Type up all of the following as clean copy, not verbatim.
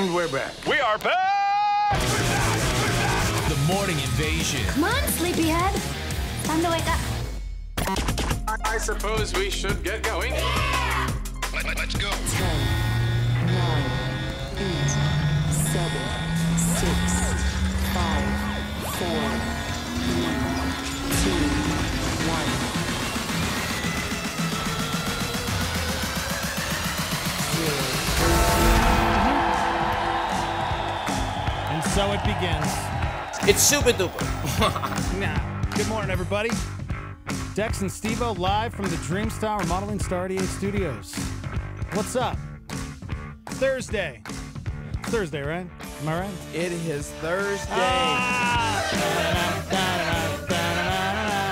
And we're back. We are back! The Morning Invasion. Come on, sleepyhead. Time to wake up. I suppose we should get going. Yeah! Let's go. 10, 9, 8, 7, 6, 5, 4, 3, 2, 1. And so it begins. It's super duper. Good morning, everybody. Dex and Steve-O live from the Dreams Tower Modeling Star 88 Studios. What's up? Thursday. It's Thursday, right? Am I right? It is Thursday.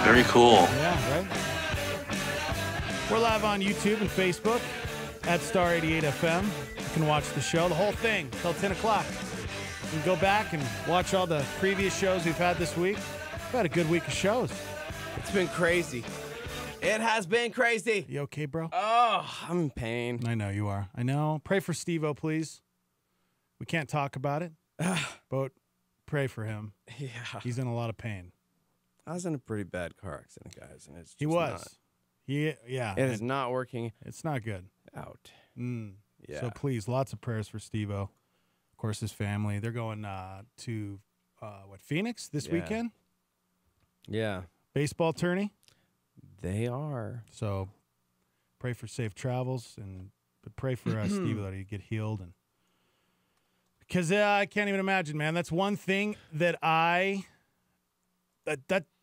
Very cool. Yeah, right? We're live on YouTube and Facebook at Star 88 FM. You can watch the show, the whole thing, till 10 o'clock. You can go back and watch all the previous shows we've had this week. We've had a good week of shows. It's been crazy. It has been crazy. You okay, bro? Oh, I'm in pain. I know you are. I know. Pray for Steve-O, please. We can't talk about it, but pray for him. Yeah. He's in a lot of pain. I was in a pretty bad car accident, guys, and it's just He was. not. Yeah. It is not working It's not good. out. Yeah. So please, lots of prayers for Steve-O. Of course, his family. They're going to, Phoenix this weekend? Yeah. Baseball tourney. They are. So pray for safe travels but pray for Steve-O that he get healed. And because I can't even imagine, man. That's one thing that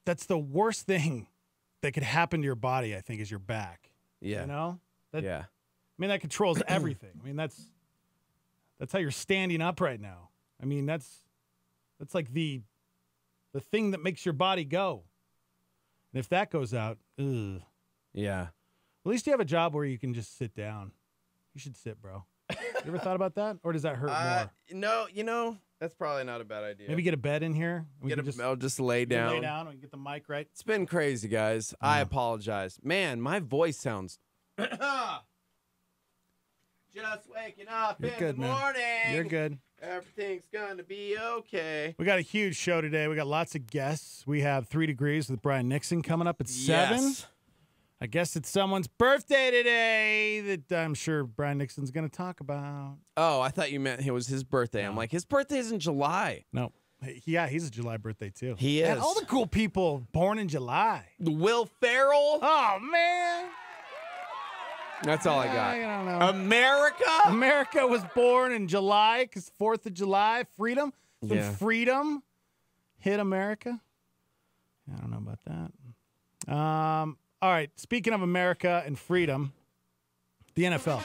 that's the worst thing that could happen to your body, I think, is your back. Yeah. You know? Yeah. I mean, that controls everything. I mean, that's how you're standing up right now. I mean, that's like the thing that makes your body go. And if that goes out, ugh. Yeah. At least you have a job where you can just sit down. You should sit, bro. You ever thought about that? Or does that hurt more? No, that's probably not a bad idea. Maybe get a bed in here. I'll just lay down. Lay down and get the mic right. It's been crazy, guys. I apologize. Man, my voice sounds... Just waking up You're in good, the man. morning. You're good. Everything's going to be okay. We got a huge show today. We got lots of guests. We have 3 Degrees with Brian Nixon coming up at 7. Yes. I guess it's someone's birthday today that I'm sure Brian Nixon's going to talk about. Oh, I thought you meant it was his birthday. No. I'm like, his birthday's in July. No. Yeah, he's a July birthday, too. He is. And all the cool people born in July. Will Ferrell? Oh, man. That's all I got. I don't know. America? America was born in July because 4th of July, freedom. Some freedom hit America. I don't know about that. All right, speaking of America and freedom, the NFL.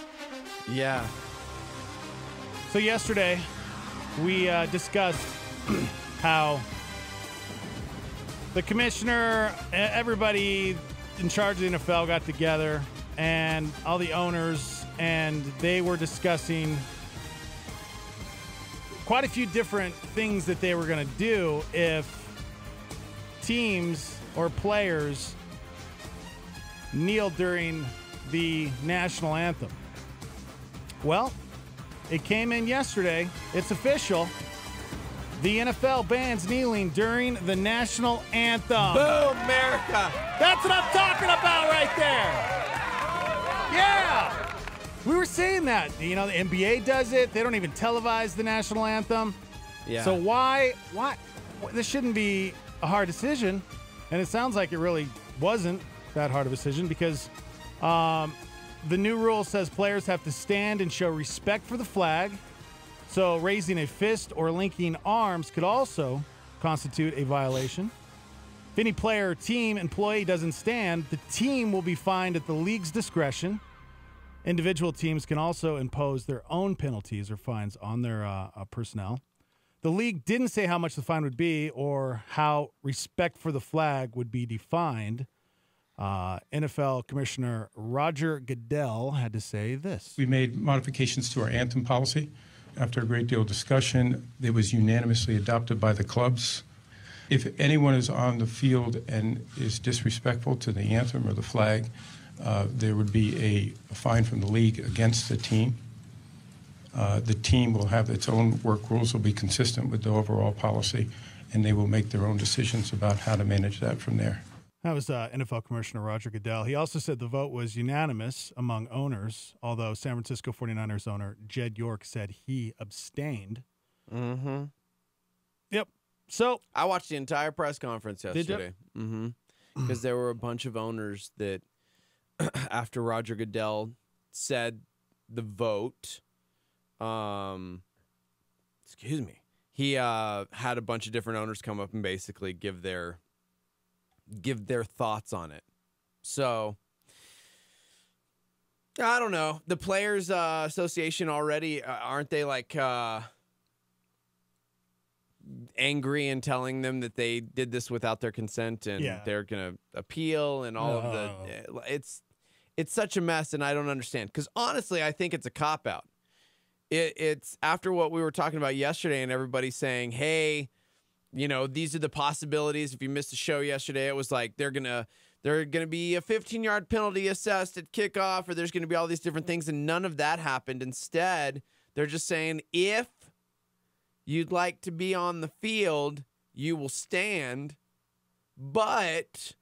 Yeah. So yesterday, we discussed how the commissioner, everybody in charge of the NFL got together, and all the owners, and they were discussing quite a few different things that they were going to do if teams or players kneel during the National Anthem. Well, it came in yesterday. It's official. The NFL bans kneeling during the National Anthem. Boom, America. That's what I'm talking about right there. Yeah. We were saying that. You know, the NBA does it. They don't even televise the National Anthem. Yeah. So why? This shouldn't be a hard decision. And it sounds like it really wasn't that hard of a decision because the new rule says players have to stand and show respect for the flag. So raising a fist or linking arms could also constitute a violation. If any player or team employee doesn't stand, the team will be fined at the league's discretion. Individual teams can also impose their own penalties or fines on their personnel. The league didn't say how much the fine would be or how respect for the flag would be defined. NFL Commissioner Roger Goodell had to say this. We made modifications to our anthem policy. After a great deal of discussion, it was unanimously adopted by the clubs. If anyone is on the field and is disrespectful to the anthem or the flag, there would be a fine from the league against the team. The team will have its own work rules, will be consistent with the overall policy, and they will make their own decisions about how to manage that from there. That was NFL Commissioner Roger Goodell. He also said the vote was unanimous among owners, although San Francisco 49ers owner Jed York said he abstained. Mm-hmm. Yep. So I watched the entire press conference Did you? yesterday. Mm-hmm. Because there were a bunch of owners that, after Roger Goodell said the vote, excuse me, he had a bunch of different owners come up and basically give their thoughts on it. So I don't know. The Players Association already aren't they like angry and telling them that they did this without their consent and they're gonna appeal and all of the it's such a mess and I don't understand because honestly I think it's a cop-out. It's after what we were talking about yesterday and everybody saying, hey, you know, these are the possibilities. If you missed the show yesterday, it was like they're gonna be a 15-yard penalty assessed at kickoff, or there's gonna be all these different things, and none of that happened. Instead, they're just saying if you'd like to be on the field, you will stand. But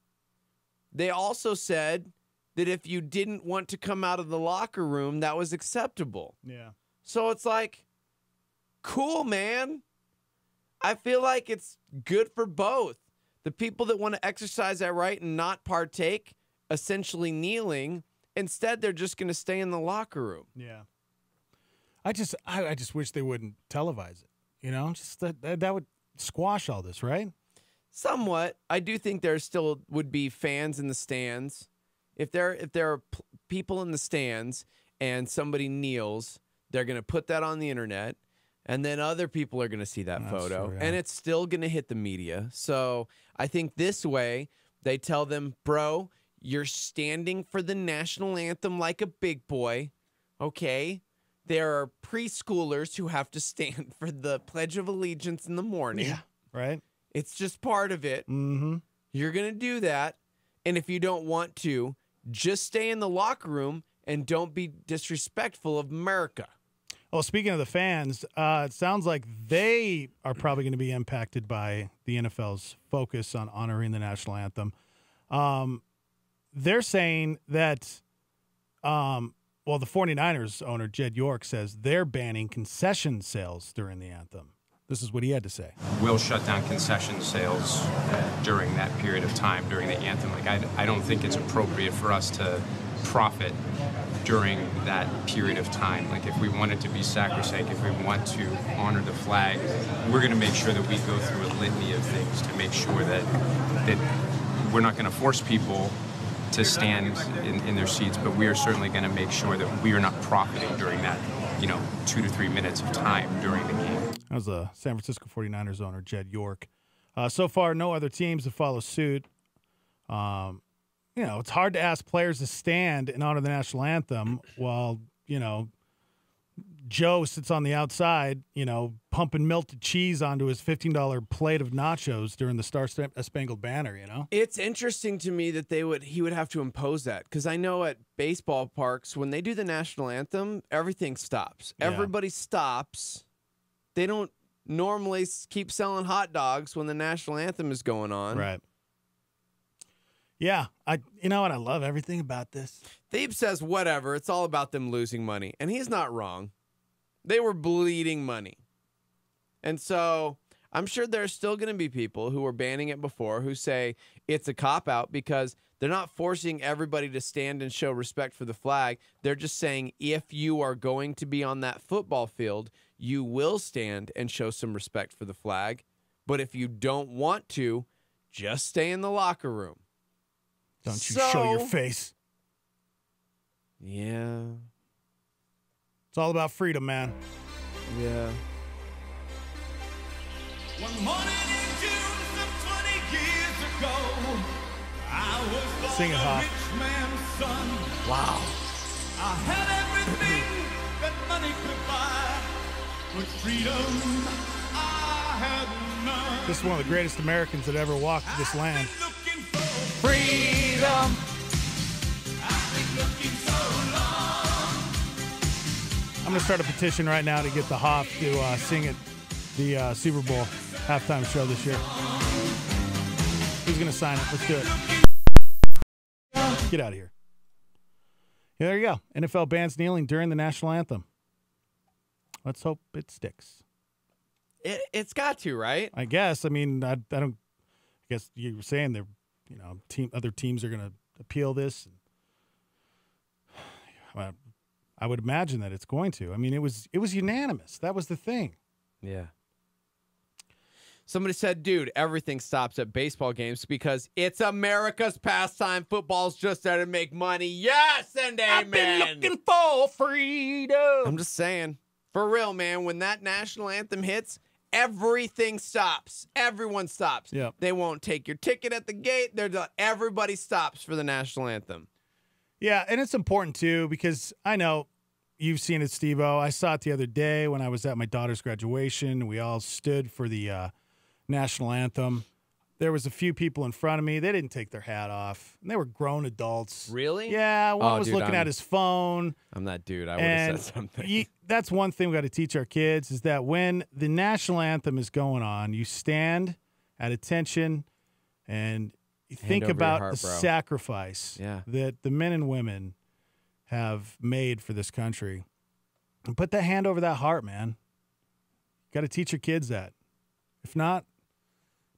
they also said that if you didn't want to come out of the locker room, that was acceptable. yeah. So it's like, cool, man. I feel like it's good for both. The people that want to exercise that right and not partake, essentially kneeling, instead they're just going to stay in the locker room. Yeah. I just wish they wouldn't televise it. You know, just that would squash all this, right? Somewhat. I do think there still would be fans in the stands. If there are people in the stands and somebody kneels, they're going to put that on the internet, and then other people are going to see that photo, true, yeah. and it's still going to hit the media. So I think this way they tell them, bro, you're standing for the national anthem like a big boy, okay? There are preschoolers who have to stand for the Pledge of Allegiance in the morning. Yeah. Right? It's just part of it. Mm-hmm. You're going to do that, and if you don't want to, just stay in the locker room and don't be disrespectful of America. Well, speaking of the fans, it sounds like they are probably going to be impacted by the NFL's focus on honoring the national anthem. They're saying that, the 49ers owner, Jed York, says they're banning concession sales during the anthem. This is what he had to say. We'll shut down concession sales during that period of time, during the anthem. I don't think it's appropriate for us to profit during that period of time. Like, if we want it to be sacrosanct, if we want to honor the flag, we're going to make sure that we go through a litany of things to make sure that we're not going to force people to stand in their seats, but we are certainly going to make sure that we are not profiting during that, 2 to 3 minutes of time during the game. That was the San Francisco 49ers owner, Jed York. So far, no other teams have followed suit. It's hard to ask players to stand and honor the national anthem while, Joe sits on the outside, pumping melted cheese onto his $15 plate of nachos during the Star-Spangled Banner, It's interesting to me that he would have to impose that, because I know at baseball parks, when they do the national anthem, everything stops. Yeah. Everybody stops. They don't normally keep selling hot dogs when the national anthem is going on. Right. Yeah, you know what? I love everything about this. Thebe says, whatever, it's all about them losing money. And he's not wrong. They were bleeding money. And so I'm sure there's still going to be people who were banning it before who say it's a cop-out because they're not forcing everybody to stand and show respect for the flag. They're just saying if you are going to be on that football field, you will stand and show some respect for the flag. But if you don't want to, just stay in the locker room. Don't you show your face. Yeah. It's all about freedom, man. Yeah. One morning in June some 20 years ago, I was born Sing it, a Hawk. rich man's son. Wow. I had everything that money could buy, but freedom I had none. This is one of the greatest Americans that ever walked this land. I've been looking for Freedom. I've been looking so long. I'm going to start a petition right now to get the Hoff to sing at the Super Bowl halftime show this year. Who's going to sign it? Let's do it. Get out of here. Yeah, there you go. NFL bans kneeling during the national anthem. Let's hope it sticks. It's got to, right? I guess. I mean, I don't. I guess you were saying they're, other teams are going to appeal this. I would imagine that it's going to. I mean, it was unanimous. That was the thing. Yeah. Somebody said, dude, everything stops at baseball games because it's America's pastime. Football's just there to make money. Yes and amen. I've been looking for freedom. I'm just saying. For real, man, when that national anthem hits, everything stops. Everyone stops. Yep. They won't take your ticket at the gate. Everybody stops for the national anthem. Yeah, and it's important, too, because I know you've seen it, Steve-O. I saw it the other day when I was at my daughter's graduation. We all stood for the national anthem. There was a few people in front of me. They didn't take their hat off. And they were grown adults. Really? Yeah, one was looking at his phone. I'm that dude. I would have said something. That's one thing we got to teach our kids is that when the national anthem is going on, you stand at attention and you think about the sacrifice that the men and women have made for this country. And put that hand over that heart, man. Got to teach your kids that. If not,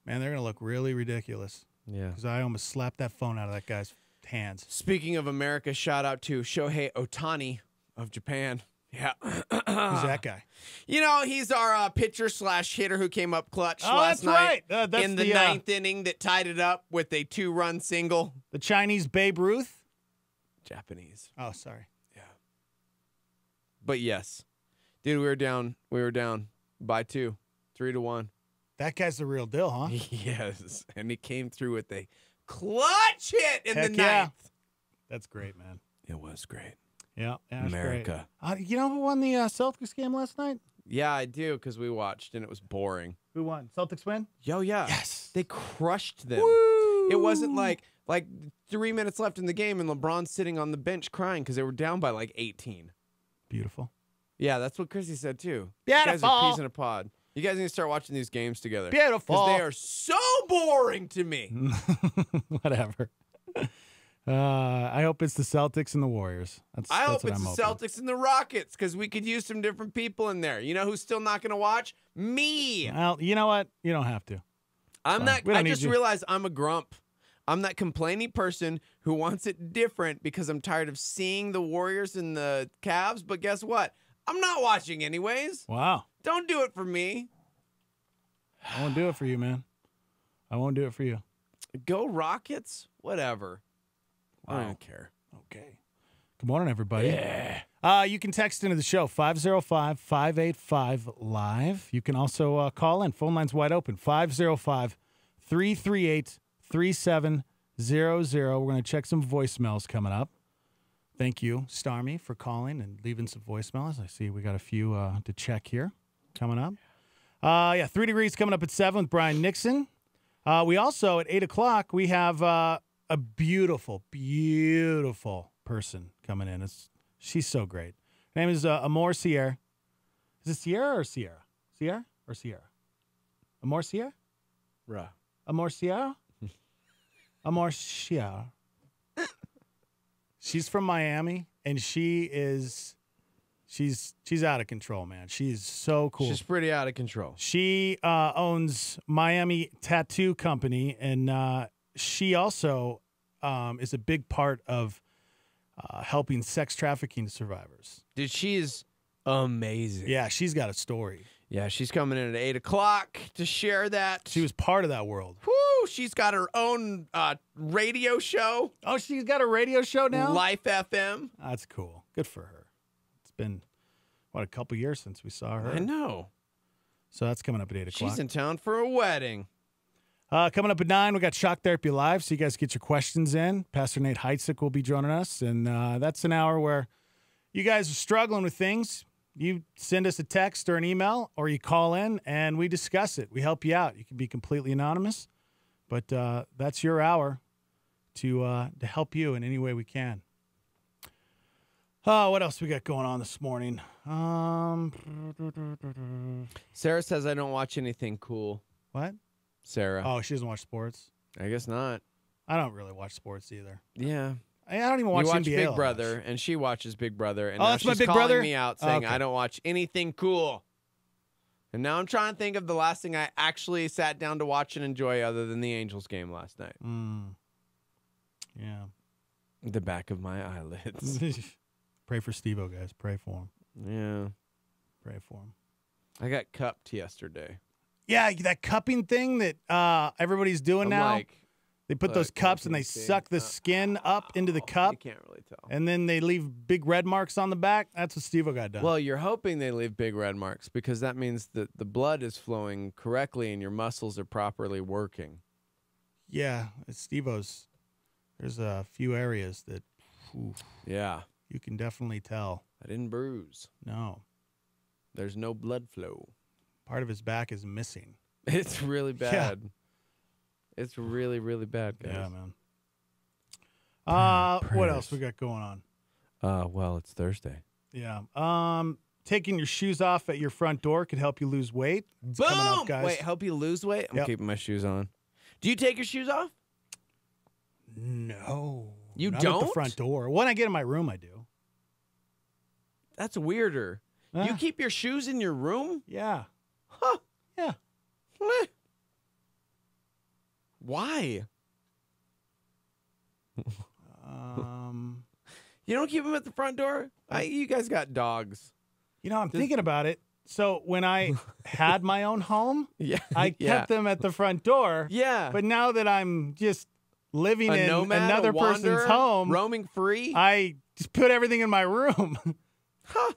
man, they're going to look really ridiculous. Yeah. Because I almost slapped that phone out of that guy's hands. Speaking of America, shout out to Shohei Ohtani of Japan. Yeah. Who's that guy? He's our pitcher/hitter who came up clutch last night in the ninth inning that tied it up with a 2-run single. The Chinese Babe Ruth? Japanese. Oh, sorry. Yeah. But yes. Dude, we were down by 2, 3-1. That guy's the real deal, huh? Yes. And he came through with a clutch hit in the ninth. Yeah. That's great, man. It was great. Yeah, America. You know who won the Celtics game last night? Yeah, I do, because we watched, and it was boring. Who won? Celtics win? Yo, yeah. Yes. They crushed them. Woo! It wasn't like 3 minutes left in the game, and LeBron's sitting on the bench crying because they were down by 18. Beautiful. Yeah, that's what Chrissy said, too. Beautiful. You guys are peas in a pod. You guys need to start watching these games together. Beautiful. Because they are so boring to me. Whatever. I hope it's the Celtics and the Warriors. I hope it's the Celtics and the Rockets because we could use some different people in there. You know who's still not going to watch? Me. Well, you know what? You don't have to. I just realized I'm a grump. I'm that complaining person who wants it different because I'm tired of seeing the Warriors and the Cavs. But guess what? I'm not watching anyways. Wow. Don't do it for me. I won't do it for you, man. I won't do it for you. Go Rockets. Whatever. Wow. I don't care. Okay. Good morning, everybody. Yeah. You can text into the show, 505-585-LIVE. You can also call in. Phone line's wide open, 505-338-3700. We're going to check some voicemails coming up. Thank you, Starmy, for calling and leaving some voicemails. I see we got a few to check here coming up. 3 Degrees coming up at 7 with Brian Nixon. We also, at 8 o'clock, we have a beautiful, beautiful person coming in. She's so great. Her name is Amor Sierra. Is it Sierra or Sierra? Sierra or Sierra? Amor Sierra? Amor Sierra? Amor Sierra. She's from Miami, and she's out of control, man. She's so cool. She's pretty out of control. She owns Miami Tattoo Company, and she also is a big part of helping sex trafficking survivors. Dude, she's amazing. Yeah, she's got a story. Yeah, she's coming in at 8 o'clock to share that. She was part of that world. Woo! She's got her own radio show. Oh, she's got a radio show now? Life FM. That's cool. Good for her. It's been, a couple years since we saw her. I know. So that's coming up at 8 o'clock. She's in town for a wedding. Coming up at 9, we got Shock Therapy Live, so you guys get your questions in. Pastor Nate Heitzig will be joining us, and that's an hour where you guys are struggling with things. You send us a text or an email, or you call in, and we discuss it. We help you out. You can be completely anonymous, but that's your hour to help you in any way we can. Oh, what else we got going on this morning? Sarah says I don't watch anything cool. What? Sarah. Oh, she doesn't watch sports? I guess not. I don't really watch sports either. Yeah. I don't even watch you watch NBA Big Brother, and she watches Big Brother, and now that's my she's Big calling Brother? me out saying Okay. I don't watch anything cool. And now I'm trying to think of the last thing I actually sat down to watch and enjoy other than the Angels game last night. Yeah. The back of my eyelids. Pray for Steve-O, guys. Pray for him. Yeah. Pray for him. I got cupped yesterday. Yeah, that cupping thing that everybody's doing now. Like, they put those cups and they suck the skin up into the cup. You can't really tell. And then they leave big red marks on the back. That's what Steve-O got done. Well, you're hoping they leave big red marks because that means that the blood is flowing correctly and your muscles are properly working. Yeah, it's Steve-O's. There's a few areas that Yeah. you can definitely tell. I didn't bruise. No. There's no blood flow. Part of his back is missing. It's really bad. It's really, really bad, guys. Yeah, man. What else we got going on? Well, it's Thursday. Yeah. Taking your shoes off at your front door could help you lose weight. It's coming up, guys. Wait, help you lose weight? I'm keeping my shoes on. Do you take your shoes off? No. You Not don't? at the front door. When I get in my room, I do. That's weirder. You keep your shoes in your room? Yeah. Huh. Yeah. Meh. Why? You don't keep them at the front door? You guys got dogs. You know, I'm thinking about it. So when I had my own home, I kept them at the front door. Yeah. But now that I'm just living in nomad, another person's home, roaming free, I just put everything in my room.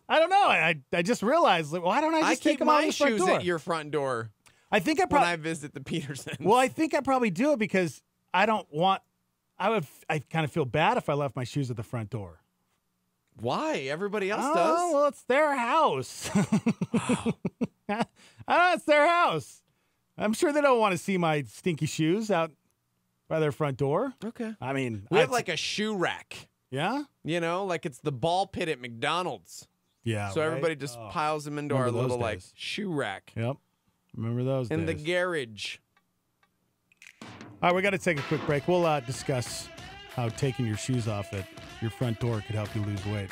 I don't know. I just realized, like, why don't I just take them out of the front shoes door? at your front door. I think I when probably I visit the Petersons. Well, I think I probably do it because I don't want. I kind of feel bad if I left my shoes at the front door. Why? Everybody else Oh, does. well, it's their house. I don't know, it's their house. I'm sure they don't want to see my stinky shoes out by their front door. Okay. I mean, We have like a shoe rack. Yeah? You know, like it's the ball pit at McDonald's. Yeah. So right? everybody just piles them into our Remember those little like days. shoe rack. Yep. Remember those In the days. garage. All right, we got to take a quick break. We'll discuss how taking your shoes off at your front door could help you lose weight.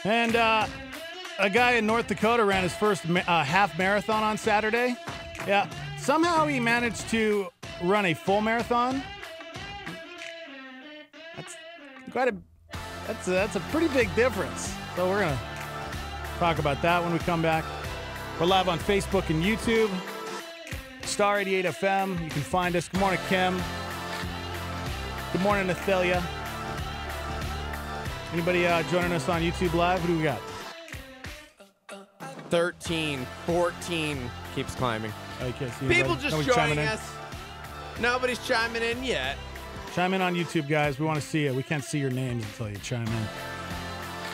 And a guy in North Dakota ran his first half marathon on Saturday. Yeah, somehow he managed to run a full marathon. That's a pretty big difference. So we're gonna talk about that when we come back. We're live on Facebook and YouTube. Star 88 FM. You can find us. Good morning, Kim. Good morning, Nathalia. Anybody joining us on YouTube Live? Who do we got? 13, 14 keeps climbing. Oh, you can't see People anybody? just Nobody joining chiming in? us. Nobody's chiming in yet. Chime in on YouTube, guys. We want to see you. We can't see your names until you chime in.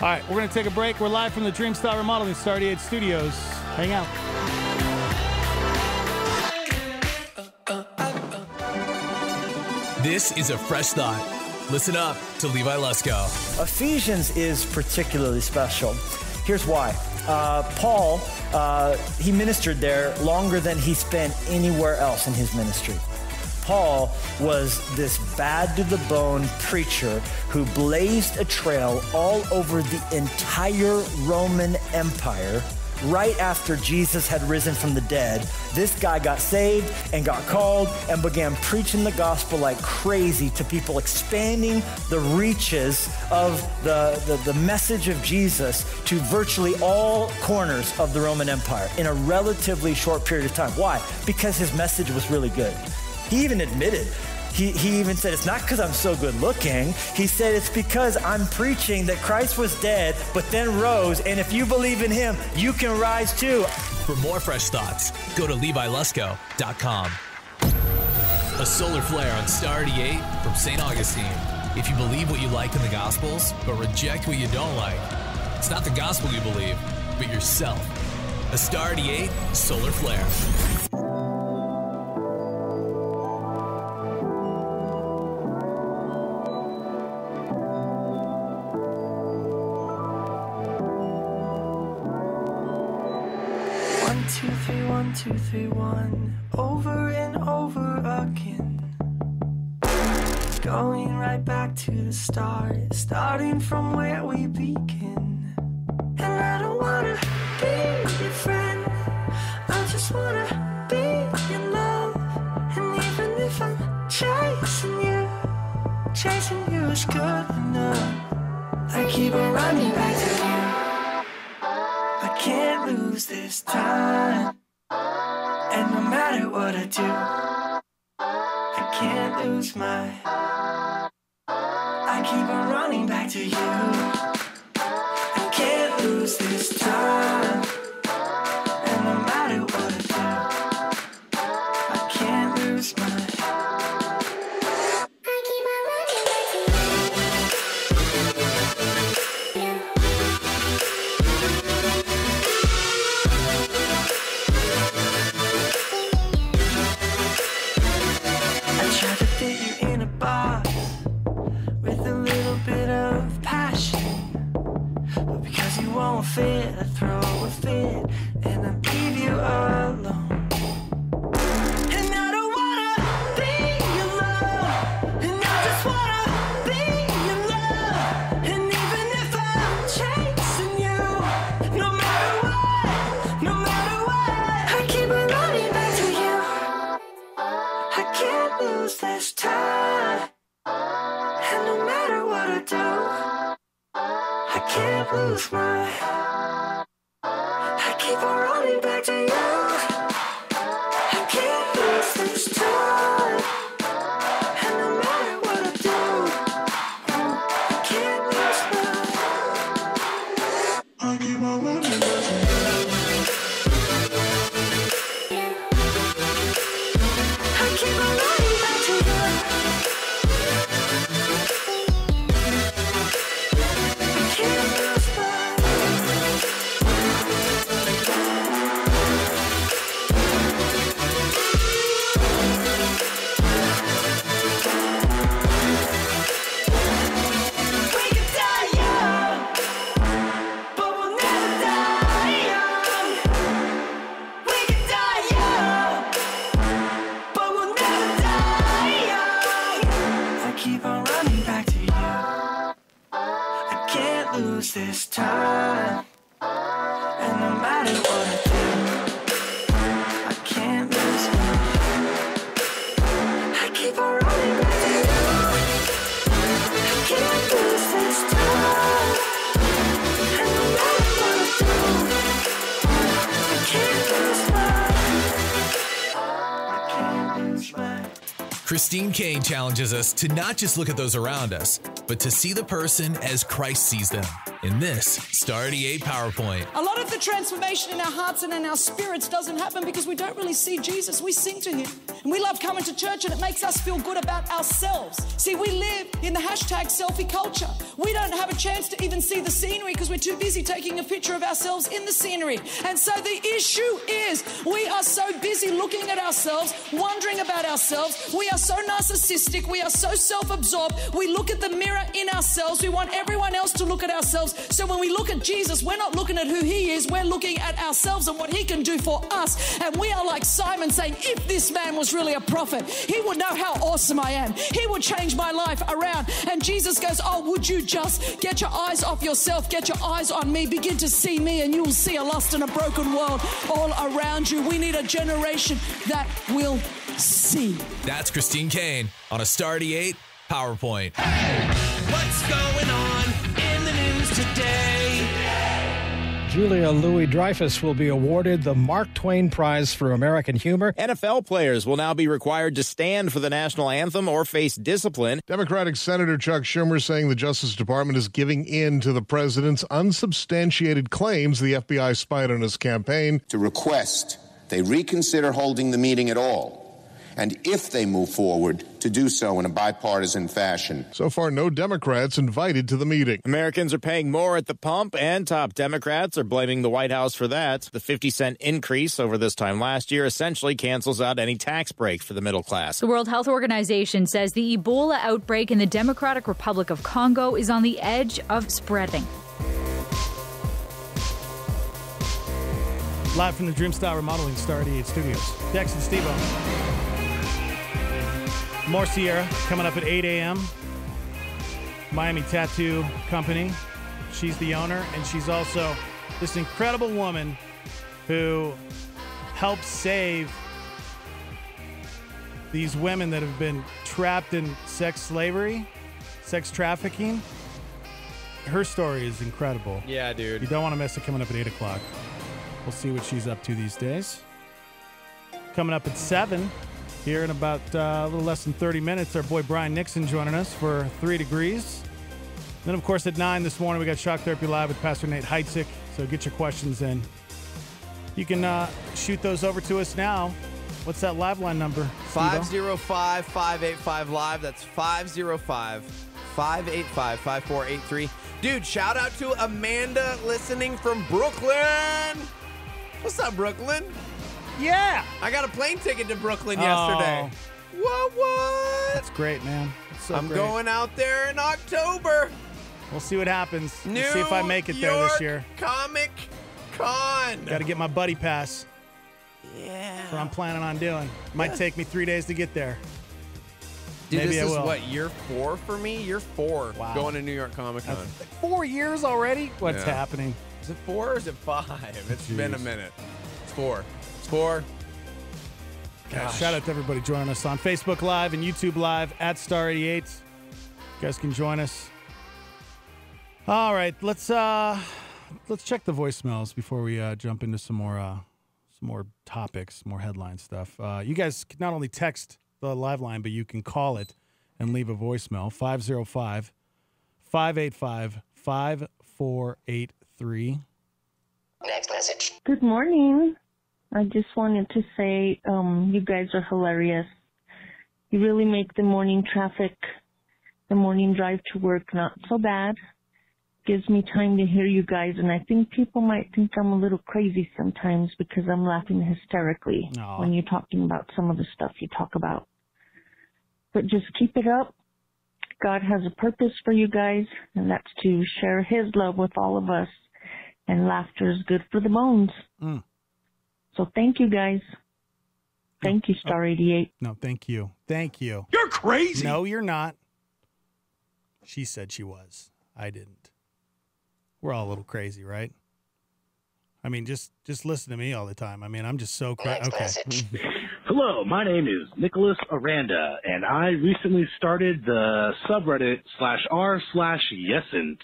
All right, we're going to take a break. We're live from the Dreamstyle Remodeling Star 88 Studios. Hang out. This is a fresh thought. Listen up to Levi Lusko. Ephesians is particularly special. Here's why. Paul, he ministered there longer than he spent anywhere else in his ministry. Paul was this bad-to-the-bone preacher who blazed a trail all over the entire Roman Empire. Right after Jesus had risen from the dead, this guy got saved and got called and began preaching the gospel like crazy to people, expanding the reaches of the message of Jesus to virtually all corners of the Roman Empire in a relatively short period of time. Why? Because his message was really good. He even admitted, he even said, it's not because I'm so good looking. He said, it's because I'm preaching that Christ was dead, but then rose. And if you believe in him, you can rise too. For more fresh thoughts, go to LeviLusko.com. A solar flare on Star 88 from St. Augustine. If you believe what you like in the Gospels, but reject what you don't like, it's not the gospel you believe, but yourself. A Star 88 solar flare. 2, 3, 1, 2, 3, 1, over and over again. Going right back to the start, starting from where we begin. And I don't wanna be your friend, I just wanna be in love. And even if I'm chasing you is good enough. I keep on running back to you. I can't lose this time. And no matter what I do, I can't lose my. I keep on running back to you. I can't lose this time. And no matter what I do, I can't lose my. Won't fit, I throw a fit, and I leave you alone. And I don't wanna be your love, and I just wanna be your love. And even if I'm chasing you, no matter what, I keep on running back to you. I can't lose this time, and no matter what I do, I can't lose my. I keep on running back to you. I can't lose this time. And no matter what I do, I can't lose my. I keep on running back to you. I keep on running back to you. This time, and no matter what I do, I can't lose my. I keep on running back to you. I can't lose this time, and no matter what I do, I can't lose my. Christine Kane challenges us to not just look at those around us, but to see the person as Christ sees them in this Star 88 PowerPoint. A lot of the transformation in our hearts and in our spirits doesn't happen because we don't really see Jesus. We sing to him. And we love coming to church and it makes us feel good about ourselves. See, we live in the hashtag selfie culture. We don't have a chance to even see the scenery because we're too busy taking a picture of ourselves in the scenery. And so the issue is we are so busy looking at ourselves, wondering about ourselves. We are so narcissistic. We are so self-absorbed. We look at the mirror in ourselves. We want everyone else to look at ourselves. So when we look at Jesus, we're not looking at who he is. We're looking at ourselves and what he can do for us. And we are like Simon saying, if this man was really a prophet, he would know how awesome I am. He would change my life around. And Jesus goes, oh, would you just get your eyes off yourself, get your eyes on me, begin to see me, and you'll see a lost and a broken world all around you. We need a generation that will see. That's Christine Kane on a Star 88 PowerPoint. Hey, what's going on in the news today? Julia Louis-Dreyfus will be awarded the Mark Twain Prize for American Humor. NFL players will now be required to stand for the national anthem or face discipline. Democratic Senator Chuck Schumer saying the Justice Department is giving in to the president's unsubstantiated claims the FBI spied on his campaign. To request they reconsider holding the meeting at all, and if they move forward, to do so in a bipartisan fashion. So far, no Democrats invited to the meeting. Americans are paying more at the pump, and top Democrats are blaming the White House for that. The 50-cent increase over this time last year essentially cancels out any tax break for the middle class. The World Health Organization says the Ebola outbreak in the Democratic Republic of Congo is on the edge of spreading. Live from the Dreamstyle Remodeling Star 88 Studios. Dex and Steve-O. More Sierra coming up at 8 a.m. Miami Tattoo Company. She's the owner, and she's also this incredible woman who helps save these women that have been trapped in sex slavery, sex trafficking. Her story is incredible. Yeah, dude. You don't want to miss it coming up at 8 o'clock. We'll see what she's up to these days. Coming up at 7, here in about a little less than 30 minutes, our boy Brian Nixon joining us for 3 Degrees. Then, of course, at 9 this morning, we got Shock Therapy Live with Pastor Nate Heitzig. So get your questions in. You can shoot those over to us now. What's that live line number? 505-585-LIVE. That's 505-585-5483. Dude, shout out to Amanda listening from Brooklyn. What's up, Brooklyn? Yeah. I got a plane ticket to Brooklyn yesterday. What? That's great, man. That's so I'm great. going out there in October. We'll see what happens. We'll see if I make it there this year. Comic Con. Got to get my buddy pass. Yeah. That's what I'm planning on doing. Might take me 3 days to get there. Dude, Maybe this I is will. what, year 4 for me? Year 4 going to New York Comic Con. 4 years already? What's Yeah. happening? Is it 4 or is it 5? It's been a minute. It's 4. It's 4. Gosh. Shout out to everybody joining us on Facebook Live and YouTube Live at Star 88. You guys can join us. All right, let's check the voicemails before we jump into some more topics, more headline stuff. You guys can not only text the live line, but you can call it and leave a voicemail. 505-585-5483. Next message. Good morning. I just wanted to say you guys are hilarious. You really make the morning traffic, the morning drive to work not so bad. Gives me time to hear you guys, and I think people might think I'm a little crazy sometimes because I'm laughing hysterically when you're talking about some of the stuff you talk about. But just keep it up. God has a purpose for you guys, and that's to share his love with all of us. And laughter is good for the bones. So thank you, guys. Thank you, Star 88. No, thank you. Thank you. You're crazy. No, you're not. She said she was. I didn't. We're all a little crazy, right? I mean, just listen to me all the time. I mean, I'm just so crazy. Okay. Hello, my name is Nicolas Aranda, and I recently started the subreddit /r/yesn't.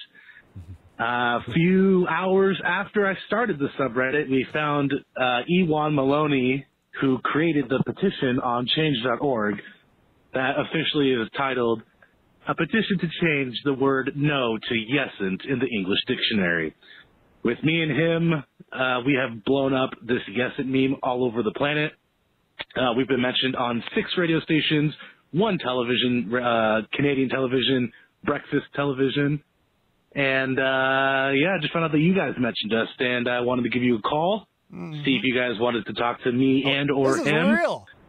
A few hours after I started the subreddit, we found Ewan Maloney, who created the petition on change.org that officially is titled "A Petition to Change the Word No to Yesn't in the English Dictionary." With me and him, we have blown up this Yesn't meme all over the planet. We've been mentioned on 6 radio stations, 1 television, Canadian television, breakfast television. And, I just found out that you guys mentioned us, and I wanted to give you a call, see if you guys wanted to talk to me and or him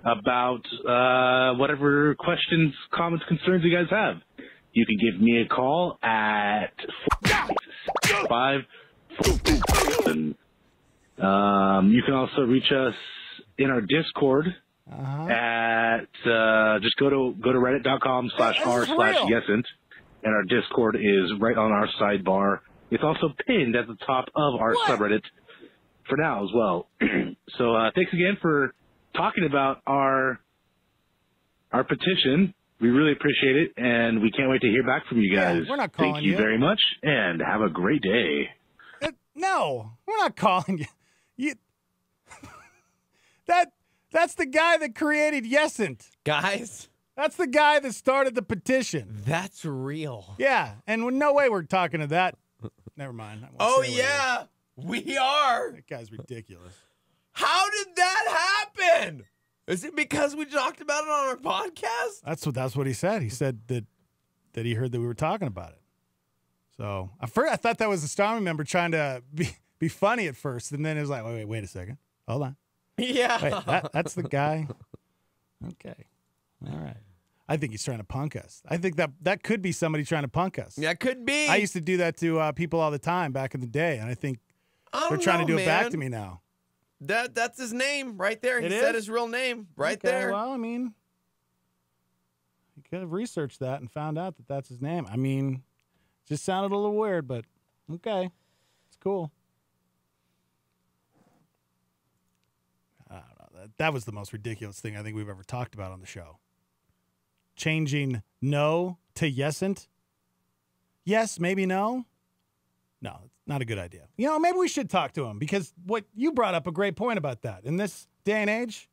about whatever questions, comments, concerns you guys have. You can give me a call at 5. You can also reach us in our Discord at just go to reddit.com/r/yesn't. And our Discord is right on our sidebar. It's also pinned at the top of our subreddit for now as well. So thanks again for talking about our petition. We really appreciate it, and we can't wait to hear back from you guys. we're not calling Thank you very much, and have a great day. No, we're not calling you. That's the guy that created Yesn't. Guys? That's the guy that started the petition. That's real. Yeah, and no way we're talking to that. Never mind. Oh, yeah, we are. That guy's ridiculous. How did that happen? Is it because we talked about it on our podcast? That's what he said. He said that he heard that we were talking about it. So I thought that was a Stormy member trying to be funny at first, and then it was like, wait a second. Hold on. Yeah. Wait, that's the guy? Okay. All right. I think he's trying to punk us. I think that could be somebody trying to punk us. Yeah, could be. I used to do that to people all the time back in the day, and I think they're trying to do it back to me now. That's his name right there. He It said is? his real name right Okay, there. Well, I mean, you could have researched that and found out that that's his name. I mean, it just sounded a little weird, but okay. It's cool. I don't know. That was the most ridiculous thing I think we've ever talked about on the show. Changing no to yesn't. Yes, maybe no. No, it's not a good idea. You know, maybe we should talk to him because what you brought up a great point about that. In this day and age,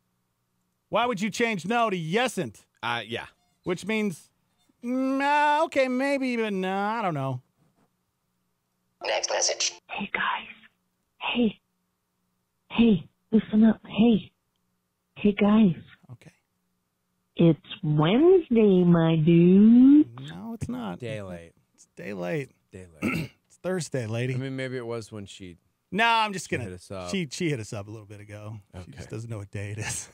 why would you change no to yesn't? Yeah. Which means, okay, maybe, but no, I don't know. Next message. Hey, guys. Hey, listen up. Hey, guys. Okay. It's Wednesday, my dude. No, it's not. Day late. It's day late. Day late. It's Thursday, lady. I mean, maybe it was when she. No, I'm just gonna. hit us up. She hit us up a little bit ago. She Okay. just doesn't know what day it is.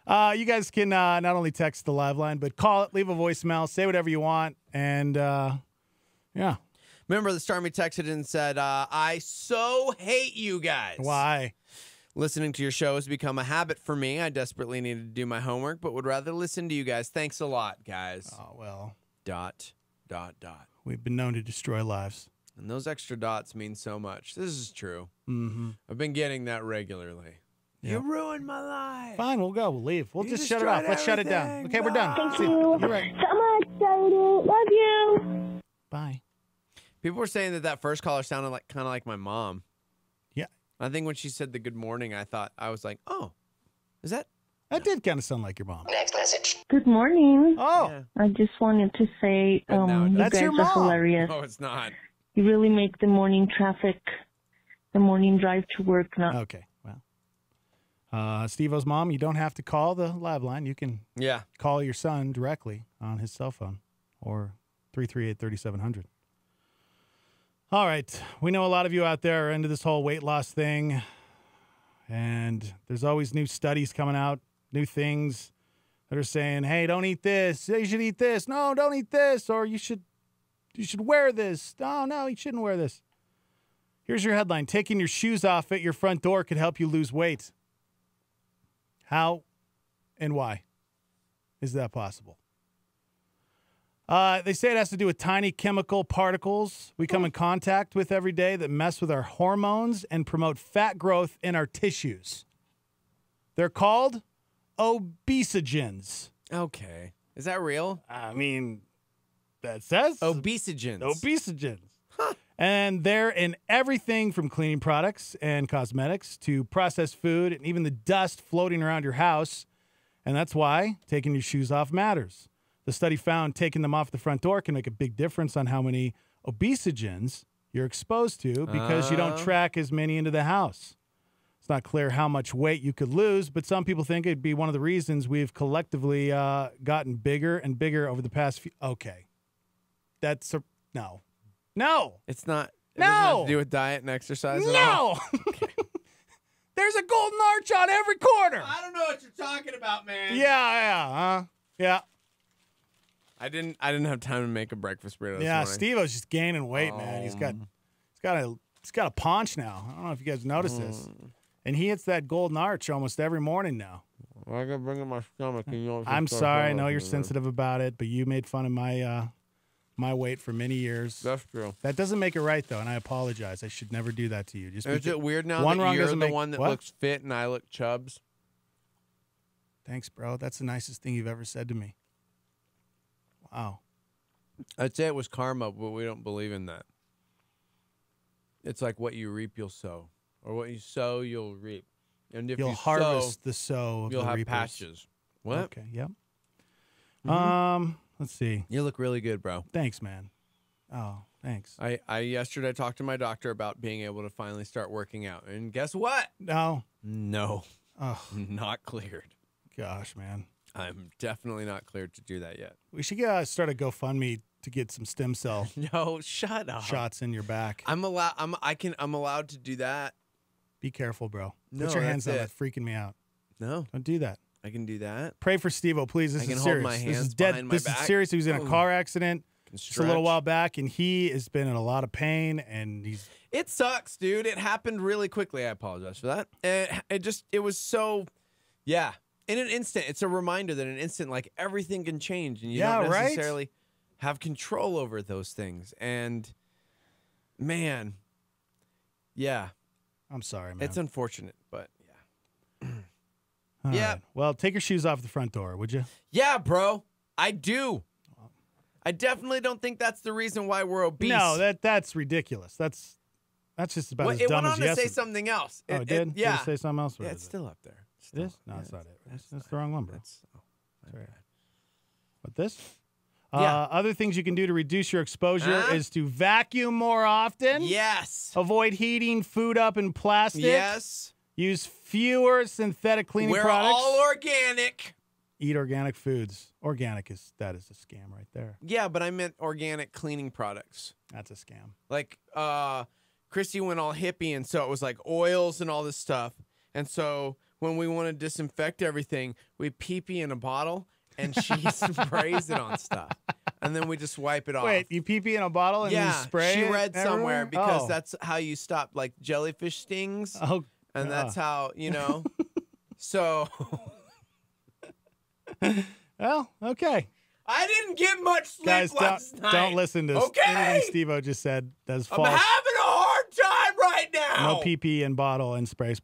You guys can not only text the live line, but call it, leave a voicemail, say whatever you want, and yeah. Remember, the Stormy texted and said, "I so hate you guys." Why? Listening to your show has become a habit for me. I desperately need to do my homework, but would rather listen to you guys. Thanks a lot, guys. Oh well. ... We've been known to destroy lives. And those extra dots mean so much. This is true. Mm-hmm. I've been getting that regularly. Yep. You ruined my life. Fine, we'll go. We'll leave. We'll You just shut it off. destroyed Let's shut it down. everything. Okay, we're done. Thank See you You're right. so much, Jody. Love you. Bye. People were saying that first caller sounded like kind of like my mom. Yeah. I think when she said the good morning, I was like, oh, is that? That did kind of sound like your mom. Next message. Good morning. Oh. Yeah. I just wanted to say But now it you That's guys your are mom. hilarious. No, it's not. You really make the morning traffic, the morning drive to work not Okay. Well, Steve-O's mom, you don't have to call the live line. You can call your son directly on his cell phone or 338-3700. All right. We know a lot of you out there are into this whole weight loss thing, and there's always new studies coming out, new things that are saying, hey, don't eat this. You should eat this. No, don't eat this. Or you should wear this. No, you shouldn't wear this. Here's your headline. Taking your shoes off at your front door could help you lose weight. How and why is that possible? They say it has to do with tiny chemical particles we come in contact with every day that mess with our hormones and promote fat growth in our tissues. They're called obesogens. Okay. Is that real? I mean, that says obesogens. Obesogens. Huh. And they're in everything from cleaning products and cosmetics to processed food and even the dust floating around your house. And that's why taking your shoes off matters. The study found taking them off the front door can make a big difference on how many obesogens you're exposed to because you don't track as many into the house. It's not clear how much weight you could lose, but some people think it'd be one of the reasons we've collectively gotten bigger and bigger over the past few. Okay. That's no. No. It's not. It No. doesn't have to do with diet and exercise at all? No. There's a golden arch on every corner. I don't know what you're talking about, man. Yeah. I didn't have time to make a breakfast burrito. Yeah, this morning. Steve-O's just gaining weight, man. He's got a paunch now. I don't know if you guys noticed this. And he hits that golden arch almost every morning now. I gotta bring in my stomach. And you I'm sorry. I know you're sensitive about it, but you made fun of my weight for many years. That's true. That doesn't make it right, though, and I apologize. I should never do that to you. Just Is it weird now one that wrong you're doesn't the make- one that what? looks fit and I look chubs? Thanks, bro. That's the nicest thing you've ever said to me. Wow. I'd say it was karma, but we don't believe in that. It's like what you reap, you'll sow. Or what you sow, you'll reap. And if You'll you harvest sow, the sow of you'll the have reapers. patches. What? Okay, yep. Mhm. Let's see. You look really good, bro. Thanks, man. Oh, thanks. I yesterday talked to my doctor about being able to finally start working out. And guess what? No. No. Oh. Not cleared. Gosh, man. I'm definitely not cleared to do that yet. We should start a GoFundMe to get some stem cell No, shut up. shots in your back. I'm allowed to do that. Be careful, bro. No, Put your hands on that's that. Freaking me out. No. Don't do that. I can do that. Pray for Steve-O, please. This I can is hold serious. my This hands is dead. behind my This back. is serious. He was in a Ooh. car accident. just a little while back, and he has been in a lot of pain, and he's. It sucks, dude. It happened really quickly. I apologize for that. It was so, yeah. In an instant, it's a reminder that in an instant, like everything can change, and you don't necessarily have control over those things. And man, yeah. I'm sorry, man. It's unfortunate, but yeah. Yeah. Right. Well, take your shoes off the front door, would you? Yeah, bro. I do. I definitely don't think that's the reason why we're obese. No, that's ridiculous. That's just about as dumb as It went on to say yes. something else. Oh, it did? Yeah. Did it say something else? Yeah, it's still up there. It is? No, it's not it. That's the wrong number. Sorry. What, this? Other things you can do to reduce your exposure is to vacuum more often. Yes. Avoid heating food up in plastic. Yes. Use fewer synthetic cleaning We're products. all organic. Eat organic foods. Organic is a scam right there. Yeah, but I meant organic cleaning products. That's a scam. Like Christy went all hippie, and so it was like oils and all this stuff. And so when we want to disinfect everything, we pee-pee in a bottle, and she sprays it on stuff. And then we just wipe it off. Wait, you pee-pee in a bottle and you spray she it read somewhere everywhere? because that's how you stop like jellyfish stings. Oh, and that's how, so. Well, okay. I didn't get much sleep Guys, last night. don't listen to anything Steve-O just said. That's false. I'm having a hard time right now. No pee-pee in bottle and spray.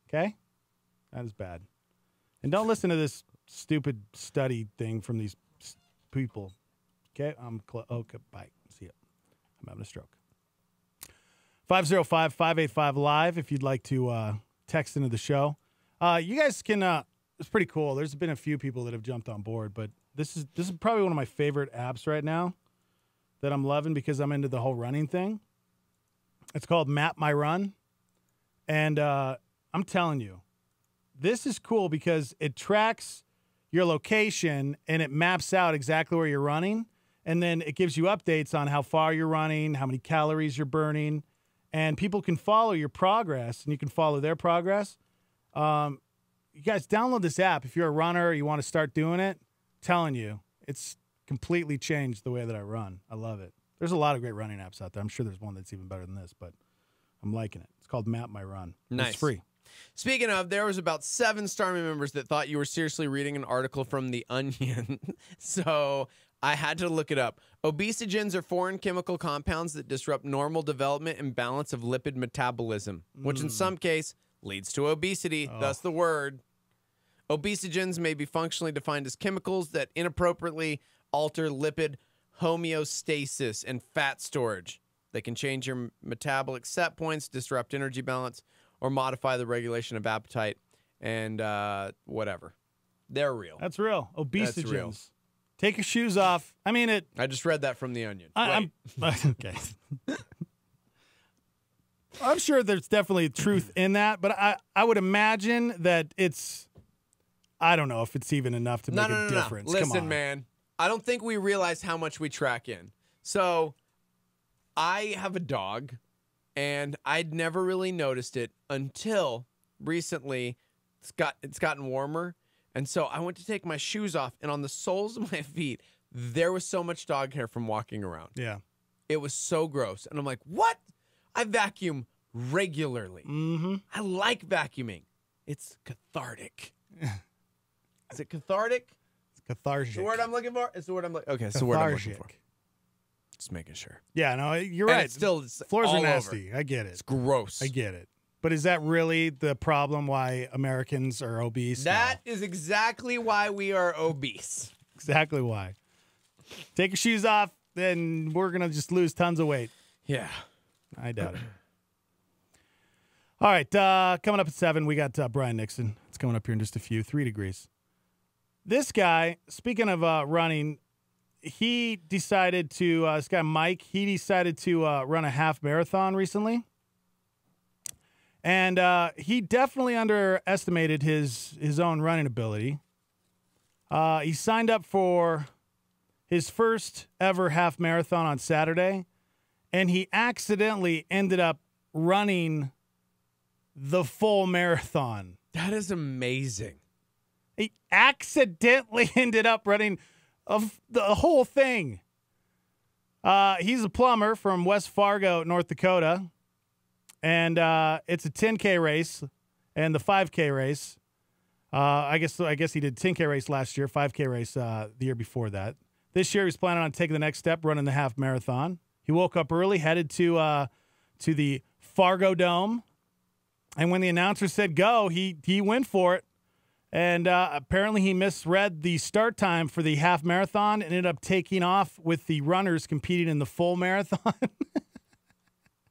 Okay? That is bad. And don't listen to this stupid study thing from these people. Okay? Okay, bye. See ya. I'm having a stroke. 505-585-LIVE if you'd like to text into the show. You guys can... it's pretty cool. There's been a few people that have jumped on board, but this is probably one of my favorite apps right now that I'm loving because I'm into the whole running thing. It's called Map My Run. And I'm telling you, this is cool because it tracks your location and it maps out exactly where you're running. And then it gives you updates on how far you're running, how many calories you're burning. And people can follow your progress and you can follow their progress. You guys download this app. If you're a runner or you want to start doing it, I'm telling you, it's completely changed the way that I run. I love it. There's a lot of great running apps out there. I'm sure there's one that's even better than this, but I'm liking it. It's called Map My Run. Nice. It's free. Speaking of, there was about 7 Starmy members that thought you were seriously reading an article from The Onion. So I had to look it up. Obesogens are foreign chemical compounds that disrupt normal development and balance of lipid metabolism, which in some case leads to obesity, thus the word. Obesogens may be functionally defined as chemicals that inappropriately alter lipid homeostasis and fat storage. They can change your metabolic set points, disrupt energy balance, or modify the regulation of appetite and whatever. They're real. That's real. Obesogens. That's real. Take your shoes off. I mean it. I just read that from The Onion. Okay. I'm sure there's definitely truth in that, but I would imagine that it's, I don't know if it's even enough to make a difference. No. Come Listen, on. man, I don't think we realize how much we track in. So I have a dog, and I'd never really noticed it until recently. It's gotten warmer, and so I went to take my shoes off, and on the soles of my feet, there was so much dog hair from walking around. Yeah. It was so gross. And I'm like, what? I vacuum regularly. Mm-hmm. I like vacuuming. It's cathartic. Is it cathartic? It's cathartic. It's the word I'm looking for? It's the word I'm looking for. Okay, it's the word I'm looking for. Just making sure. Yeah, no, you're And right. it's still floors all are nasty. over. I get it. It's gross. I get it. But is that really the problem why Americans are obese? That is exactly why we are obese. Exactly why. Take your shoes off, then we're going to just lose tons of weight. Yeah. I doubt it. All right, coming up at 7, we got Brian Nixon. It's coming up here in just a few, 3 degrees. This guy, speaking of running, he decided to, this guy Mike, he decided to run a half marathon recently. And he definitely underestimated his own running ability. He signed up for his first ever half marathon on Saturday, and he accidentally ended up running the full marathon. That is amazing. He accidentally ended up running the whole thing. He's a plumber from West Fargo, North Dakota. And it's a 10K race and the 5K race. I guess he did 10K race last year, 5K race the year before that. This year he's planning on taking the next step, running the half marathon. He woke up early, headed to the Fargo Dome. And when the announcer said go, he went for it. And apparently he misread the start time for the half marathon and ended up taking off with the runners competing in the full marathon.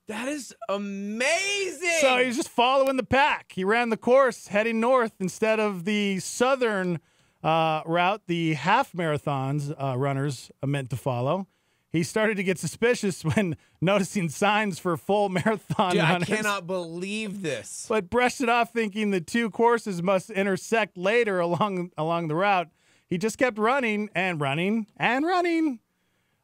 That is amazing. So he was just following the pack. He ran the course heading north instead of the southern route the half marathons runners are meant to follow. He started to get suspicious when noticing signs for full marathon runners. I cannot believe this. But brushed it off thinking the two courses must intersect later along the route. He just kept running and running and running.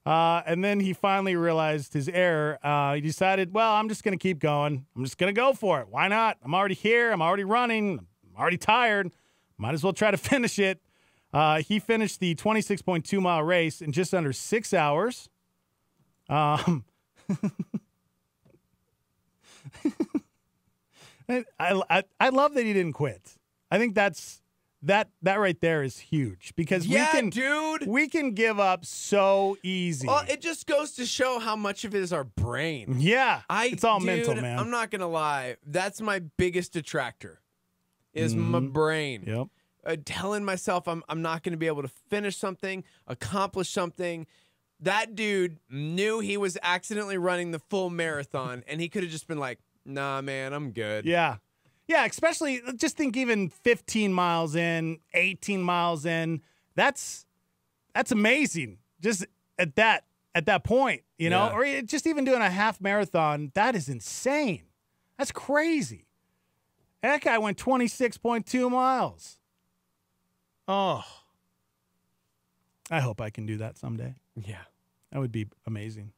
And then he finally realized his error. He decided, well, I'm just going to keep going. I'm just going to go for it. Why not? I'm already here. I'm already running. I'm already tired. Might as well try to finish it. He finished the 26.2-mile race in just under 6 hours. I love that he didn't quit. I think that right there is huge because we can give up so easy. Well, it just goes to show how much of it is our brain. Yeah, it's all mental, man. I'm not gonna lie. That's my biggest detractor. Is my brain. Yep. Telling myself I'm not going to be able to finish something, accomplish something. That dude knew he was accidentally running the full marathon, and he could have just been like, nah, man, I'm good. Yeah. Yeah, especially, just think even 15 miles in, 18 miles in, that's amazing. Just at that point, you know? Or just even doing a half marathon, that is insane. That's crazy. That guy went 26.2 miles. Oh. I hope I can do that someday. Yeah. That would be amazing.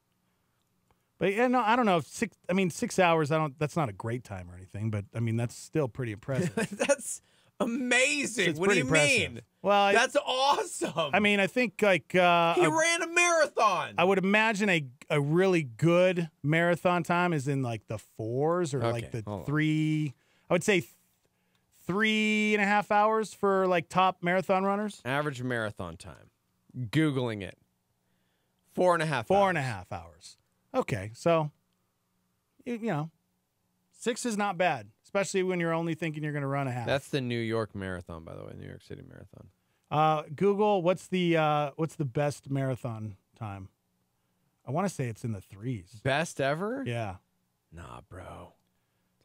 But yeah, no, I don't know if 6 hours, that's not a great time or anything, but I mean, that's still pretty impressive. That's amazing. It's what do you impressive. mean? Well, that's awesome. I mean, I think like he ran a marathon. I would imagine a really good marathon time is in like the 4s or like the 3. I would say 3.5 hours for like top marathon runners. Average marathon time. Googling it. 4.5 hours. 4.5 hours. Okay, so, you know, 6 is not bad, especially when you're only thinking you're going to run a half. That's the New York Marathon, by the way, New York City Marathon. Google, what's the best marathon time? I want to say it's in the 3s. Best ever? Yeah. Nah, bro.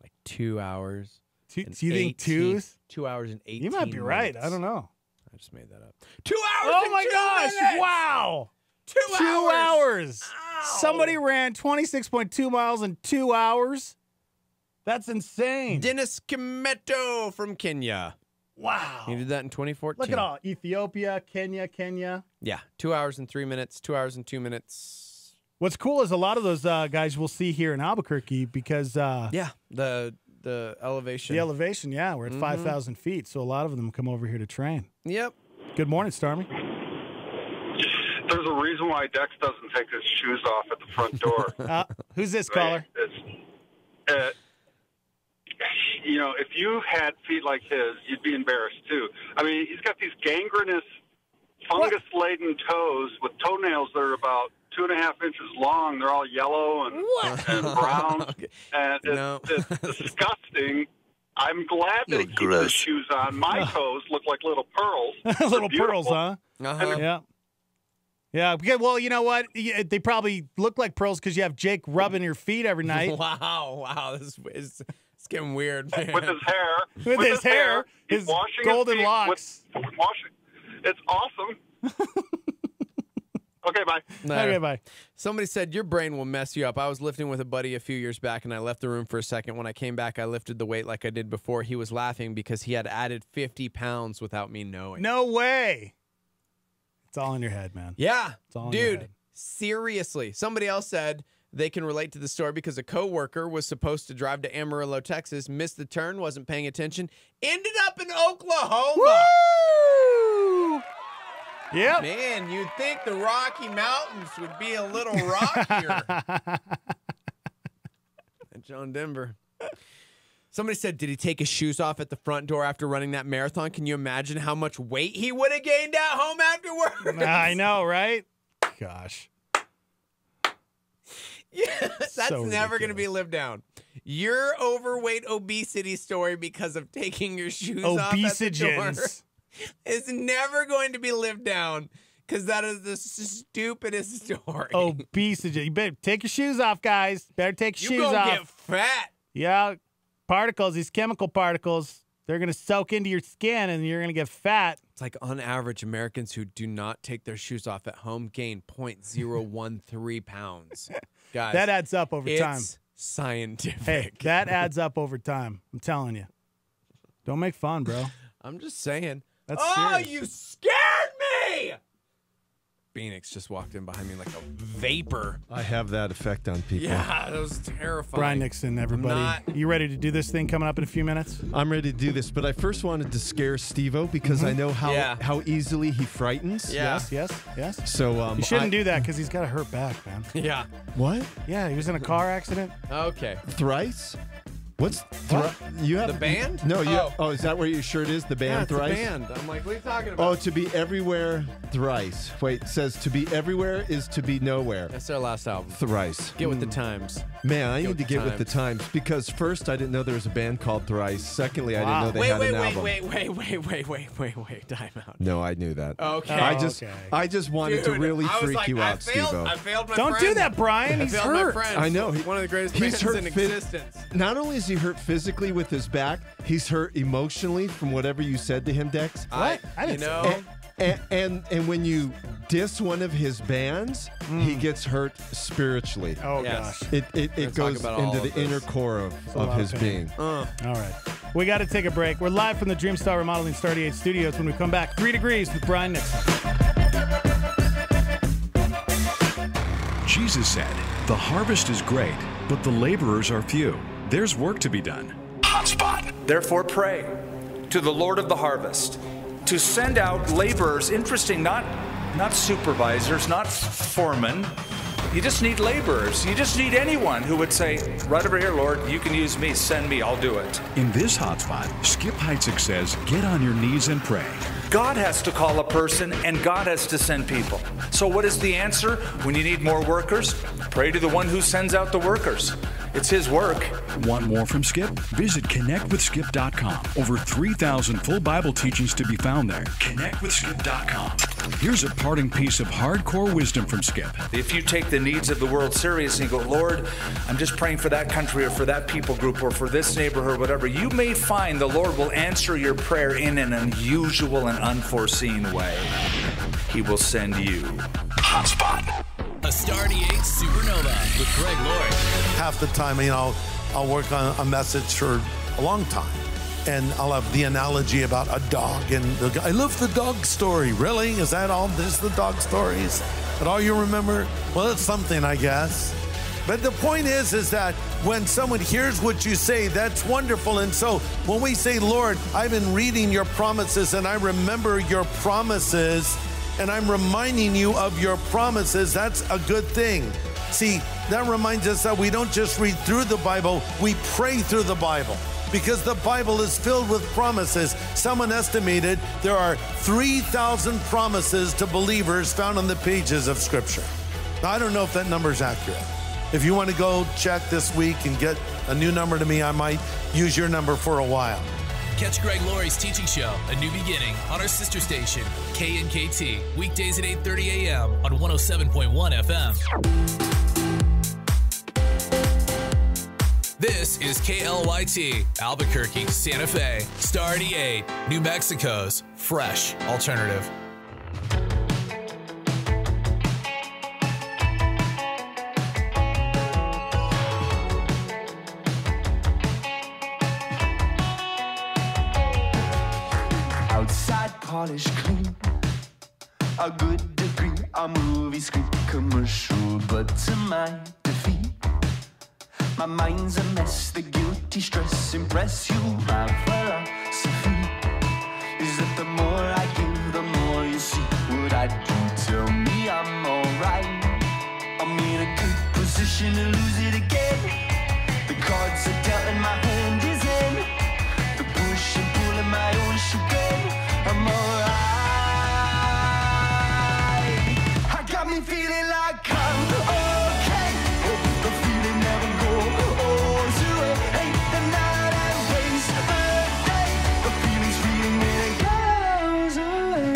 Like 2 hours. Do you think 2s? 2 hours and 18 You might be right. minutes. I don't know. I just made that up. 2 hours Oh and my 2 gosh. minutes! Wow. 2 hours. Somebody ran 26.2 miles in 2 hours. That's insane. Dennis Kimeto from Kenya. Wow. He did that in 2014. Look at all. Ethiopia, Kenya. Yeah. 2 hours and 3 minutes, 2 hours and 2 minutes. What's cool is a lot of those guys we'll see here in Albuquerque because the elevation. The elevation, yeah. We're at 5,000 feet, so a lot of them come over here to train. Yep. Good morning, Stormy. There's a reason why Dex doesn't take his shoes off at the front door. Who's this caller? You know, if you had feet like his, you'd be embarrassed too. I mean, he's got these gangrenous, fungus-laden toes with toenails that are about 2.5 inches long. They're all yellow and brown, and it's disgusting. I'm glad that he keeps his shoes on. My toes look like little pearls. Little pearls, huh? Yeah. Yeah, because, well, you know what? They probably look like pearls because you have Jake rubbing your feet every night. Wow. This is it's getting weird, man. With his hair. With his hair. He's washing golden his feet locks. It's awesome. Okay, bye. Okay, bye. Somebody said, your brain will mess you up. I was lifting with a buddy a few years back, and I left the room for a second. When I came back, I lifted the weight like I did before. He was laughing because he had added 50 pounds without me knowing. No way. It's all in your head, man. Yeah. It's all in your Dude, head. seriously. Somebody else said they can relate to the story because a coworker was supposed to drive to Amarillo, Texas, missed the turn, wasn't paying attention, ended up in Oklahoma. Woo! Yep. Man, you'd think the Rocky Mountains would be a little rockier. John Denver. Somebody said, did he take his shoes off at the front door after running that marathon? Can you imagine how much weight he would have gained at home afterwards? I know, right? Gosh. Yes, that's So never going to be lived down. Your overweight obesity story because of taking your shoes off at the door is never going to be lived down because that is the stupidest story. Obesity. You better take your shoes off, guys. Better take your shoes off. You get fat. Yeah. Particles, these chemical particles, they're going to soak into your skin and you're going to get fat. It's like on average, Americans who do not take their shoes off at home gain 0.013 pounds. Guys, that adds up over time. It's scientific. Hey, that adds up over time. I'm telling you. Don't make fun, bro. I'm just saying. That's serious. You scared me! Phoenix just walked in behind me like a vapor. I have that effect on people. Yeah, that was terrifying. Brian Nixon, everybody. You ready to do this thing coming up in a few minutes? I'm ready to do this, but I first wanted to scare Steve-O because I know how easily he frightens. Yeah. Yes. So you shouldn't do that because he's got a hurt back, man. Yeah. What? Yeah, he was in a car accident. Okay. Thrice? What's you have the band? No, you. Oh, is that where your shirt is? The band Thrice. Thrice. The band. I'm like, what are you talking about? Oh, to be everywhere thrice. Wait, it says to be everywhere is to be nowhere. That's their last album. Thrice. Get with the times. Man, I need to get with the times because first, I didn't know there was a band called Thrice. Secondly, I didn't know they had an album. Wait. Time out. No, I knew that. Okay. I just wanted to really freak you out, Steve-O. I failed my Don't friend. do that, Brian. He's hurt. My friend. I know. One of the greatest He's bands hurt in existence. Not only is he hurt physically with his back, he's hurt emotionally from whatever you said to him, Dex. What? I didn't know. And when you diss one of his bands, he gets hurt spiritually. Oh, gosh. It goes into the inner core of his being. All right. We got to take a break. We're live from the Dreamstar Remodeling Star 8 Studios. When we come back, 3 Degrees with Brian Nixon. Jesus said, "The harvest is great, but the laborers are few. There's work to be done." Hotspot. Therefore pray to the Lord of the harvest to send out laborers. Interesting, not supervisors, not foremen. You just need laborers. You just need anyone who would say, right over here, Lord, you can use me, send me, I'll do it. In this hotspot, Skip Heitzig says, get on your knees and pray. God has to call a person and God has to send people. So what is the answer when you need more workers? Pray to the one who sends out the workers. It's his work. Want more from Skip? Visit connectwithskip.com. Over 3,000 full Bible teachings to be found there. Connectwithskip.com. Here's a parting piece of hardcore wisdom from Skip. If you take the needs of the world seriously and go, Lord, I'm just praying for that country or for that people group or for this neighborhood or whatever, you may find the Lord will answer your prayer in an unusual and unforeseen way. He will send you Hotspot. A Star 8 Supernova with Greg Lloyd. Half the time, I'll work on a message for a long time. And I'll have the analogy about a dog. And I love the dog story. Really? Is that all? Just the dog stories? That all you remember? Well, it's something, I guess. But the point is that when someone hears what you say, that's wonderful. And so when we say, Lord, I've been reading your promises and I remember your promises, and I'm reminding you of your promises, that's a good thing. See, that reminds us that we don't just read through the Bible, we pray through the Bible. Because the Bible is filled with promises. Someone estimated there are 3,000 promises to believers found on the pages of Scripture. Now, I don't know if that number is accurate. If you want to go check this week and get a new number to me, I might use your number for a while. Catch Greg Laurie's teaching show, A New Beginning, on our sister station, KNKT, weekdays at 8:30 a.m. on 107.1 FM. This is KLYT, Albuquerque, Santa Fe, Star 8, New Mexico's fresh alternative. Polish clean, a good degree, a movie script commercial, but to my defeat, my mind's a mess, the guilty stress impress you. My philosophy is that the more I give, the more you see. Would I position to lose it again. The cards are dealt and my hand is in. The push and pull of my own chagrin. I'm alright. I got me feeling like I'm okay. Hope the feeling never goes away. Hey, the night I waste the day. The feeling's fleeting when it goes away.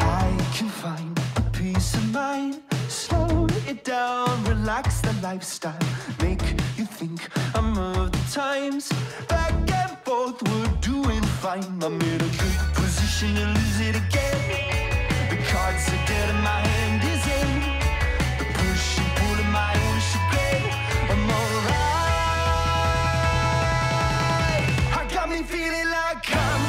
I can find a peace of mind. Slow it down, relax the lifestyle. Make you think I'm of the times. Back and forth, we're doing fine. I'm in a good position to lose it again. The cards are dead and my hand is in. The push and pull of my own chagrin. I'm alright. I got me feeling like I'm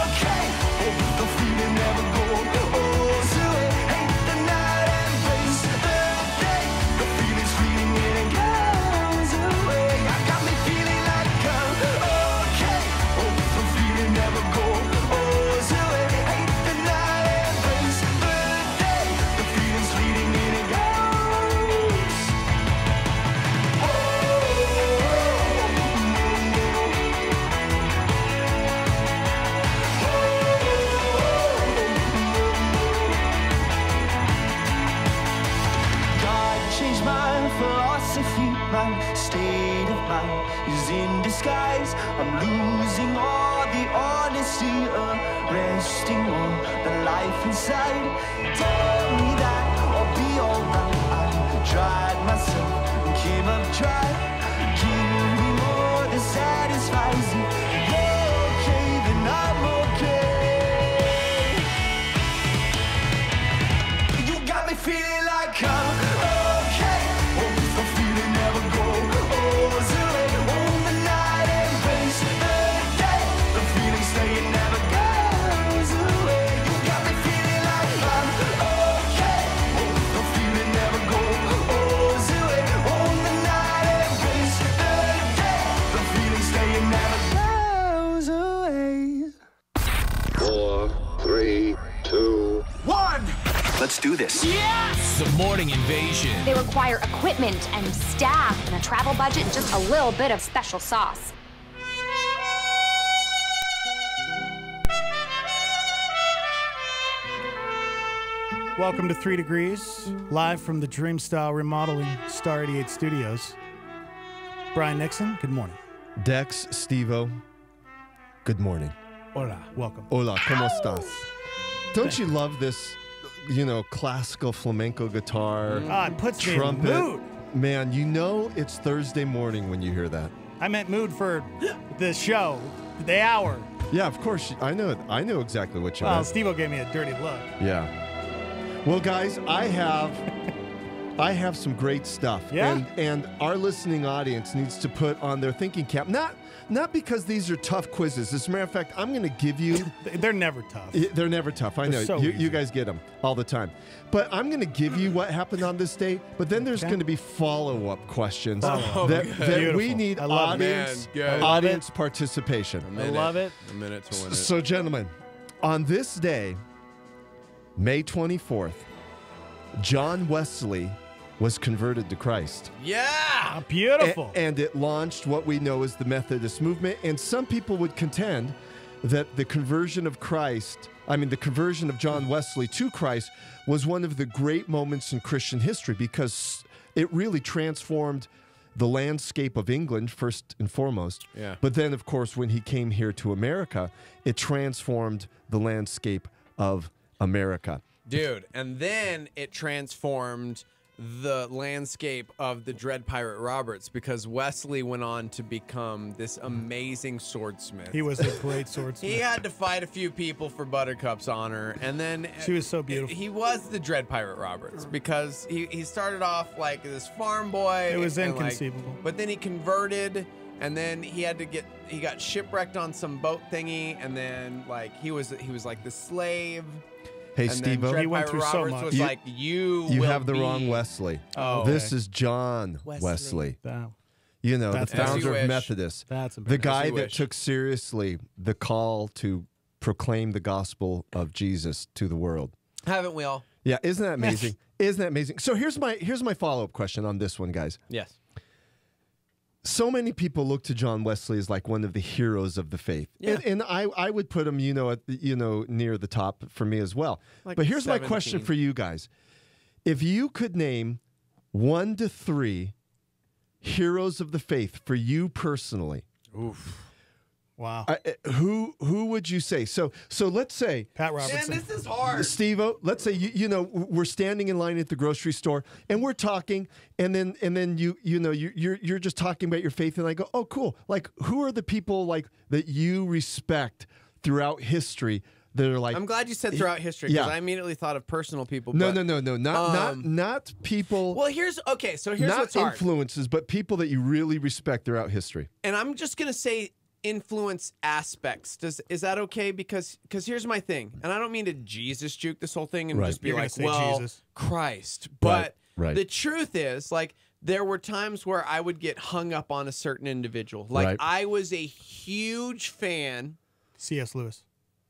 okay. Hope the feeling never goes away. Hey, the night embrace the day. The feeling's fleeting when it goes away. I got me feeling like I'm okay. Hope the feeling never goes away. Hey, the night embrace the day. The feeling's fleeting when it goes. God changed my philosophy, my state of mind is in disguise. I'm losing all the honesty, arresting all the life inside. Tell me that I'll be alright. I tried myself and came up dry. Give me more that satisfies you. You're okay, then I'm okay. You got me feeling like I'm okay. Hope the feeling never goes away. On the night embrace the day. The feeling staying never goes away. You got me feeling like I'm okay. Hope the feeling never goes away. On the night embrace the day. The feeling staying never goes away. 4, 3, 2, 1. Let's do this. Yes! The Morning Invasion. They require equipment and staff and a travel budget and just a little bit of special sauce. Welcome to 3 Degrees, live from the Dreamstyle Remodeling Star 88 Studios. Brian Nixon, good morning. Dex, Steve-O, good morning. Hola, welcome. Hola, ¿cómo estás? Don't you love this, classical flamenco guitar, it puts me in the trumpet? mood. Man, it's Thursday morning when you hear that. I meant mood for the show, the hour. Yeah, of course. I know exactly what you Well, meant. Steve-O gave me a dirty look. Yeah. Well, guys, I have some great stuff. Yeah? And our listening audience needs to put on their thinking cap. Not because these are tough quizzes. As a matter of fact, I'm going to give you... They're never tough. They're never tough. I know. So You guys get them all the time. But I'm going to give you what happened on this day, but then there's going to be follow-up questions that we need audience participation. I love it. A minute to win it. So, gentlemen, on this day, May 24th, John Wesley was converted to Christ. Yeah! Beautiful. And it launched what we know as the Methodist movement. And some people would contend that the conversion of John Wesley to Christ was one of the great moments in Christian history because it really transformed the landscape of England, first and foremost. Yeah. But then, of course, when he came here to America, it transformed the landscape of America. Dude, and then it transformed the landscape of the Dread Pirate Roberts because Wesley went on to become this amazing swordsmith. He was a great swordsmith. He had to fight a few people for Buttercup's honor, and then she was so beautiful. He was the Dread Pirate Roberts because he started off like this farm boy. It was and, inconceivable. but then he converted, and then he got shipwrecked on some boat thingy, and then he was like the slave. Hey, and Steve-O. then He went through so much. Was you have the will wrong be- Wesley. Oh, This okay. is John Wesley. Wow. You know, the founder of Methodist. That's the guy that took seriously the call to proclaim the gospel of Jesus to the world. Haven't we all? Yeah, isn't that amazing? Isn't that amazing? So here's my follow-up question on this one, guys. Yes. So many people look to John Wesley as like one of the heroes of the faith. Yeah. And I would put him, near the top for me as well. Like but here's 17. my question for you guys. If you could name 1 to 3 heroes of the faith for you personally. Oof. Wow. Who would you say? So let's say Pat Robertson. Man, this is hard. Steve-O, let's say we're standing in line at the grocery store and we're talking, and then you're just talking about your faith, and I go, oh, cool. Like, who are the people like that you respect throughout history that are like? I'm glad you said throughout history, because I immediately thought of personal people. No, but, not people. Well, here's not what's hard. influences, but people that you really respect throughout history. And I'm just gonna say influence aspects. Is that okay? Because here's my thing, and I don't mean to Jesus juke this whole thing and just be like, well, Jesus. Christ. But Right. the truth is, like, there were times where I would get hung up on a certain individual. Like, I was a huge fan. C.S. Lewis.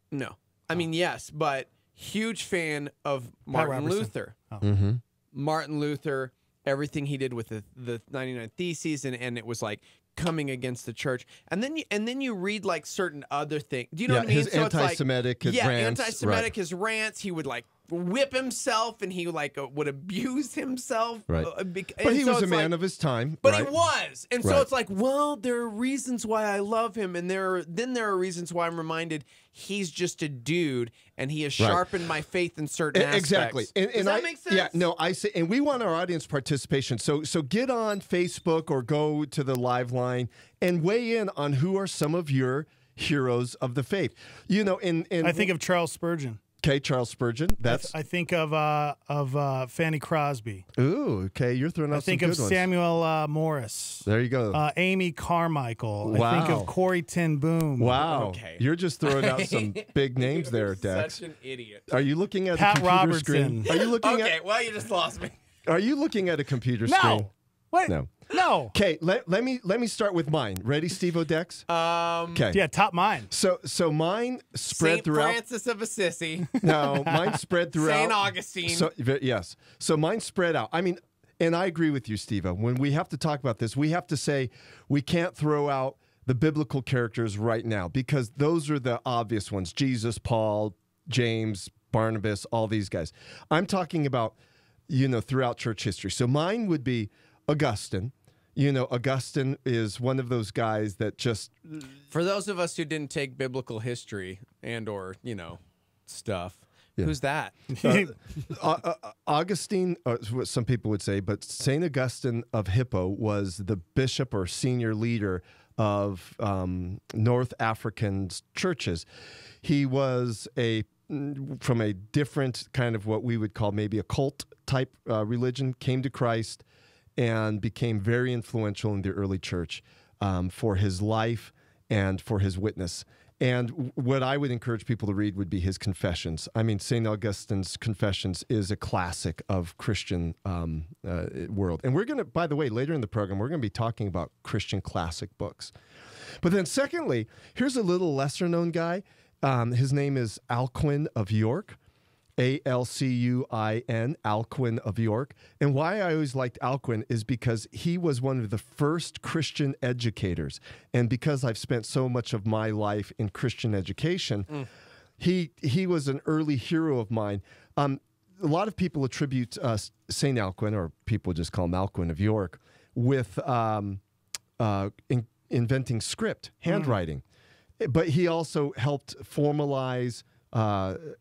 No. I mean, yes, but huge fan of Martin Luther. Oh. Mm-hmm. Martin Luther, everything he did with the 99 Theses, and it was like coming against the church. And then you read like certain other things. Do you know what I mean? His anti-Semitic rants. Anti-Semitic, his rants. He would like whip himself, and he like would abuse himself. Right. But he was a man of his time. But he was. And so it's like, well, there are reasons why I love him, and there are reasons why I'm reminded he's just a dude, and he has sharpened my faith in certain aspects. Exactly. Does that make sense? Yeah, no, I say, and we want our audience participation. So get on Facebook or go to the live line and weigh in on who are some of your heroes of the faith. I think of Charles Spurgeon. Okay, Charles Spurgeon. I think of Fanny Crosby. Ooh, okay, you're throwing out some good ones. I think of Samuel Morris. There you go. Amy Carmichael. Wow. I think of Corrie ten Boom. Wow. Okay. You're just throwing out some big names there, Dex. Such an idiot. Are you looking at Pat a computer Robertson. screen? Are you looking Okay, well, you just lost me. Are you looking at a computer screen? What? No. No. Okay, let me start with mine. Ready, Steve O'Dex? Okay. Yeah, top mine. So mine spread Saint throughout. Francis of Assisi. No, mine spread throughout. Saint Augustine. So yes. So mine spread out. I mean, and I agree with you, Steve. When we have to talk about this, we have to say we can't throw out the biblical characters right now, because those are the obvious ones: Jesus, Paul, James, Barnabas, all these guys. I'm talking about, throughout church history. So mine would be Augustine. Augustine is one of those guys that just... For those of us who didn't take biblical history or stuff, who's that? Augustine, what some people would say, but St. Augustine of Hippo was the bishop or senior leader of North African churches. He was from a different kind of what we would call maybe a cult type religion, came to Christ, and became very influential in the early church for his life and for his witness. And what I would encourage people to read would be his Confessions. I mean, St. Augustine's Confessions is a classic of Christian world. And we're going to, by the way, later in the program, we're going to be talking about Christian classic books. But then secondly, here's a little lesser known guy. His name is Alcuin of York. Alcuin, Alcuin of York. And why I always liked Alcuin is because he was one of the first Christian educators. And because I've spent so much of my life in Christian education, he was an early hero of mine. A lot of people attribute St. Alcuin, or people just call him Alcuin of York, with inventing script, handwriting. But he also helped formalize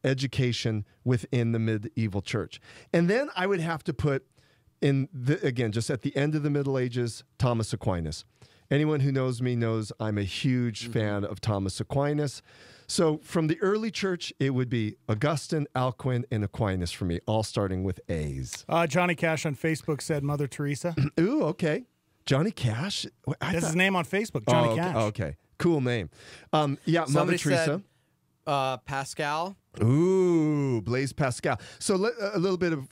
education within the medieval church. And then I would have to put in, again, just at the end of the Middle Ages, Thomas Aquinas. Anyone who knows me knows I'm a huge fan of Thomas Aquinas. So from the early church, it would be Augustine, Alcuin, and Aquinas for me, all starting with A's. Johnny Cash on Facebook said Mother Teresa. Ooh, okay. Johnny Cash? That's his name on Facebook, Johnny Cash. Okay. Cool name. Yeah, Somebody Mother Teresa. Said, Pascal. Ooh, Blaise Pascal. So a little bit of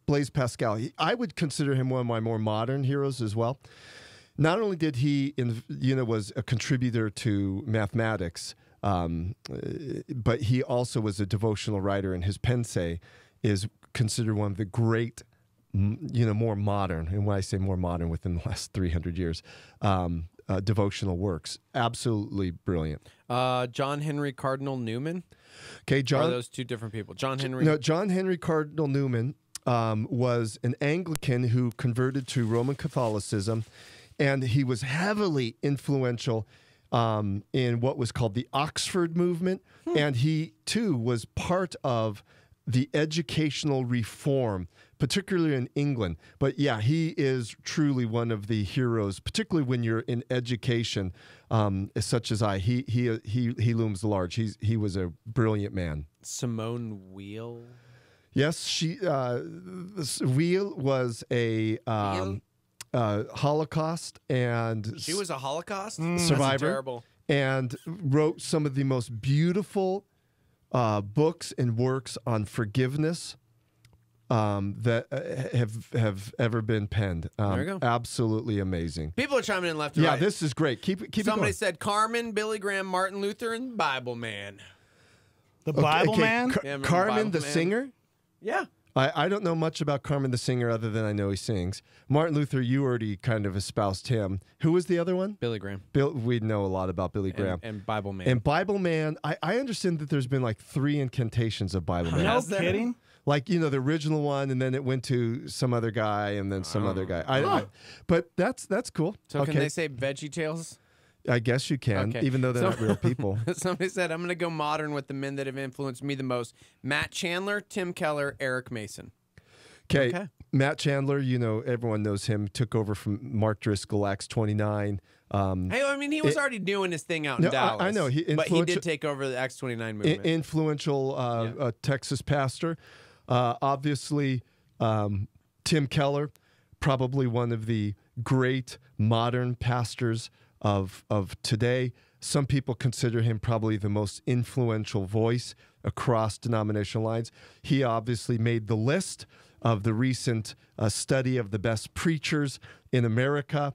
Blaise Pascal. I would consider him one of my more modern heroes as well. not only did he, was a contributor to mathematics, but he also was a devotional writer, and his pensée is considered one of the great, more modern, and when I say more modern, within the last 300 years, devotional works. Absolutely brilliant. John Henry Cardinal Newman? Okay, John. Or are those two different people? John Henry? No, John Henry Cardinal Newman was an Anglican who converted to Roman Catholicism, and he was heavily influential in what was called the Oxford movement, and he, too, was part of the educational reform, particularly in England. But yeah, he is truly one of the heroes, particularly when you're in education, such as I. He looms large. He was a brilliant man. Simone Weil? Yes, Weil was a Holocaust and she was a Holocaust survivor, terrible, and wrote some of the most beautiful books and works on forgiveness that have ever been penned. There you go. Absolutely amazing. People are chiming in left and right. Yeah, this is great. Keep it Somebody going. said Carmen, Billy Graham, Martin Luther, and Bible Man. The Bible Man? Carmen Bible the Man? singer? Yeah. I don't know much about Carmen the singer other than I know he sings. Martin Luther, you already kind of espoused him. Who was the other one? Billy Graham. We know a lot about Billy Graham. And Bible Man. And Bible Man, I understand that there's been like 3 incantations of Bible Man. No kidding? Like, the original one, and then it went to some other guy, and then some other guy. But that's cool. So can they say Veggie Tales? I guess you can, Okay. even though they're not real people. Somebody said, I'm going to go modern with the men that have influenced me the most. Matt Chandler, Tim Keller, Eric Mason. Okay. Matt Chandler, everyone knows him, took over from Mark Driscoll, Acts 29. Hey, I mean, he was already doing his thing out in Dallas. I know. But he did take over the Acts 29 movement. Influential Texas pastor. Obviously, Tim Keller, probably one of the great modern pastors of today. Some people consider him probably the most influential voice across denominational lines. He obviously made the list of the recent study of the best preachers in America.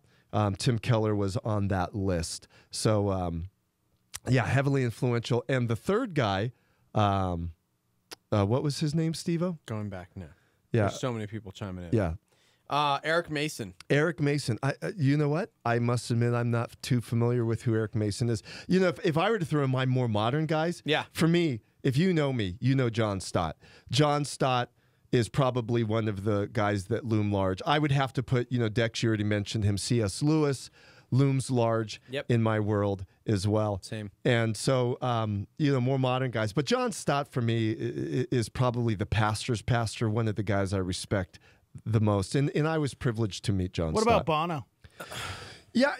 Tim Keller was on that list. So, heavily influential. And the third guy, what was his name, Steve-O? Going back now. Yeah. There's so many people chiming in. Yeah. Eric Mason. Eric Mason. You know what? I must admit I'm not too familiar with who Eric Mason is. If I were to throw in my more modern guys, for me, if you know me, you know John Stott. John Stott is probably one of the guys that loom large. I would have to put, Dex, you already mentioned him, C.S. Lewis looms large in my world as well. Same. And so, more modern guys. But John Stott, for me, is probably the pastor's pastor, one of the guys I respect the most. And I was privileged to meet John Stott. What about Bono? Yeah,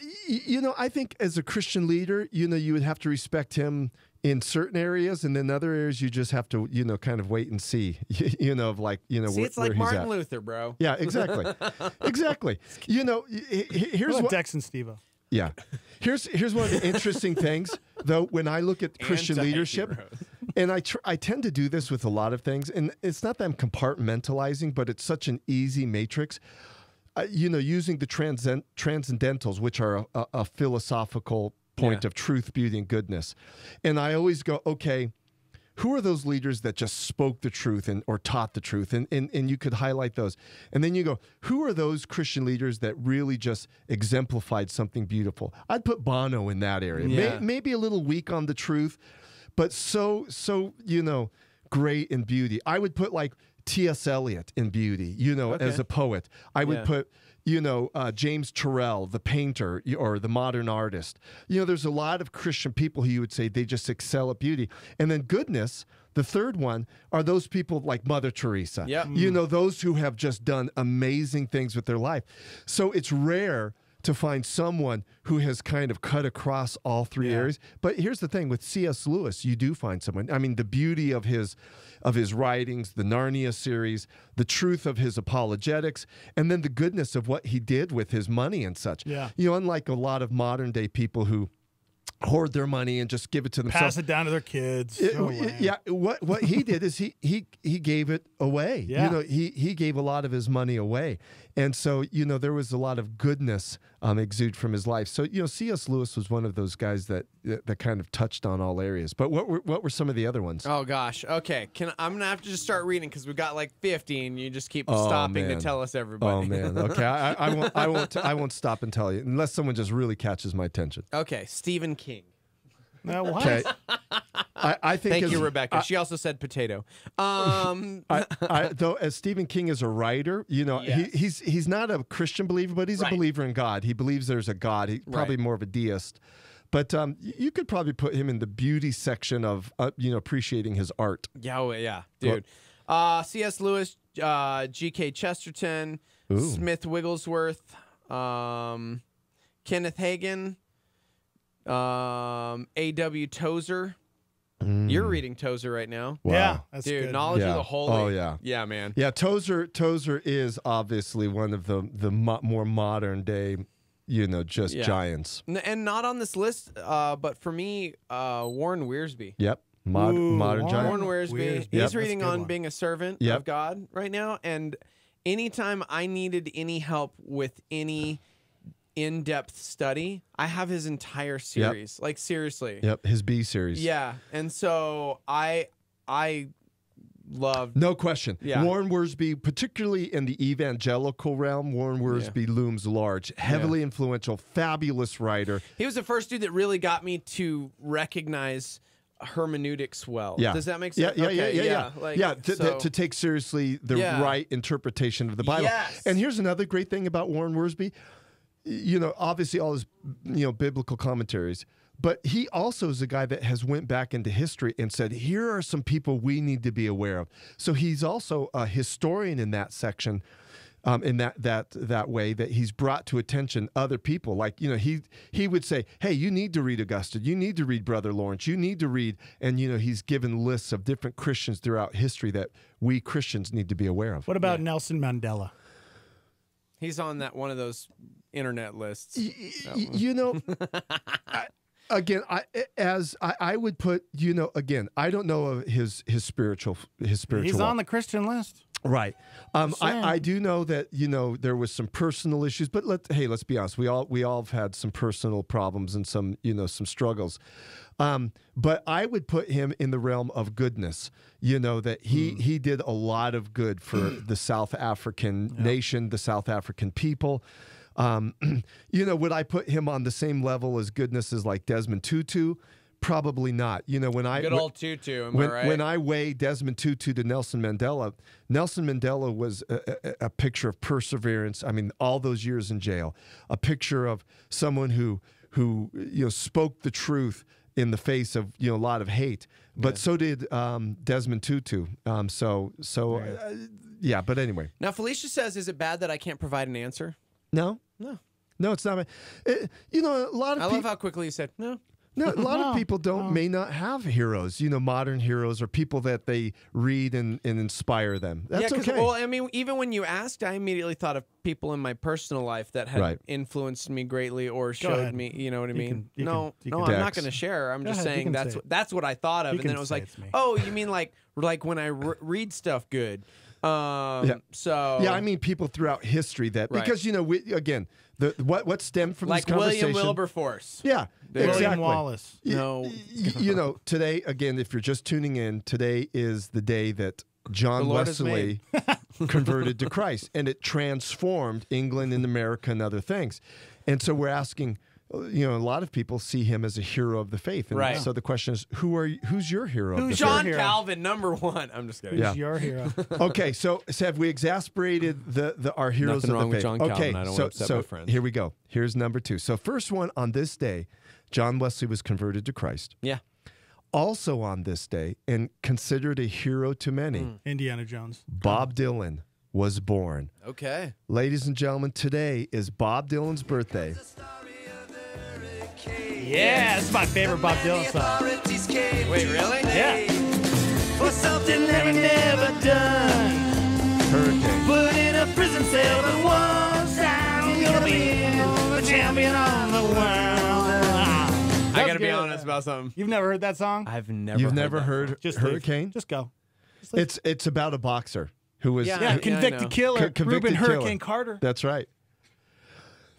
I think as a Christian leader, you would have to respect him in certain areas, and then other areas you just have to, kind of wait and see, See, it's like Martin Luther, bro. Yeah, exactly. Exactly. Here's what Dex and Steve-O. Yeah. Here's one of the interesting things, though, when I look at Christian leadership, and I tend to do this with a lot of things, and it's not that I'm compartmentalizing, but it's such an easy matrix. Using the transcendentals, which are a philosophical point of truth, beauty, and goodness. And I always go, okay, who are those leaders that just spoke the truth or taught the truth? And you could highlight those. And then you go, who are those Christian leaders that really just exemplified something beautiful? I'd put Bono in that area. Yeah. Maybe a little weak on the truth, but so great in beauty. I would put like T.S. Eliot in beauty, as a poet. I would put, James Turrell, the painter or the modern artist. There's a lot of Christian people who you would say they just excel at beauty. And then goodness, the third one, are those people like Mother Teresa. Yep. Those who have just done amazing things with their life. So it's rare to find someone who has kind of cut across all 3 areas. But here's the thing, with C.S. Lewis, you do find someone. I mean, the beauty of his writings, the Narnia series, the truth of his apologetics, and then the goodness of what he did with his money and such. Yeah. Unlike a lot of modern day people who hoard their money and just give it to themselves. Pass it down to their kids. What he did is he gave it away. Yeah. He gave a lot of his money away, and so there was a lot of goodness exude from his life. So C.S. Lewis was one of those guys that kind of touched on all areas. But what were some of the other ones? Oh gosh. Okay. I'm gonna have to just start reading because we've got like 50, and you just keep stopping to tell us everybody. Oh man. Okay. I won't stop and tell you unless someone just really catches my attention. Okay. Stephen King. Now what? Okay. I think. Thank you, Rebecca. She also said potato. Though, as Stephen King is a writer, Yes. he's not a Christian believer, but he's a believer in God. He believes there's a God. He's probably more of a deist. But you could probably put him in the beauty section of appreciating his art. Yeah, dude. C.S. Lewis, G.K. Chesterton, Smith Wigglesworth, Kenneth Hagin. A.W. Tozer. You're reading Tozer right now. Wow. Yeah, that's dude. good. Knowledge of the Holy. Oh yeah, yeah, man. Yeah, Tozer is obviously one of the more modern day, giants. And not on this list, but for me, Warren Wiersbe. Yep, modern giant. Warren Wiersbe. He's reading on being a servant of God right now, and anytime I needed any help with any in-depth study, I have his entire series. Like seriously. Yep, his B series. Yeah, and so I loved. No question. Yeah. Warren Wiersbe, particularly in the evangelical realm, Warren Wiersbe looms large. Heavily influential, fabulous writer. He was the first dude that really got me to recognize hermeneutics well. Yeah. Does that make sense? Yeah. Like, to take seriously the right interpretation of the Bible. Yes. And here's another great thing about Warren Wiersbe. Obviously all his, biblical commentaries, but he also is a guy that has went back into history and said, here are some people we need to be aware of. So he's also a historian in that section, in that way that he's brought to attention other people. Like, he would say, hey, you need to read Augustine. You need to read Brother Lawrence. You need to read, and, he's given lists of different Christians throughout history that we Christians need to be aware of. What about Nelson Mandela? He's on one of those internet lists. I would put, I don't know of his spiritual. He's on the Christian list. Right. I do know that, there was some personal issues, but let's be honest. We all have had some personal problems and some struggles. But I would put him in the realm of goodness, that he did a lot of good for the South African nation, the South African people. Would I put him on the same level as goodness as like Desmond Tutu? Probably not. Good old Tutu, am I right? When I weigh Desmond Tutu to Nelson Mandela was a picture of perseverance. I mean, all those years in jail, a picture of someone who spoke the truth in the face of a lot of hate. But so did Desmond Tutu. But anyway. Now Felicia says, "Is it bad that I can't provide an answer?" No, it's not. A lot of I love how quickly you said no. No, a lot of people may not have heroes, modern heroes or people that they read and inspire them. That's okay. Well, I mean, even when you asked, I immediately thought of people in my personal life that had influenced me greatly or showed me, you know what I mean? I'm not going to share. I'm just saying that's what I thought of. And then it was like, oh, you mean like when I read stuff good. So I mean people throughout history that because what stemmed from like this conversation, William Wilberforce, exactly. William Wallace. Today again, if you're just tuning in, today is the day that John Wesley converted to Christ, and it transformed England and America and other things. And so we're asking. A lot of people see him as a hero of the faith. And so the question is, who's your hero of the faith? John Calvin, #1. I'm just kidding. Who's your hero? Okay, so have we exasperated our heroes Nothing of wrong the with faith? John Calvin. I don't want to upset my friends. Here we go. Here's number 2. So first one, on this day, John Wesley was converted to Christ. Yeah. Also on this day, and considered a hero to many, Indiana Jones. Bob Dylan was born. Okay. Ladies and gentlemen, today is Bob Dylan's birthday. Yeah, it's my favorite Bob Dylan song. Wait, really? Yeah. For something they never done. Hurricane. Put in a prison cell, but one time you're gonna be the champion of the world. I got to be honest about something. You've never heard that song? I've never. You've heard never that heard song. Just Hurricane? leave. Just go. It's about a boxer who was convicted killer, convicted Reuben killer. Hurricane Carter. That's right.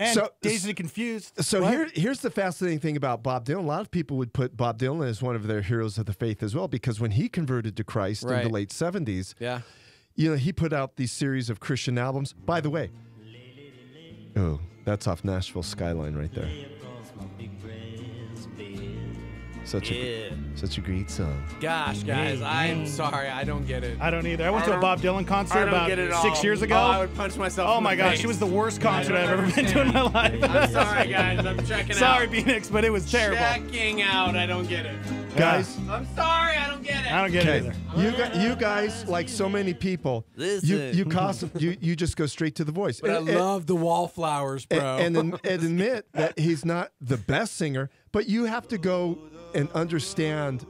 And So- Dazed and Confused. So What? here's the fascinating thing about Bob Dylan. A lot of people would put Bob Dylan as one of their heroes of the faith as well, because when he converted to Christ in the Right. late 70s, Yeah. he put out these series of Christian albums. By the way, that's off Nashville Skyline right there. Such a great song. Gosh, guys, I'm sorry. I don't get it. I don't either. I went to a Bob Dylan concert I don't about get it 6 all. years ago. Oh, I would punch myself. Oh in my the gosh, face. it was the worst concert I've ever been to in my life. I'm sorry, guys. I'm checking out. Sorry, Phoenix, but it was terrible. Checking out. I don't get it. Guys, I'm sorry. I don't get it. I don't get it either. You guys, like so many people, you just go straight to the voice. But I love the wallflowers, bro. And admit that he's not the best singer, but you have to go and understand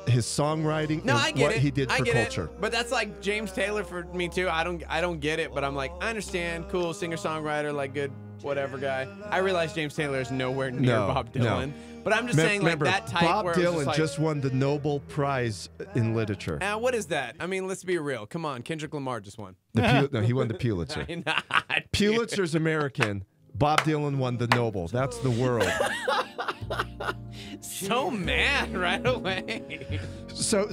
his songwriting No, and I get what it. he did I for get culture. It. But that's like James Taylor for me too. I don't get it, but I'm like, I understand. Cool singer-songwriter, like good whatever guy. I realize James Taylor is nowhere near Bob Dylan. But I'm just saying, like, Remember, that type Bob where it was Dylan just, like, just won the Nobel Prize in literature. what is that? I mean, let's be real. Come on, Kendrick Lamar just won. No, he won the Pulitzer. Pulitzer's American. Bob Dylan won the Nobel. That's the world. So mad right away. So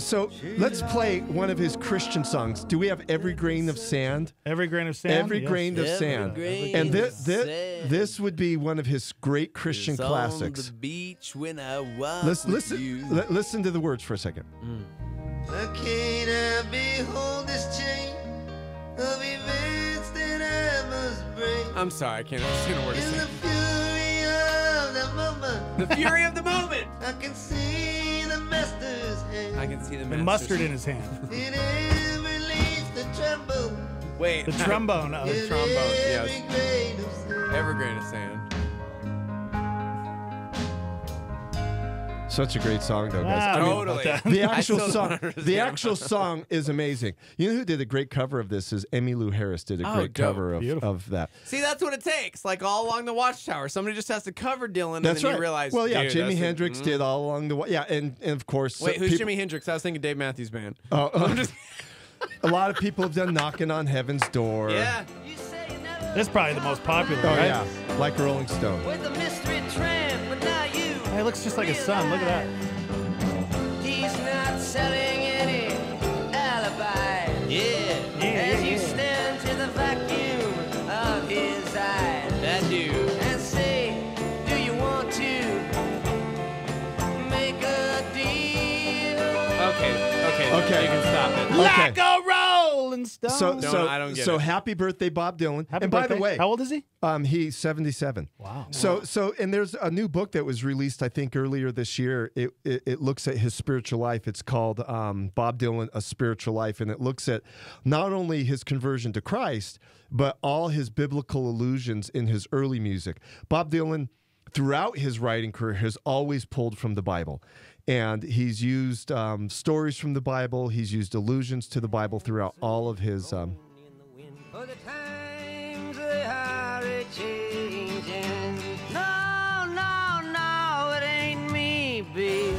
let's play one of his Christian songs. Do we have Every Grain of Sand? Every Grain of Sand? Every Yes. Grain of Sand. And this would be one of his great Christian classics. On the beach when I was Listen to the words for a second. Can I behold this chain of events that I must break? I'm sorry, I can't understand a word to In say. the fury of the moment, The fury of the moment. I can see the master's hand. I can see the And mustard in his hand. It is released the tremble. Wait. The trombone. The trombone, yes. Every grain of sand. Every grain of sand. Such a great song, though, guys. Totally. The I actual still song. don't understand The what actual it is. song is amazing. You know who did a great cover of this? Is Emmylou Harris did a great dope. cover of that. See, that's what it takes. Like all along the Watchtower, somebody just has to cover Dylan, That's and then right. you realize. Well, yeah, dude, Jimi that's Hendrix did all along the way. Yeah, and of course. Wait, who's people- Jimi Hendrix? I was thinking Dave Matthews Band. A lot of people have done Knocking on Heaven's Door. Yeah. That's probably the most popular, Oh, right? yeah. Like Rolling Stone. With a mystery tramp, but not you. Hey, it looks just like his son. Look at that. He's not selling any alibi. As you stand to the vacuum of his eyes. That dude. And say, do you want to make a deal? Okay. You can stop it. Like a rolling stone. I don't get so it. happy birthday, Bob Dylan. Happy and by the birthday. way, How old is he? He's 77. Wow. So and there's a new book that was released, I think, earlier this year. It looks at his spiritual life. It's called Bob Dylan: A Spiritual Life, and it looks at not only his conversion to Christ, but all his biblical allusions in his early music. Bob Dylan, throughout his writing career, has always pulled from the Bible. And he's used stories from the Bible. He's used allusions to the Bible throughout all of his. For the times they are a-changing. No, it ain't me, babe.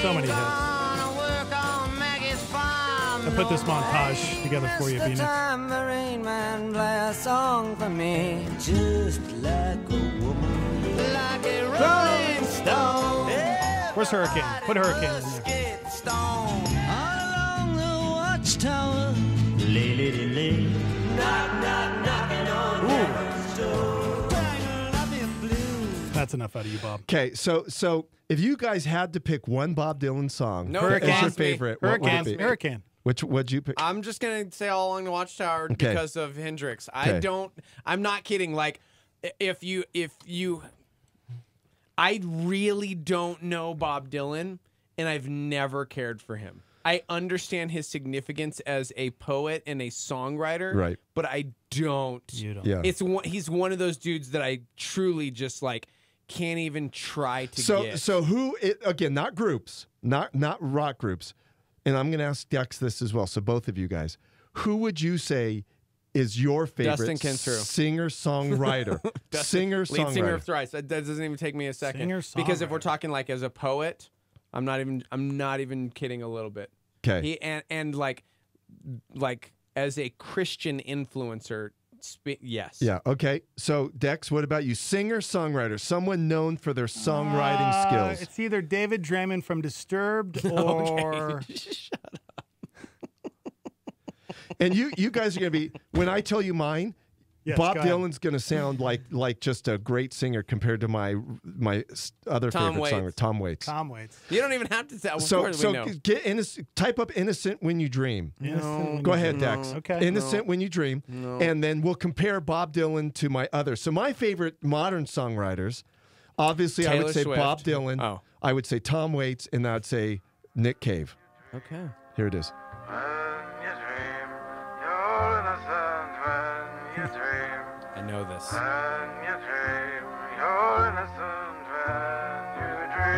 So many hits. Gonna work on Maggie's farm. I put this montage together for you, It's the Phoenix. time the rain man play a song for me. Just like a woman. Like a rolling stone. Where's Hurricane? Put Hurricane in there. Skate stone. All along the watchtower. Lay, lay, lay, lay. Knocking on heaven's door. Bang, blue. That's enough out of you, Bob. Okay, so if you guys had to pick one Bob Dylan song No, as your Hurricane. favorite, what would it be? Hurricane. What'd you pick? I'm just gonna say all along the Watchtower Okay. because of Hendrix. Okay. I'm not kidding. Like, if you, I really don't know Bob Dylan, and I've never cared for him. I understand his significance as a poet and a songwriter, Right. But I don't. You don't. Yeah. He's one of those dudes that I truly just like can't even try to get. So who? Again, not groups, not rock groups, and I'm going to ask Dex this as well. So both of you guys, who would you say is your favorite Dustin Kinsrew. singer-songwriter? Lead Singer-songwriter. singer of Thrice. That doesn't even take me a second. Because if we're talking like as a poet, I'm not even kidding a little bit. Okay. He and like as a Christian influencer, yes. Yeah. Okay. So Dex, what about you? Singer-songwriter, someone known for their songwriting skills. It's either David Draymond from Disturbed or. Shut up. And you guys are going to be, when I tell you mine, Yes, Bob go ahead. Dylan's going to sound like just a great singer compared to my other Tom favorite Waits. song, Tom Waits. Tom Waits. You don't even have to tell. Of So course we know. type up "Innocent When You Dream." No. Go ahead, Dex. Okay. "Innocent When You Dream," and then we'll compare Bob Dylan to my others. So my favorite modern songwriters, obviously, I Taylor would say Swift. Bob Dylan. Oh. I would say Tom Waits, and I'd say Nick Cave. Okay. Here it is. I know this. Why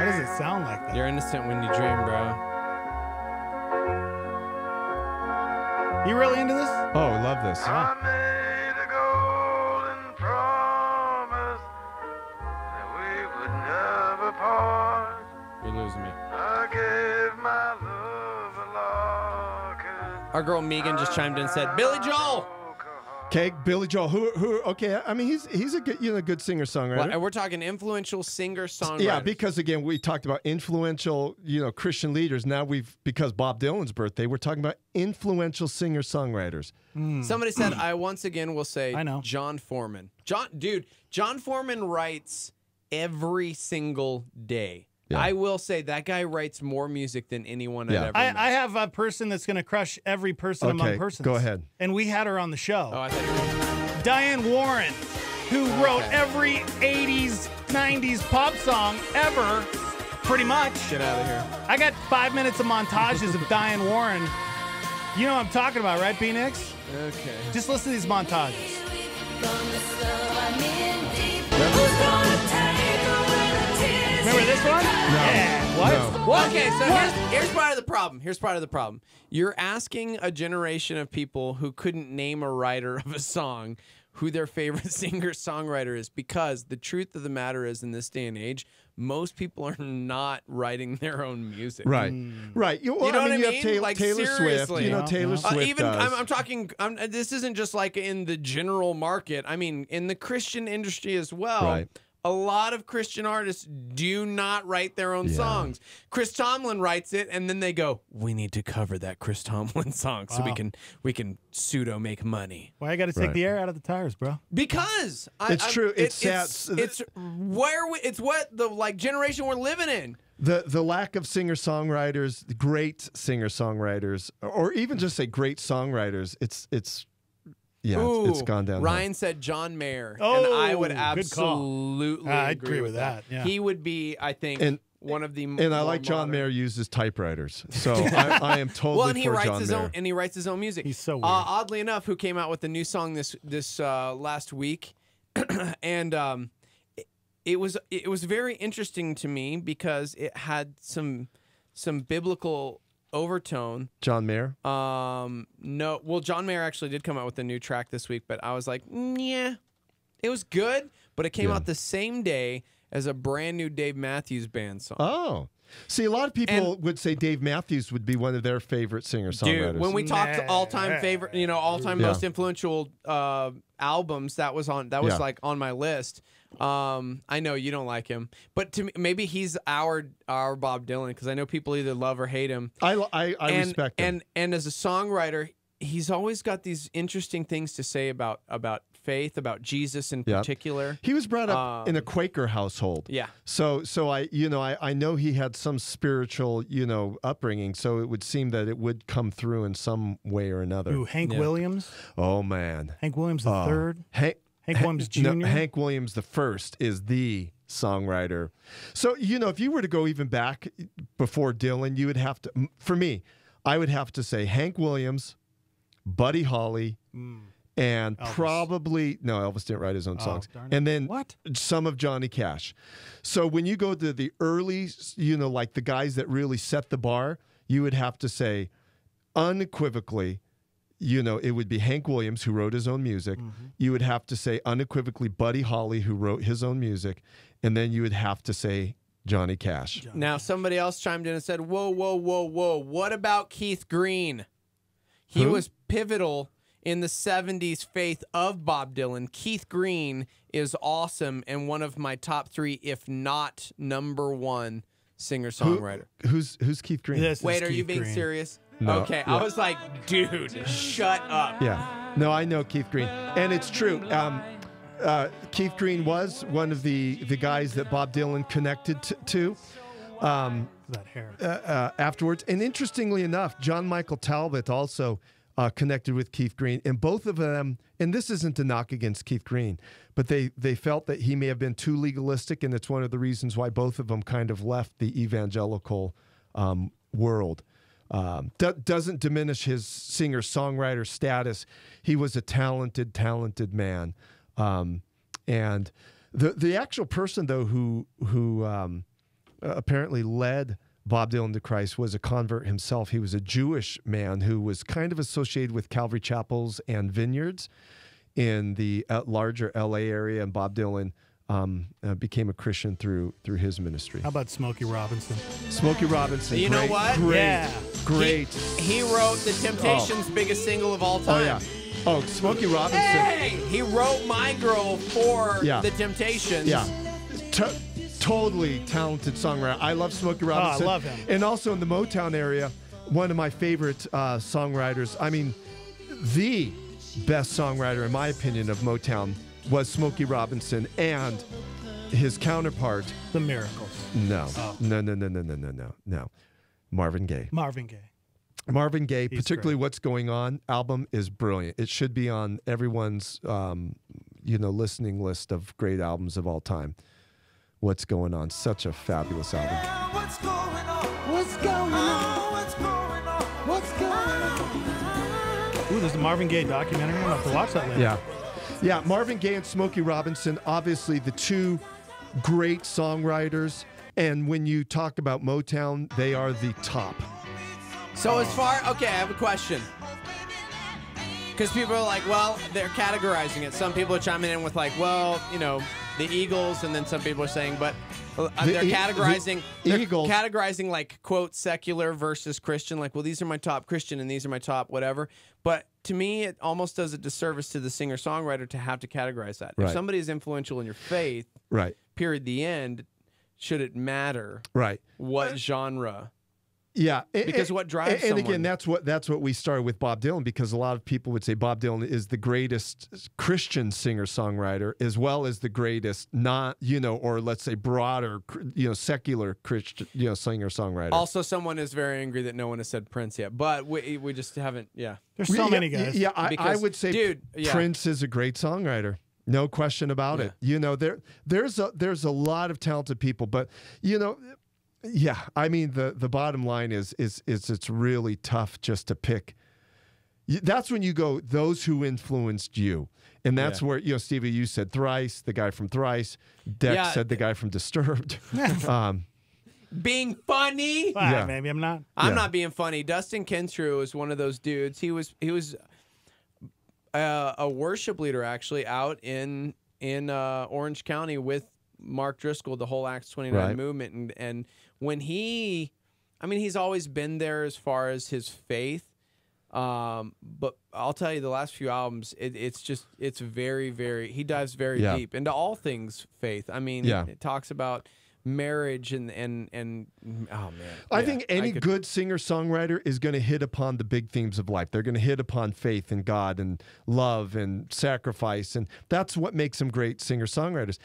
does it sound like that? You're innocent when you dream, bro. You really into this? Oh, I love this. You're losing me. Our girl Megan just chimed in and said, Billy Joel! Okay, Billy Joel. Who? Okay, I mean he's a good good singer songwriter. Well, and we're talking influential singer-songwriter. Yeah, because again we talked about influential Christian leaders. Now because Bob Dylan's birthday, we're talking about influential singer songwriters. Somebody said, I once again will say, I know. John Foreman. John Foreman writes every single day. Yeah. I will say that guy writes more music than anyone I've ever met. I have a person that's going to crush every person among persons. Go ahead. And we had her on the show. Oh, I thought you were... Diane Warren, who wrote every 80s, 90s pop song ever, pretty much. Get out of here. I got 5 minutes of montages of Diane Warren. You know what I'm talking about, right, B-Nix? Okay. Just listen to these montages. Remember this one? No. Yeah. What? No. What? Okay, so here's part of the problem. Here's part of the problem. You're asking a generation of people who couldn't name a writer of a song who their favorite singer-songwriter is, because the truth of the matter is, in this day and age, most people are not writing their own music. Right, right. You know what I mean? You have Like, Taylor seriously. Swift. Taylor Swift even does. I'm talking. This isn't just like in the general market. I mean, in the Christian industry as well. Right. A lot of Christian artists do not write their own songs. Chris Tomlin writes it, and then they go, "We need to cover that Chris Tomlin song so we can pseudo make money." Why I got to take the air out of the tires, bro? Because It's true. It's sad. It's what the generation we're living in. The lack of singer-songwriters, great singer-songwriters, or even just say great songwriters. It's gone down. Ryan said John Mayer, Oh, and I would good call. absolutely I agree with that. Yeah. He would be, I think, one of the And I like John Mayer uses typewriters, so I am totally well, and he for writes John his Mayer. own, and he writes his own music. He's so weird. Oddly enough, who came out with a new song this last week, and it was very interesting to me because it had some biblical overtone. John Mayer? No. Well, John Mayer actually did come out with a new track this week, but I was like, yeah, it was good, but it came out the same day as a brand new Dave Matthews Band song. Oh. See, a lot of people would say Dave Matthews would be one of their favorite singer-songwriters. Dude, when we talked all-time favorite, all-time most influential albums, that was like on my list. I know you don't like him, but to me, maybe he's our Bob Dylan, because I know people either love or hate him. I respect him. And as a songwriter, he's always got these interesting things to say about faith, about Jesus in particular. He was brought up in a Quaker household. Yeah. So I know he had some spiritual, upbringing, so it would seem that it would come through in some way or another. Ooh, Hank Williams? Oh, man. Hank Williams the third? Hank Williams Jr.? No, Hank Williams the first is the songwriter. So, if you were to go even back before Dylan, you would have to, for me, I would have to say Hank Williams, Buddy Holly, and Elvis. Probably, no, Elvis didn't write his own songs. Darn it. And then some of Johnny Cash. So when you go to the early, like the guys that really set the bar, you would have to say unequivocally, it would be Hank Williams, who wrote his own music. You would have to say unequivocally Buddy Holly, who wrote his own music. And then you would have to say Johnny Cash. Now, somebody else chimed in and said, whoa, whoa, whoa, whoa. What about Keith Green? He was pivotal in the 70s faith of Bob Dylan. Keith Green is awesome and one of my top 3, if not number 1 singer-songwriter. Who's Keith Green? Wait, are Keith you being Green. serious? No. Okay, I was like, dude, shut up. Yeah. No, I know Keith Green. And it's true. Keith Green was one of the guys that Bob Dylan connected to. That hair. Afterwards. And interestingly enough, John Michael Talbot also connected with Keith Green. And both of them, and this isn't a knock against Keith Green, but they felt that he may have been too legalistic, and it's one of the reasons why both of them kind of left the evangelical world. Doesn't diminish his singer-songwriter status. He was a talented man. And the actual person, though, who apparently led Bob Dylan to Christ was a convert himself. He was a Jewish man who was kind of associated with Calvary Chapels and Vineyards in the larger L.A. area, and Bob Dylan became a Christian through his ministry. How about Smokey Robinson? Smokey Robinson. You know what? Great. He wrote The Temptations' biggest single of all time. Oh, yeah. Oh, Smokey Robinson. Hey! He wrote My Girl for The Temptations. Yeah. Totally talented songwriter. I love Smokey Robinson. I love him. And also in the Motown area, one of my favorite songwriters. I mean, the best songwriter, in my opinion, of Motown was Smokey Robinson, and his counterpart. The Miracles. No. No. Marvin Gaye. Marvin Gaye, particularly What's Going On album, is brilliant. It should be on everyone's listening list of great albums of all time. What's Going On, such a fabulous album. What's going on? What's going on? What's going on? What's going on? Ooh, there's a Marvin Gaye documentary. I'm going to have to watch that later. Yeah, Marvin Gaye and Smokey Robinson, obviously the two great songwriters. And when you talk about Motown, they are the top. So okay, I have a question. Because people are like, well, they're categorizing it. Some people are chiming in with like, well, the Eagles, and then some people are saying, but they're categorizing Eagles. Categorizing like, quote, secular versus Christian. Like, well, these are my top Christian and these are my top whatever. But to me, it almost does a disservice to the singer-songwriter to have to categorize that. Right. If somebody is influential in your faith, period, the end, should it matter what genre? Yeah, because what drives and someone? again, that's what we started with Bob Dylan, because a lot of people would say Bob Dylan is the greatest Christian singer-songwriter, as well as the greatest or let's say broader, secular Christian, singer-songwriter. Also, someone is very angry that no one has said Prince yet, but we just haven't. Yeah, there's so many guys. Yeah, I would say, Prince is a great songwriter. No question about it. There's a lot of talented people, but yeah, I mean the bottom line is it's really tough just to pick. That's when you go those who influenced you, and that's where Stevie, you said Thrice, the guy from Thrice. Dex said the guy from Disturbed. Being funny? Maybe I'm not. I'm not being funny. Dustin Kentrew is one of those dudes. He was a worship leader actually out in Orange County with Mark Driscoll, the whole Acts 29 movement, and when he's always been there as far as his faith, but I'll tell you, the last few albums, it's very, very, he dives very deep into all things faith. I mean, it talks about marriage and oh man, I think any good singer-songwriter is going to hit upon the big themes of life. They're going to hit upon faith and God and love and sacrifice, and that's what makes them great singer-songwriters.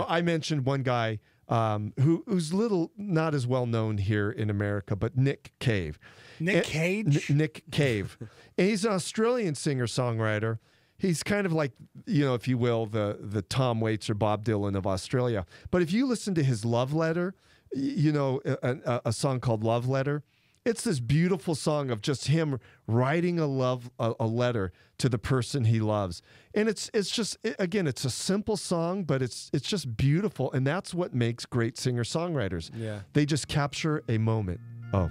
I mentioned one guy who's not as well known here in America, but Nick Cave. Nick Cage? Nick Cave. And he's an Australian singer-songwriter. He's kind of like, if you will, the Tom Waits or Bob Dylan of Australia. But if you listen to his Love Letter, a song called Love Letter, it's this beautiful song of just him writing a letter to the person he loves. And it's just, again, it's a simple song, but it's just beautiful. And that's what makes great singer-songwriters. Yeah. They just capture a moment. Oh.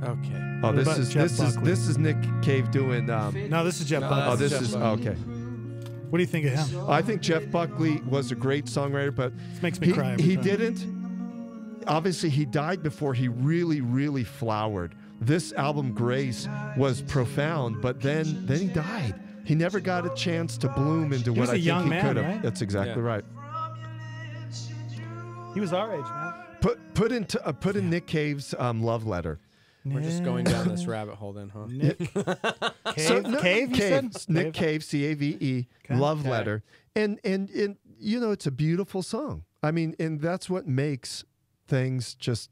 Okay. Oh, What about Jeff Buckley? this is Nick Cave doing. No, this is Jeff Buckley. Oh, this is okay. What do you think of him? I think Jeff Buckley was a great songwriter, but This makes me cry every he time. didn't. Obviously, he died before he really flowered. This album, Grace, was profound, but then he died. He never got a chance to bloom into He what was I a think young he man, could have. right? That's exactly right. He was our age, man. Put in Nick Cave's love letter. We're just going down this rabbit hole then, huh? Nick Cave? Cave, you said? Nick Cave, Cave, love Okay. letter, and you know it's a beautiful song. I mean, and that's what makes things just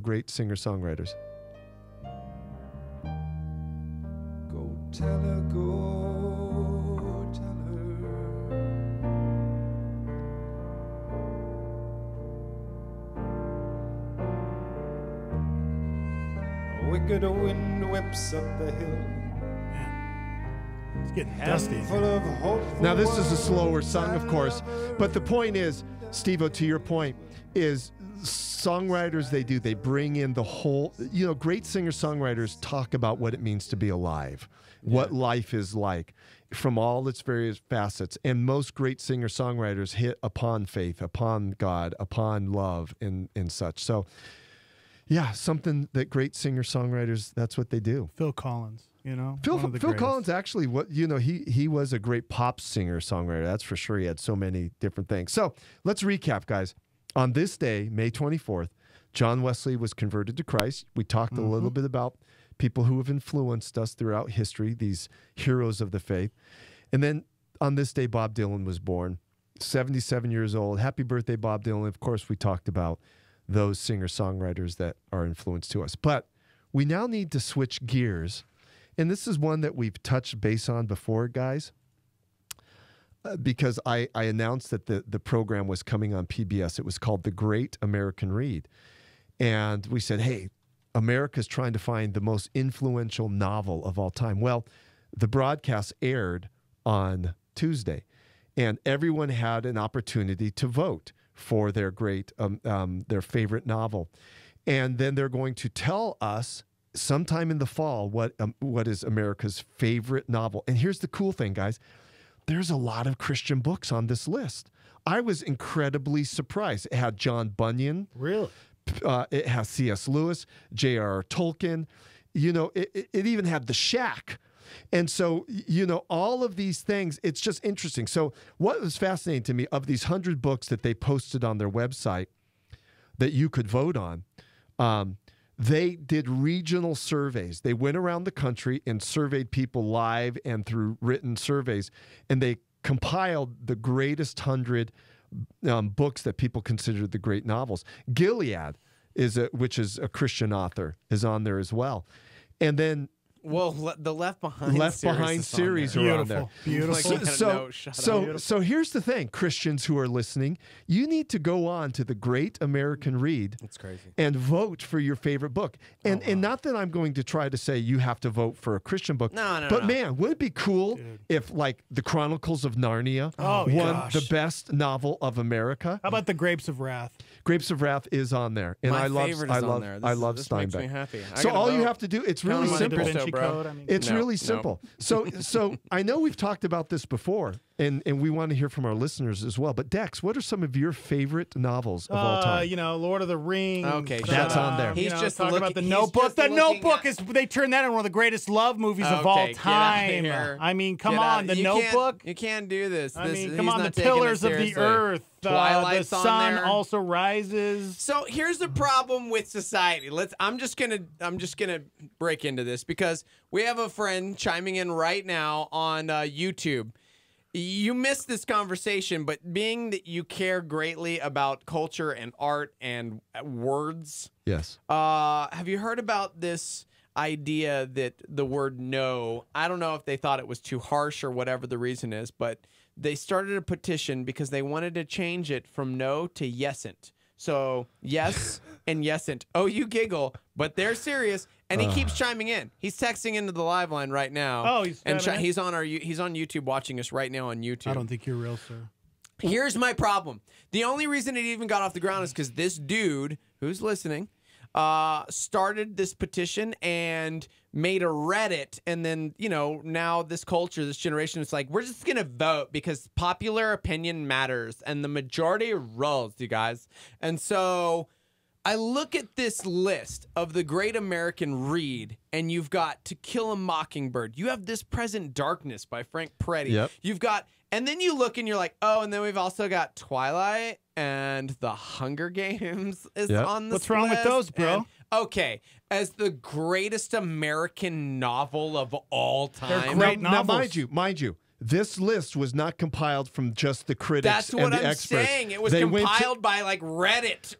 great singer songwriters. Go tell her, go tell her. A wicked wind whips up the hill. It's getting dusty. Full of hope. Now this is a slower song, of course, but the point is, Steve-O, to your point, is songwriters they bring in the whole. Great singer-songwriters talk about what it means to be alive, what life is like, from all its various facets. And most great singer-songwriters hit upon faith, upon God, upon love, and such. So, yeah, something that great singer-songwriters, that's what they do. Phil Collins, Phil one of the greatest. Collins actually, he was a great pop singer-songwriter. That's for sure. He had so many different things. So let's recap, guys. On this day, May 24th, John Wesley was converted to Christ. We talked a little bit about people who have influenced us throughout history, these heroes of the faith. And then on this day, Bob Dylan was born, 77 years old. Happy birthday, Bob Dylan. Of course, we talked about those singer-songwriters that are influenced to us. But we now need to switch gears. And this is one that we've touched base on before, guys, because I announced that the program was coming on PBS. It was called The Great American Read. And we said, hey, America's trying to find the most influential novel of all time. Well, the broadcast aired on Tuesday, and everyone had an opportunity to vote for their their favorite novel. And then they're going to tell us sometime in the fall what is America's favorite novel. And here's the cool thing, guys. There's a lot of Christian books on this list. I was incredibly surprised. It had John Bunyan. Really? It has C.S. Lewis, J.R.R. Tolkien. It even had The Shack. And so, all of these things, it's just interesting. So what was fascinating to me, of these 100 books that they posted on their website that you could vote on, they did regional surveys. They went around the country and surveyed people live and through written surveys, and they compiled the greatest 100 books that people considered the great novels. Gilead, which is a Christian author, is on there as well. And then the Left Behind series are on there. Beautiful. So here's the thing, Christians who are listening, you need to go on to the Great American Read. That's crazy. And vote for your favorite book. And not that I'm going to try to say you have to vote for a Christian book. But man, would it be cool if like the Chronicles of Narnia won the best novel of America? How about the Grapes of Wrath? Grapes of Wrath is on there, and I love This Steinbeck. makes me happy. So all you have to do, it's really simple. It's really No. simple. So I know we've talked about this before, and we want to hear from our listeners as well. But Dex, what are some of your favorite novels of all time? Lord of the Rings. Okay, that's on there. He's just talking about the he's Notebook. just The looking Notebook they turned that into one of the greatest love movies of all Okay, get outta time. here. I mean, come Get on, out. The You Notebook. You can't do this. I mean, he's come on, not the taking it Pillars of the seriously. Earth. Twilight's the on Sun there. also rises. So here's the problem with society. I'm just gonna break into this because we have a friend chiming in right now on YouTube. You missed this conversation, but being that you care greatly about culture and art and words, yes. Have you heard about this idea that the word no? I don't know if they thought it was too harsh or whatever the reason is, but they started a petition because they wanted to change it from no to yesn't. So yes and yesn't. Oh, you giggle, but they're serious. And he keeps chiming in. He's texting into the live line right now. Oh, he's he's on YouTube watching us right now on YouTube. I don't think you're real, sir. Here's my problem. The only reason it even got off the ground is because this dude who's listening started this petition and made a Reddit, and then, now this culture, this generation, it's like, we're just going to vote because popular opinion matters, and the majority rules, you guys. And so I look at this list of the great American read, and you've got To Kill a Mockingbird. You have This Present Darkness by Frank Peretti. Yep. You've got, and then you look and you're like, oh, and then we've also got Twilight and The Hunger Games is on this What's wrong with list. those, bro? And, okay, as the greatest American novel of all time. They're great Now, novels. mind you, this list was not compiled from just the critics That's and what the I'm experts. saying. It was They compiled by like Reddit.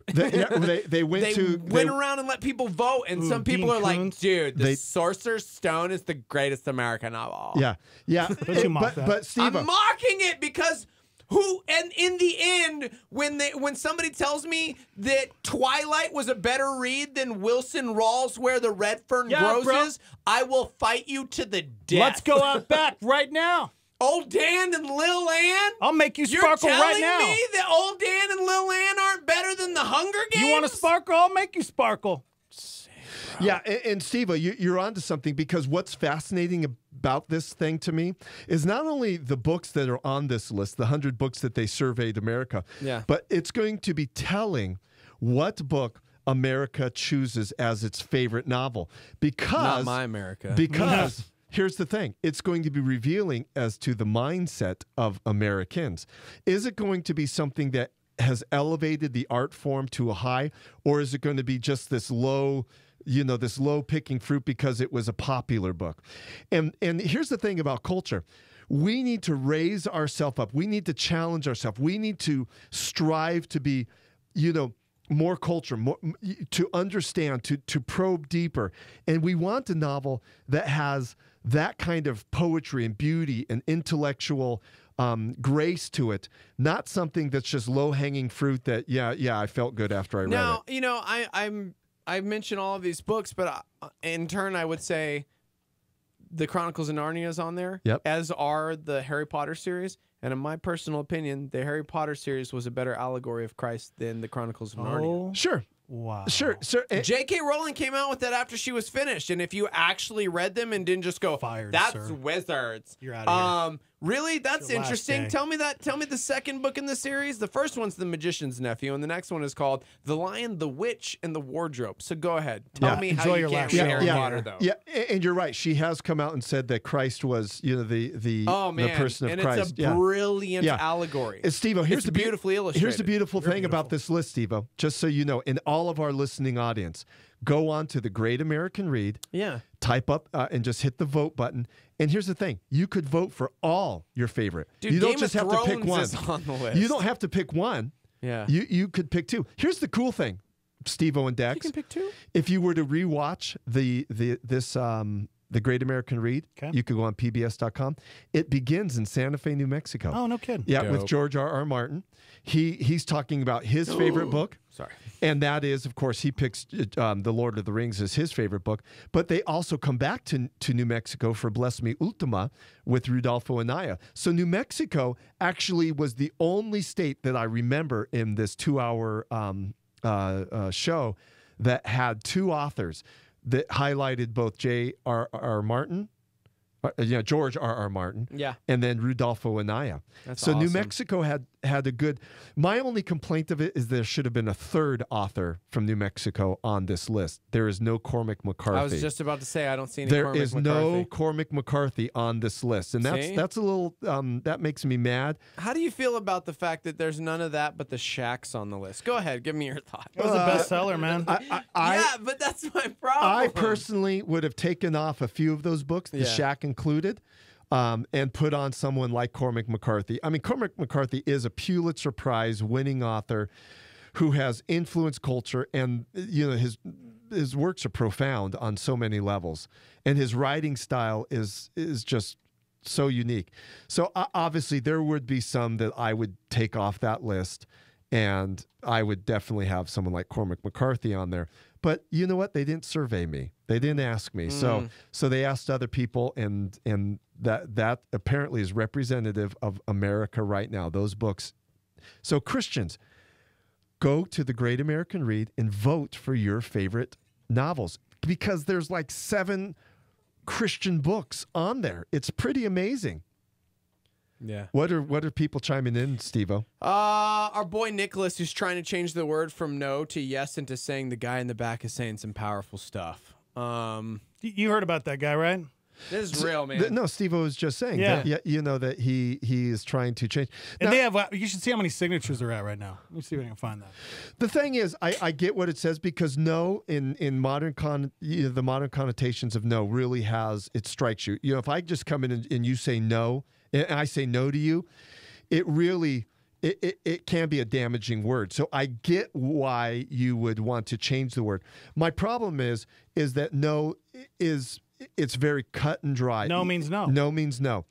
They went around and let people vote, and some people are like, "Dude, The Sorcerer's Stone is the greatest American novel." Yeah. But Steve, I'm mocking it because and in the end, when somebody tells me that Twilight was a better read than Wilson Rawls' Where the Red Fern Grows is, I will fight you to the death. Let's go out back right now. Old Dan and Lil Ann? I'll make you sparkle right now. You're telling me that Old Dan and Lil Ann aren't better than the Hunger Games? You want to sparkle? I'll make you sparkle. Yeah, and Steve, you're onto something, because what's fascinating about this thing to me is not only the books that are on this list, the 100 books that they surveyed America, but it's going to be telling what book America chooses as its favorite novel. Because Not my America. Because here's the thing. It's going to be revealing as to the mindset of Americans. Is it going to be something that has elevated the art form to a high, or is it going to be just this low picking fruit because it was a popular book? And here's the thing about culture. We need to raise ourselves up. We need to challenge ourselves. We need to strive to be, more culture, more to understand, to probe deeper. And we want a novel that has that kind of poetry and beauty and intellectual grace to it, not something that's just low-hanging fruit that, I felt good after I read it. I mention all of these books, but in turn, I would say the Chronicles of Narnia is on there, as are the Harry Potter series. And in my personal opinion, the Harry Potter series was a better allegory of Christ than the Chronicles of Narnia. Sure. Wow. Sure. J.K. Rowling came out with that after she was finished. And if you actually read them and didn't just go, that's wizards. You're out of here. Really? That's Your last interesting. day. Tell me the second book in the series. The first one's The Magician's Nephew, and the next one is called The Lion, the Witch, and the Wardrobe. So go ahead. Tell me how you can't read Harry Potter, though. Yeah, and you're right. She has come out and said that Christ was, the person of Christ. It's a brilliant allegory. Steve-O, It's beautifully illustrated. Here's the beautiful thing about this list, Steve-O, just so you know, in all of our listening audience, go on to the Great American Read. Yeah. Type up and just hit the vote button. And here's the thing. You could vote for all your favorite. Dude, you don't Game just of have to pick Thrones one. is on the list. You don't have to pick one. Yeah. You could pick two. Here's the cool thing, Steve-O and Dex. You can pick two? If you were to rewatch the Great American Read, you could go on PBS.com. It begins in Santa Fe, New Mexico. Oh, no kidding. Yeah, Dope. with George R.R. Martin. He's talking about his favorite book. Sorry. And that is, of course, he picks The Lord of the Rings as his favorite book. But they also come back to New Mexico for Bless Me Ultima with Rudolfo Anaya. So New Mexico actually was the only state that I remember in this 2-hour show that had two authors that highlighted both J.R.R. Martin, George R.R. Martin, and then Rudolfo Anaya. That's so awesome. New Mexico had a good. My only complaint of it is there should have been a third author from New Mexico on this list. There is no Cormac McCarthy. I was just about to say I don't see any. There Cormac is McCarthy. no Cormac McCarthy on this list, and that's a little that makes me mad. How do you feel about the fact that there's none of that but the Shacks on the list? Go ahead, give me your thought. It was a bestseller, man. Yeah, but that's my problem. I personally would have taken off a few of those books, the Shack included, and put on someone like Cormac McCarthy. I mean, Cormac McCarthy is a Pulitzer Prize winning author who has influenced culture, and his works are profound on so many levels, and his writing style is just so unique. So obviously there would be some that I would take off that list, and I would definitely have someone like Cormac McCarthy on there. But you know what? They didn't survey me. They didn't ask me. So they asked other people, and that apparently is representative of America right now, those books. So Christians, go to the Great American Read and vote for your favorite novels, because there's like 7 Christian books on there. It's pretty amazing. Yeah. What are people chiming in, Steve-O? Our boy Nicholas, who's trying to change the word from no to yes into saying the guy in the back is saying some powerful stuff. You heard about that guy, right? This is real, man. No, Steve-O was just saying that, that he is trying to change. And Now, they have, you should see how many signatures they're at right now. Let me see if I can find that. the thing is, I get what it says, because no in modern the modern connotations of no really has, it strikes you. You know, if I just come in and you say no, and I say no to you, it really it can be a damaging word. So I get why you would want to change the word. My problem is that no is, it's very cut and dry. No means no. No means no.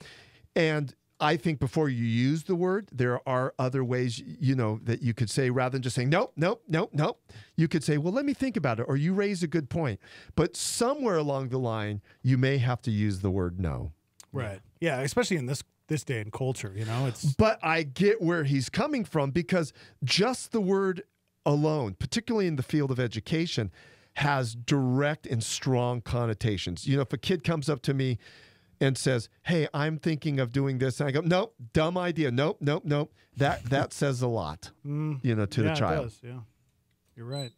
And I think before you use the word, there are other ways, that you could say, rather than just saying, nope, nope, nope, nope. You could say, well, let me think about it, or you raise a good point. But somewhere along the line, you may have to use the word no. Right. Yeah, especially in this day and culture, it's. But I get where he's coming from, because just the word alone, particularly in the field of education, has direct and strong connotations. If a kid comes up to me and says, hey, I'm thinking of doing this, and I go, nope, dumb idea. Nope, nope, nope. That says a lot, to the child. It does, yeah. You're right.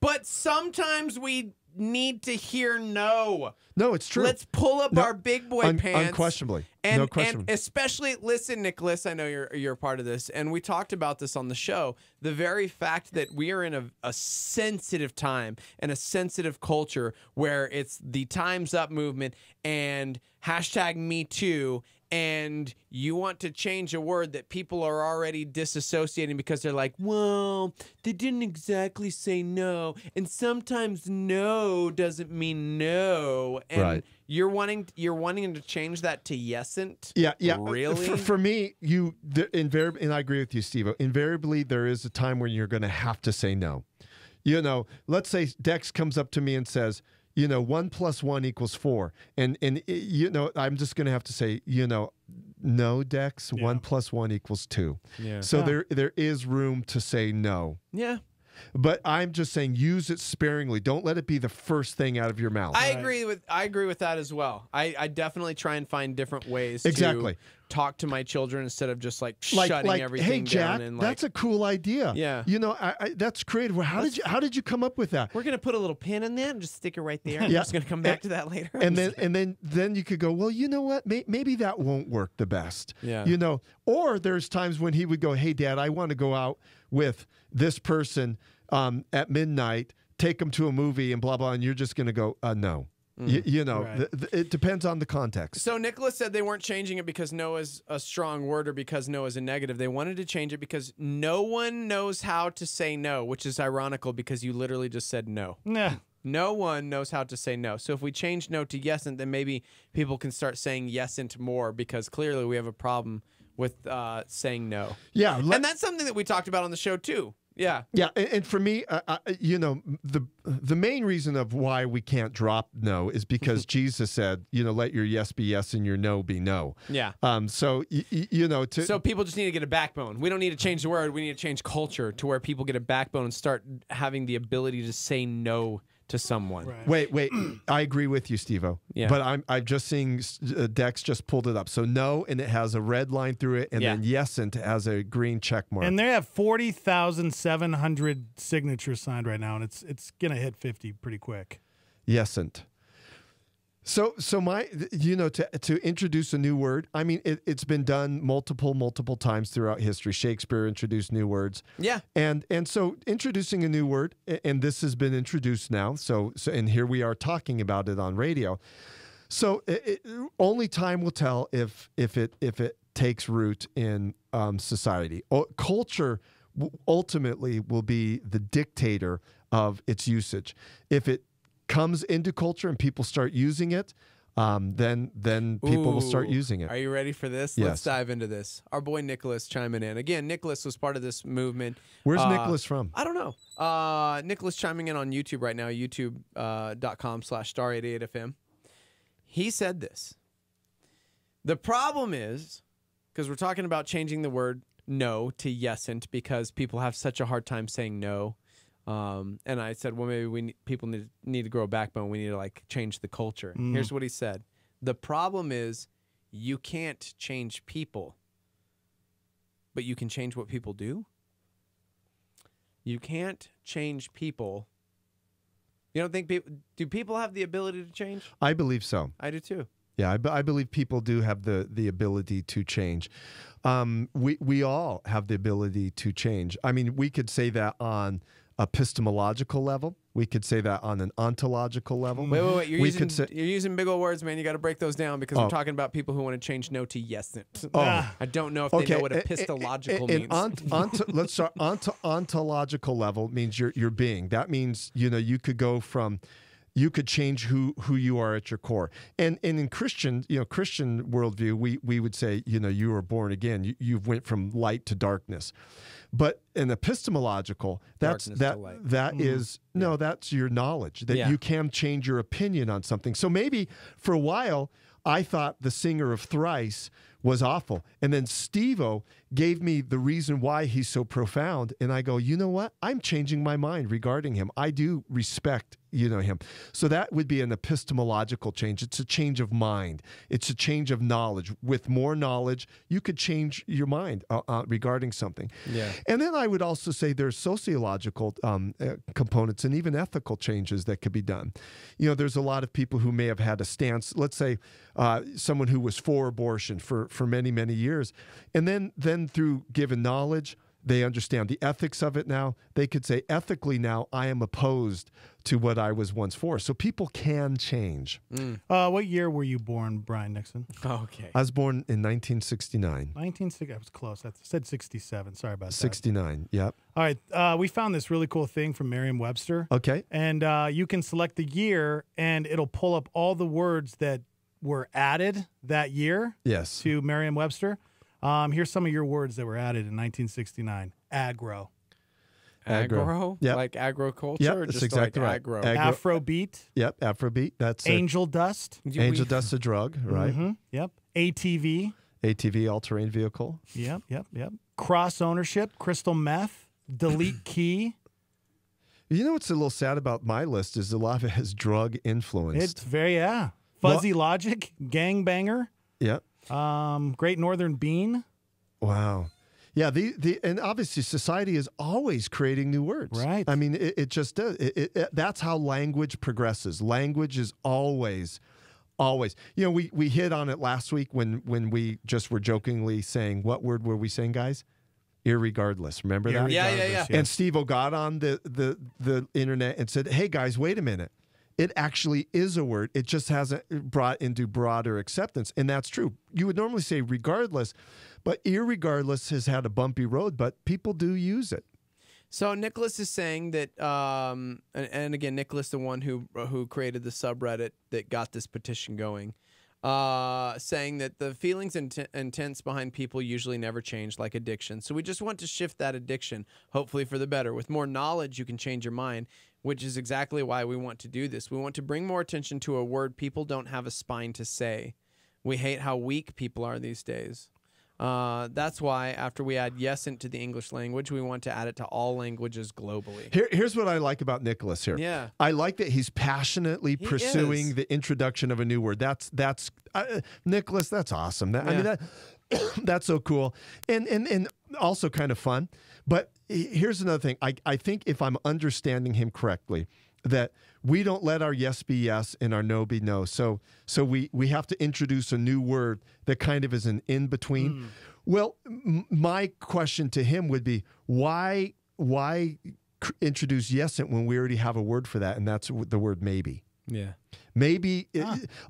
But sometimes we need to hear no. No, it's true. Let's pull up our big boy pants. Unquestionably. And, no question. And especially, listen, Nicholas, I know you're a part of this, and we talked about this on the show. The very fact that we are in a sensitive time and a sensitive culture where it's the Time's Up movement and #MeToo, and you want to change a word that people are already disassociating because they're like, well, they didn't exactly say no, and sometimes no doesn't mean no, and right. You're wanting to change that to yesn't. Yeah. Really? For me, invariably, and I agree with you, Steve. Invariably, there is a time when you're going to have to say no. Let's say Dex comes up to me and says, 1 + 1 = 4. And I'm just going to have to say, no, Dex, 1 + 1 = 2. Yeah. So there is room to say no. Yeah. But I'm just saying, use it sparingly. Don't let it be the first thing out of your mouth. I agree with that as well. I definitely try and find different ways exactly. to talk to my children instead of just shutting everything hey, Jack, down. And that's a cool idea. Yeah. That's creative. How did you come up with that? We're gonna put a little pin in that and just stick it right there. I'm just gonna come back to that later. And then you could go, well, you know what? Maybe that won't work the best. Yeah. Or there's times when he would go, hey, Dad, I want to go out with this person at midnight, take them to a movie and blah, blah, and you're just going to go, no. Right. It depends on the context. So Nicholas said they weren't changing it because no is a strong word or because no is a negative. They wanted to change it because no one knows how to say no, which is ironical because you literally just said no. Nah. No one knows how to say no. So if we change no to yesn't, then maybe people can start saying yesn't more, because clearly we have a problem with saying no. Yeah. And that's something that we talked about on the show too. Yeah. Yeah. And for me, the main reason of why we can't drop no is because Jesus said, let your yes be yes and your no be no. Yeah. So people just need to get a backbone. We don't need to change the word. We need to change culture to where people get a backbone and start having the ability to say no to someone. Right. Wait. I agree with you, Steve-O. Yeah. But I'm just seeing Dex just pulled it up. So no, and it has a red line through it, and then yesn't has a green check mark. And they have 40,700 signatures signed right now, and it's gonna hit 50 pretty quick. Yesn't. So my, to introduce a new word, I mean, it's been done multiple times throughout history. Shakespeare introduced new words. Yeah. And so introducing a new word, and this has been introduced now. So and here we are talking about it on radio. So only time will tell if it takes root in society. Culture ultimately will be the dictator of its usage. If it comes into culture and people start using it, then people will start using it. Are you ready for this? Yes. Let's dive into this. Our boy Nicholas chiming in. Again, Nicholas was part of this movement. Where's Nicholas from? I don't know. Nicholas chiming in on YouTube right now, youtube.com/star88fm. He said this. The problem is, because we're talking about changing the word no to yesn't because people have such a hard time saying no. And I said, well, maybe people need to grow a backbone. We need to like change the culture. Here's what he said. The problem is you can't change people, but you can change what people do. You can't change people. You don't think do people have the ability to change? I believe so. I do too. Yeah, I believe people do have the ability to change. We all have the ability to change. I mean, we could say that on epistemological level. We could say that on an ontological level. Wait. You're using big old words, man. You got to break those down because we're talking about people who want to change no to yesn't. I don't know if they know what epistemological means. Let's start. Ontological level means your being. That means, you could go from... You could change who you are at your core, and in Christian worldview, we would say you were born again. You went from light to darkness, but in epistemological, that's your knowledge that you can change your opinion on something. So maybe for a while I thought the singer of Thrice was awful, and then Steve-O gave me the reason why he's so profound, and I go, you know what? I'm changing my mind regarding him. I do respect him. So that would be an epistemological change. It's a change of mind. It's a change of knowledge. With more knowledge, you could change your mind regarding something. Yeah. And then I would also say there's sociological components and even ethical changes that could be done. There's a lot of people who may have had a stance, let's say someone who was for abortion for many, many years. And then through given knowledge, they understand the ethics of it now. They could say, ethically now, I am opposed to what I was once for. So people can change. What year were you born, Brian Nixon? Okay. I was born in 1969. 1960. I was close. I said 67. Sorry about that. 69, yep. All right. We found this really cool thing from Merriam-Webster. Okay. And you can select the year, and it'll pull up all the words that were added that year to Merriam-Webster. Here's some of your words that were added in 1969. Agro. Yep. Like agriculture? Yep, or that's just exactly like right. agro? Afrobeat. Yep, Afrobeat. That's Angel Dust. Angel Dust, a drug, right? Mm-hmm. Yep. ATV. ATV, all-terrain vehicle. Yep. Cross ownership. Crystal meth. Delete key. You know what's a little sad about my list is a lot of it has drug influence. It's very, Fuzzy logic. Gangbanger. Yep. Great Northern Bean. Wow. Yeah, and obviously society is always creating new words. Right. I mean, it just does. That's how language progresses. Language is always. We hit on it last week when we just were jokingly saying, what word were we saying, guys? Irregardless. Remember that? Yeah. And Steve-O got on the internet and said, hey, guys, wait a minute. It actually is a word. It just hasn't brought into broader acceptance. And that's true. You would normally say regardless, but irregardless has had a bumpy road, but people do use it. So Nicholas is saying that, and again, Nicholas, the one who created the subreddit that got this petition going, saying that the feelings and intents behind people usually never change, like addiction. So we just want to shift that addiction, hopefully for the better. With more knowledge, you can change your mind, which is exactly why we want to do this. We want to bring more attention to a word people don't have a spine to say. We hate how weak people are these days. That's why after we add yes into the English language, we want to add it to all languages globally. Here's what I like about Nicholas here. Yeah. I like that he's passionately pursuing the introduction of a new word. That's Nicholas, that's awesome. I mean, that's so cool. And also kind of fun. But here's another thing. I think if I'm understanding him correctly, that we don't let our yes be yes and our no be no. So we have to introduce a new word that kind of is an in-between. Well, my question to him would be, why introduce yesn't when we already have a word for that, and that's the word maybe. Yeah. Maybe.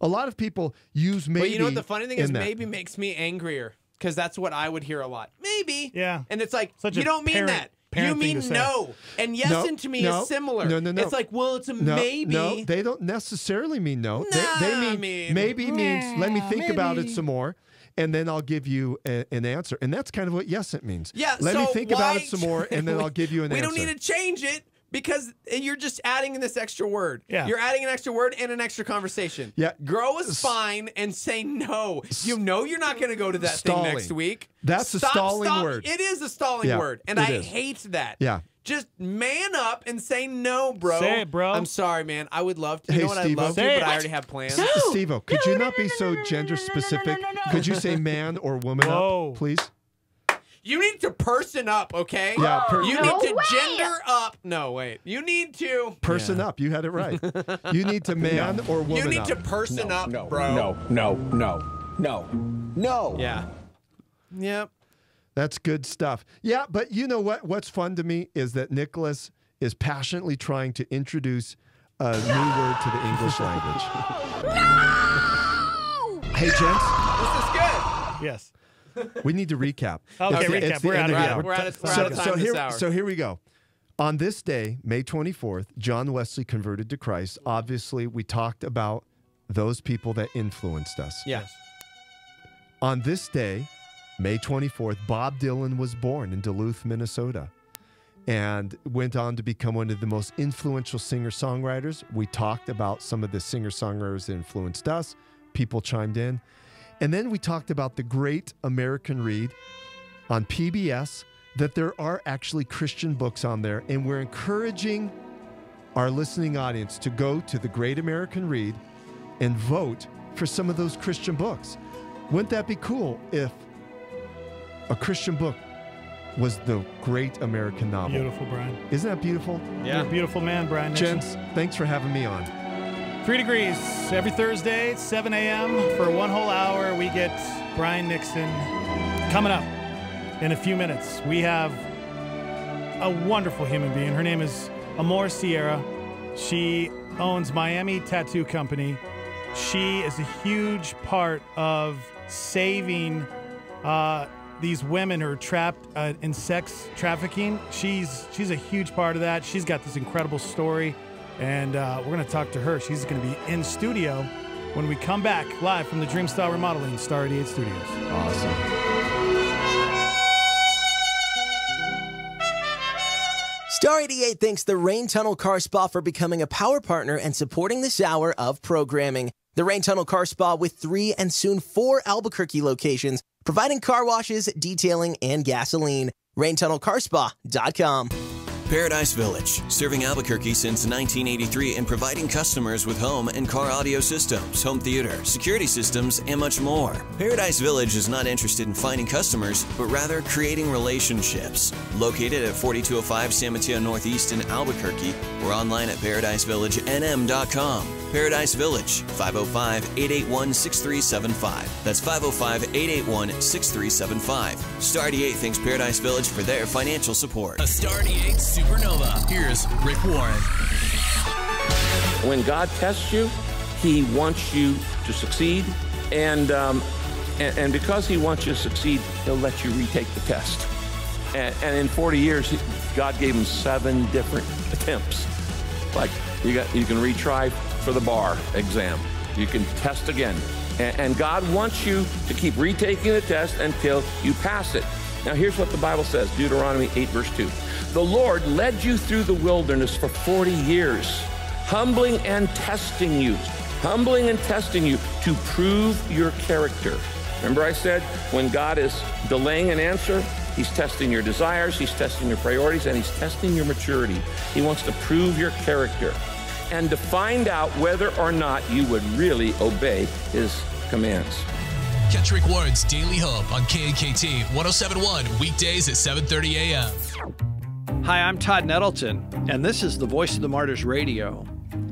A lot of people use maybe. But you know what the funny thing is? Maybe makes me angrier because that's what I would hear a lot. Maybe. Yeah. And it's like, you don't mean that. You mean no. And yes to me is similar. No. It's like, well, it's a maybe. No, they don't necessarily mean no. They mean maybe means let me think about it some more, and then I'll give you an answer. And that's kind of what yesn't means. Yeah, let me think about it some more, and then I'll give you an answer. We don't need to change it, Because you're just adding in this extra word. Yeah. You're adding an extra word and an extra conversation. Yeah. Grow is fine and say no. You know you're not going to go to that Stalling. thing next week. That's a stalling word. It is a stalling word. And I hate that. Yeah. Just man up and say no, bro. Say it, bro. I'm sorry, man. I would love to. You Hey, know what? I'd Steve-O. love to, Say but it. I already have plans. Steve-O, could you not be so gender specific? Could you say man or woman Whoa. up, please? You need to person up, okay? Yeah, you need to gender up. No, wait. You need to Person up. You had it right. You need to man or woman You need up. to person up, bro. No. Yeah. Yep. That's good stuff. Yeah, but you know what? What's fun to me is that Nicholas is passionately trying to introduce a new word to the English language. No! Hey, gents. This is good. Yes. We need to recap. Okay, It's recap. the We're end out of of the here. hour. We're out of time this hour. So here we go. On this day, May 24th, John Wesley converted to Christ. Obviously, we talked about those people that influenced us. Yes. On this day, May 24th, Bob Dylan was born in Duluth, Minnesota, and went on to become one of the most influential singer-songwriters. We talked about some of the singer-songwriters that influenced us. People chimed in. And then we talked about the Great American Read on PBS, that there are actually Christian books on there, and we're encouraging our listening audience to go to the Great American Read and vote for some of those Christian books. Wouldn't that be cool if a Christian book was the Great American Novel? Beautiful, Brian. Isn't that beautiful? You're a beautiful man, Brian Nixon. Gents, thanks for having me on. 3 Degrees every Thursday, 7 a.m. For 1 whole hour. We get Brian Nixon coming up in a few minutes. We have a wonderful human being. Her name is Amor Sierra. She owns Miami Tattoo Company. She is a huge part of saving these women who are trapped in sex trafficking. She's a huge part of that. She's got this incredible story. And we're going to talk to her. She's going to be in studio when we come back live from the Dreamstyle Remodeling Star 88 Studios. Awesome. Star 88 thanks the Rain Tunnel Car Spa for becoming a power partner and supporting this hour of programming. The Rain Tunnel Car Spa with 3 and soon 4 Albuquerque locations, providing car washes, detailing, and gasoline. RainTunnelCarspa.com. Paradise Village, serving Albuquerque since 1983 and providing customers with home and car audio systems, home theater, security systems, and much more. Paradise Village is not interested in finding customers, but rather creating relationships. Located at 4205 San Mateo Northeast in Albuquerque, or online at ParadiseVillageNM.com. Paradise Village, 505-881-6375. That's 505-881-6375. Star 88 thanks Paradise Village for their financial support. A Star 88 Supernova. Here's Rick Warren. When God tests you, He wants you to succeed, and because He wants you to succeed, He'll let you retake the test. And in 40 years, God gave him 7 different attempts. Like you can retry for the bar exam. You can test again. And God wants you to keep retaking the test until you pass it. Now here's what the Bible says, Deuteronomy 8 verse 2. The Lord led you through the wilderness for 40 years, humbling and testing you to prove your character. Remember I said when God is delaying an answer, He's testing your desires, He's testing your priorities, and He's testing your maturity. He wants to prove your character and to find out whether or not you would really obey His commands. Catch Rick Warren's Daily Hope on KAKT 107.1 weekdays at 7:30 a.m. Hi, I'm Todd Nettleton, and this is the Voice of the Martyrs Radio.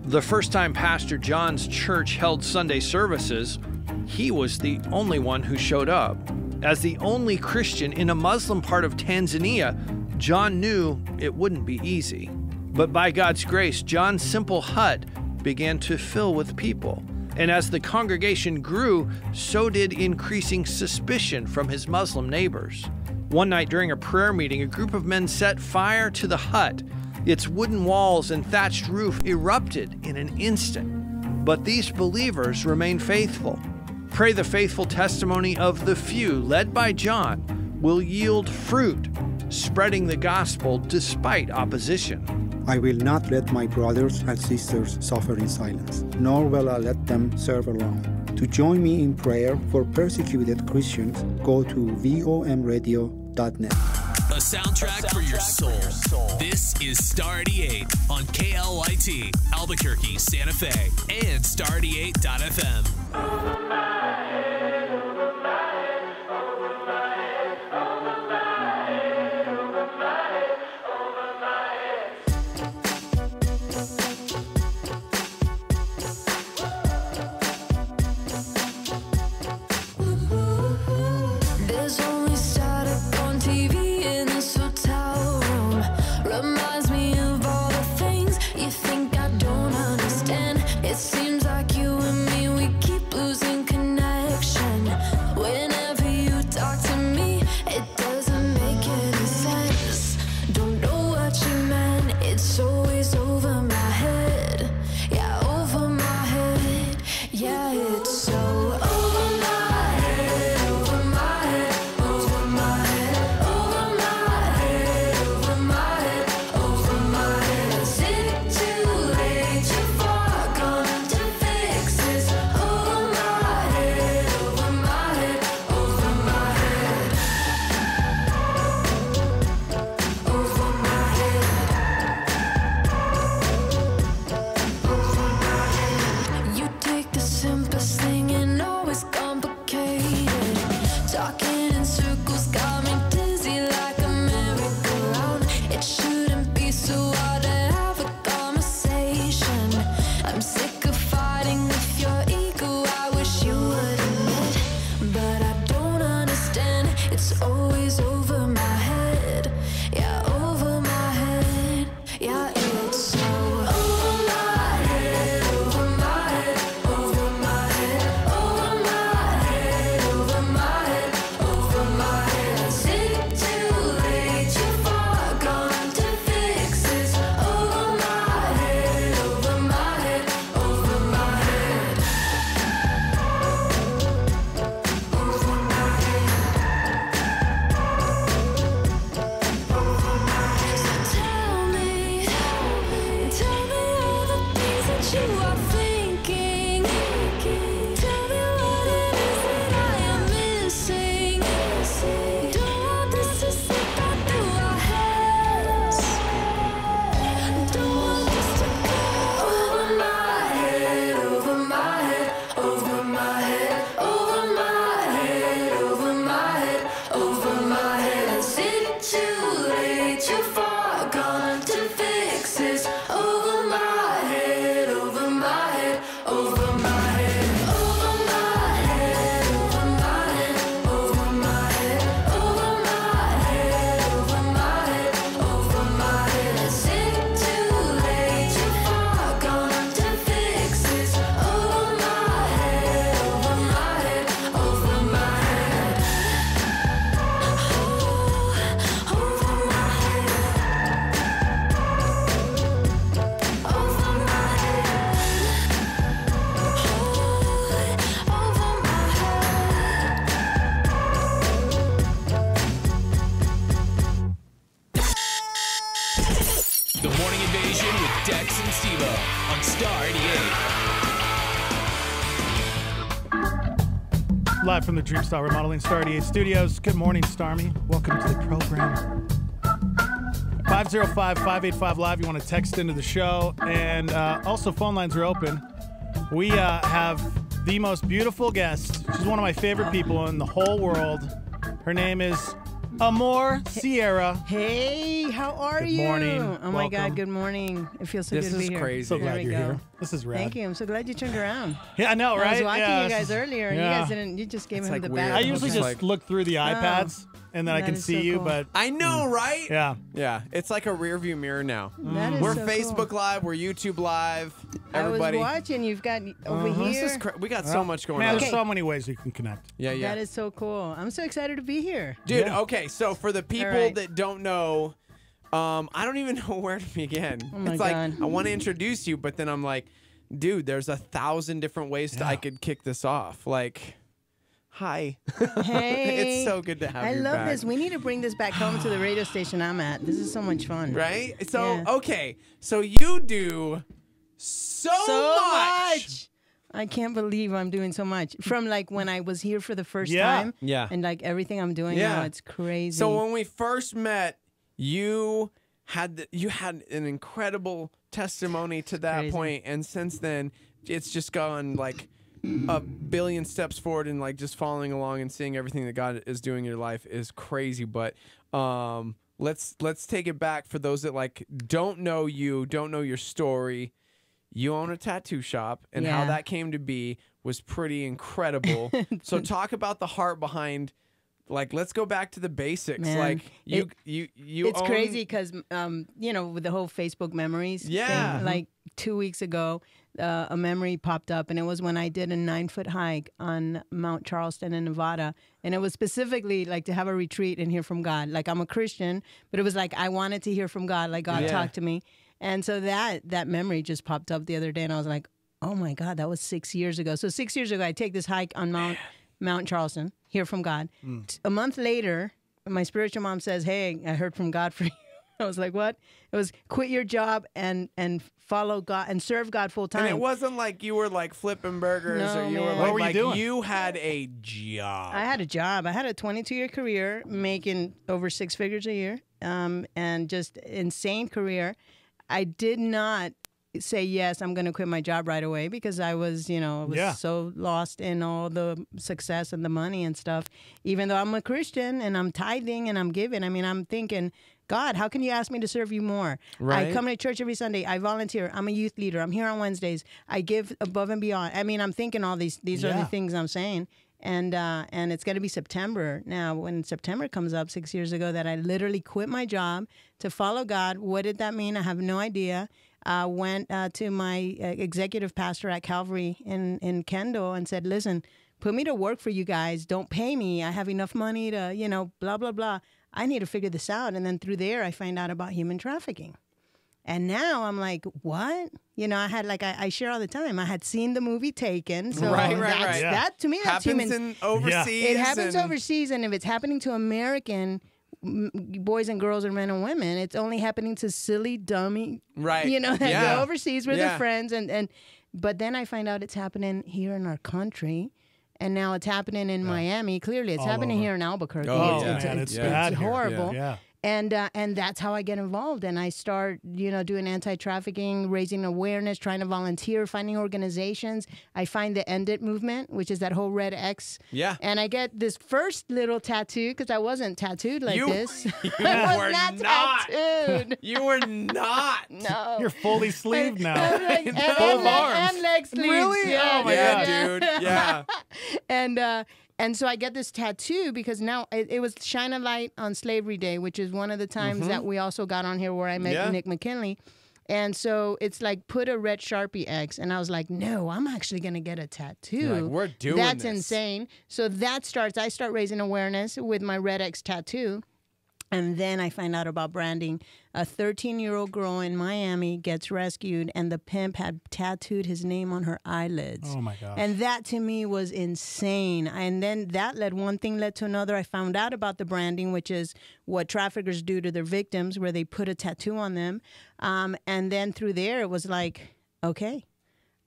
The first time Pastor John's church held Sunday services, he was the only one who showed up. As the only Christian in a Muslim part of Tanzania, John knew it wouldn't be easy. But by God's grace, John's simple hut began to fill with people. And as the congregation grew, so did increasing suspicion from his Muslim neighbors. One night during a prayer meeting, a group of men set fire to the hut. Its wooden walls and thatched roof erupted in an instant. But these believers remained faithful. Pray the faithful testimony of the few, led by John, will yield fruit, spreading the gospel despite opposition. I will not let my brothers and sisters suffer in silence, nor will I let them serve alone. To join me in prayer for persecuted Christians, go to vomradio.net. A soundtrack for your soul. This is Star 88 on KLYT, Albuquerque, Santa Fe, and Star88.fm. There's only static on TV in this hotel room. Reminds me of all the things you think I don't understand. It seems like you and me, we keep losing connection. Whenever you talk to me, it doesn't make any sense. Don't know what you meant, it's always over my head. Yeah, over my head. Yeah, it's so over my head, over my head, over my head, over my head, over my head, over my head. Is it too late, too far gone to fix this? Over my head, over my head, over my head, over my head. You take the simplest thing and always complicate it. Talking in circles got me dizzy like a merry-go-round. It shouldn't be so hard to have a conversation. I'm sick of fighting with your ego, I wish you would admit. But I don't understand, it's always over my head. Yeah, over my head. Yeah, it's so over my head, over my head, over my head, over my head, over my head, over my head. Is it too late, too far gone to fix this? Over my head, over my head, over my head, over my head. So tell me all the things that you are thinking. Tell me what it is that I am missing. Don't want this to slip out through our heads. Don't want this to go over my head, over my head, over my head, over my head, over my head, over my head. Is it too late, too far gone to fix this? Over my head, over my head, over my head, over my head, over my head, over my head, over my head, over my head, over my head. Is it too late, too far gone to fix this? Over my head, over my head, over my head, over my The Morning Invasion with Dex and Steve-O on Star 88. Live from the Dreamstar Remodeling Star 88 Studios. Good morning, Starmy. Welcome to the program. 505-585-LIVE. You want to text into the show. And also, phone lines are open. We have the most beautiful guest. She's one of my favorite people in the whole world. Her name is Amor Sierra. Hey, how are you? Good morning. Oh my God, good morning. It feels so good to be here. This is crazy. So glad you're here. This is rad. Thank you. I'm so glad you turned around. Yeah, I know, right? I was watching Yeah, you guys this is- earlier, and yeah. you guys didn't. You just gave him the back. I usually just look through the iPads, and then I That can is see so you, cool. but I know, right? Yeah. Yeah. It's like a rear view mirror now. That is We're so Facebook cool. Live. We're YouTube Live. Everybody. I was watching. You've got over Uh-huh. here. This is we got so much going Man, on. there's so many ways you can connect. Yeah, yeah. That is so cool. I'm so excited to be here. Dude, okay, so for the people right. that don't know, I don't even know where to begin. Oh my it's like God. I want to introduce you, but then I'm like, dude, there's 1,000 different ways I could kick this off. Like, Hi. Hey. It's so good to have you I love back. this. We need to bring this back home to the radio station I'm at. This is so much fun. Right? So, Yeah. okay. So you do so much. I can't believe I'm doing so much. From like when I was here for the first Yeah. time. Yeah. And like everything I'm doing now, it's crazy. So when we first met, you had an incredible testimony to that point, and since then it's just gone like a billion steps forward, and like just following along and seeing everything that God is doing in your life is crazy. But let's take it back for those that like don't know you, don't know your story. You own a tattoo shop, and how that came to be was pretty incredible. So talk about the heart behind. Like, let's go back to the basics. Man, like you it's own... crazy because you know, with the whole Facebook memories thing, like 2 weeks ago, a memory popped up, and it was when I did a 9-foot hike on Mount Charleston in Nevada, and it was specifically like to have a retreat and hear from God. Like, I'm a Christian, but it was like I wanted to hear from God, like God talked to me, and so that memory just popped up the other day, and I was like, oh my God, that was 6 years ago. So 6 years ago, I take this hike on Mount Charleston, hear from God. A month later, my spiritual mom says, hey, I heard from God for you. I was like, what? It was quit your job and follow God and serve God full time. And it wasn't like you were like flipping burgers or you were like, what were you doing? You had a job. I had a job. I had a 22-year career making over 6 figures a year, and just insane career. I did not say, yes, I'm going to quit my job right away because I was, so lost in all the success and the money and stuff. Even though I'm a Christian and I'm tithing and I'm giving, I mean, I'm thinking, God, how can you ask me to serve you more? Right. I come to church every Sunday. I volunteer. I'm a youth leader. I'm here on Wednesdays. I give above and beyond. I mean, I'm thinking all these are the things I'm saying. And it's going to be September now. When September comes up 6 years ago, that I literally quit my job to follow God. What did that mean? I have no idea. Went to my executive pastor at Calvary in Kendall and said, listen, put me to work for you guys. Don't pay me. I have enough money to, blah, blah, blah. I need to figure this out. And then through there, I find out about human trafficking. And now I'm like, what? I had I share all the time. I had seen the movie Taken. So right. That to me, that's happens human. in overseas. It happens overseas. And if it's happening to American boys and girls or men and women, it's only happening to silly dummy, that go overseas with their friends. But then I find out it's happening here in our country. And now it's happening in Miami. Clearly, it's happening here in Albuquerque. It's bad here. horrible. Yeah. And that's how I get involved. And I start, doing anti-trafficking, raising awareness, trying to volunteer, finding organizations. I find the End It movement, which is that whole red X. Yeah. And I get this first little tattoo, because I wasn't tattooed like this. You I were was not not. tattooed. You were not. No. You're fully sleeved now. and Both arms. And leg sleeves. Really? Yeah, Oh my Yeah, God. dude. Yeah. And so I get this tattoo because now it was Shine a Light on Slavery Day, which is one of the times that we also got on here where I met Nick McKinley. And so it's like, put a red Sharpie X. And I was like, no, I'm actually going to get a tattoo. You're like, we're doing That's this. insane. So I start raising awareness with my red X tattoo. And then I find out about branding. A 13-year-old girl in Miami gets rescued, and the pimp had tattooed his name on her eyelids. Oh, my gosh. And that, to me, was insane. And then one thing led to another. I found out about the branding, which is what traffickers do to their victims, where they put a tattoo on them. And then through there, it was like, okay,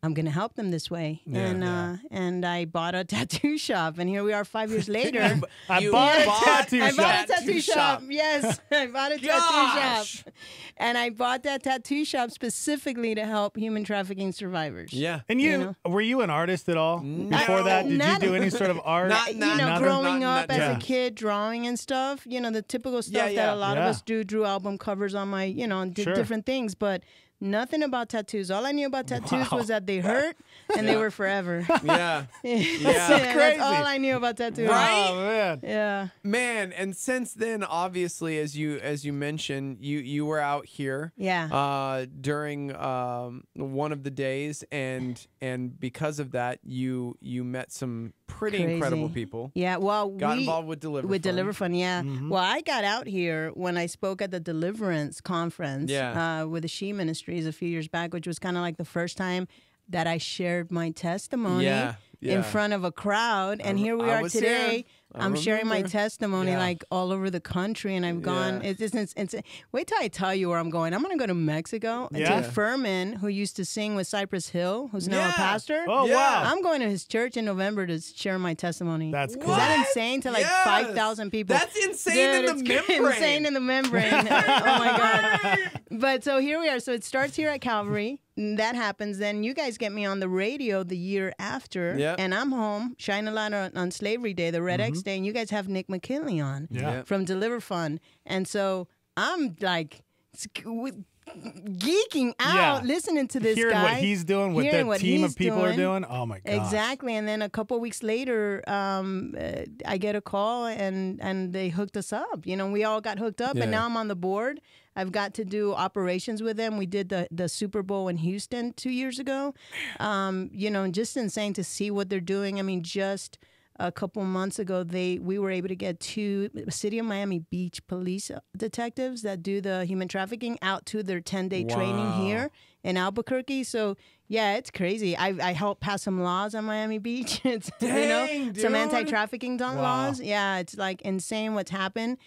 I'm going to help them this way. And I bought a tattoo shop. And here we are 5 years later. I bought a tattoo shop. I bought a tattoo shop. Yes, I bought a tattoo shop. And I bought that tattoo shop specifically to help human trafficking survivors. Yeah. And were you an artist at all before that? Did you do any sort of art? Growing up as a kid, drawing and stuff, the typical stuff that a lot of us do, drew album covers on my, and did different things. But nothing about tattoos. All I knew about tattoos was that they hurt and they were forever. Yeah. That's all I knew about tattoos. Right? Oh, man. Yeah. Man, and since then, obviously, as you mentioned, you were out here. Yeah. During one of the days, and because of that, you met some pretty incredible people. Yeah. Well, got involved with Deliver Fund. Deliver Fund, yeah. Well, I got out here when I spoke at the Deliverance Conference with the She Ministries a few years back, which was kind of like the first time that I shared my testimony. Yeah. in front of a crowd. And here we are today. I'm sharing my testimony like all over the country, and I've gone. It's wait till I tell you where I'm going. I'm going to go to Mexico. To Furman, who used to sing with Cypress Hill, who's now a pastor. Oh wow! I'm going to his church in November to share my testimony. That's cool. Is that insane to like 5,000 people? That's insane in the membrane. Insane in the membrane. Oh my God! But so here we are. So it starts here at Calvary. That happens. Then you guys get me on the radio the year after, and I'm home, shine a light on Slavery Day, the Red X Day, and you guys have Nick McKinley on from Deliver Fund. And so I'm like geeking out listening to this Hearing guy. what he's doing, what that team of people are doing. Oh my God. Exactly. And then a couple of weeks later, I get a call and they hooked us up. You know, we all got hooked up, and now I'm on the board. I've got to do operations with them. We did the Super Bowl in Houston 2 years ago. You know, just insane to see what they're doing. I mean, just a couple months ago, we were able to get 2 City of Miami Beach police detectives that do the human trafficking out to their 10-day training here in Albuquerque. So yeah, it's crazy. I helped pass some laws on Miami Beach. It's some anti-trafficking laws. Yeah, it's like insane what's happened.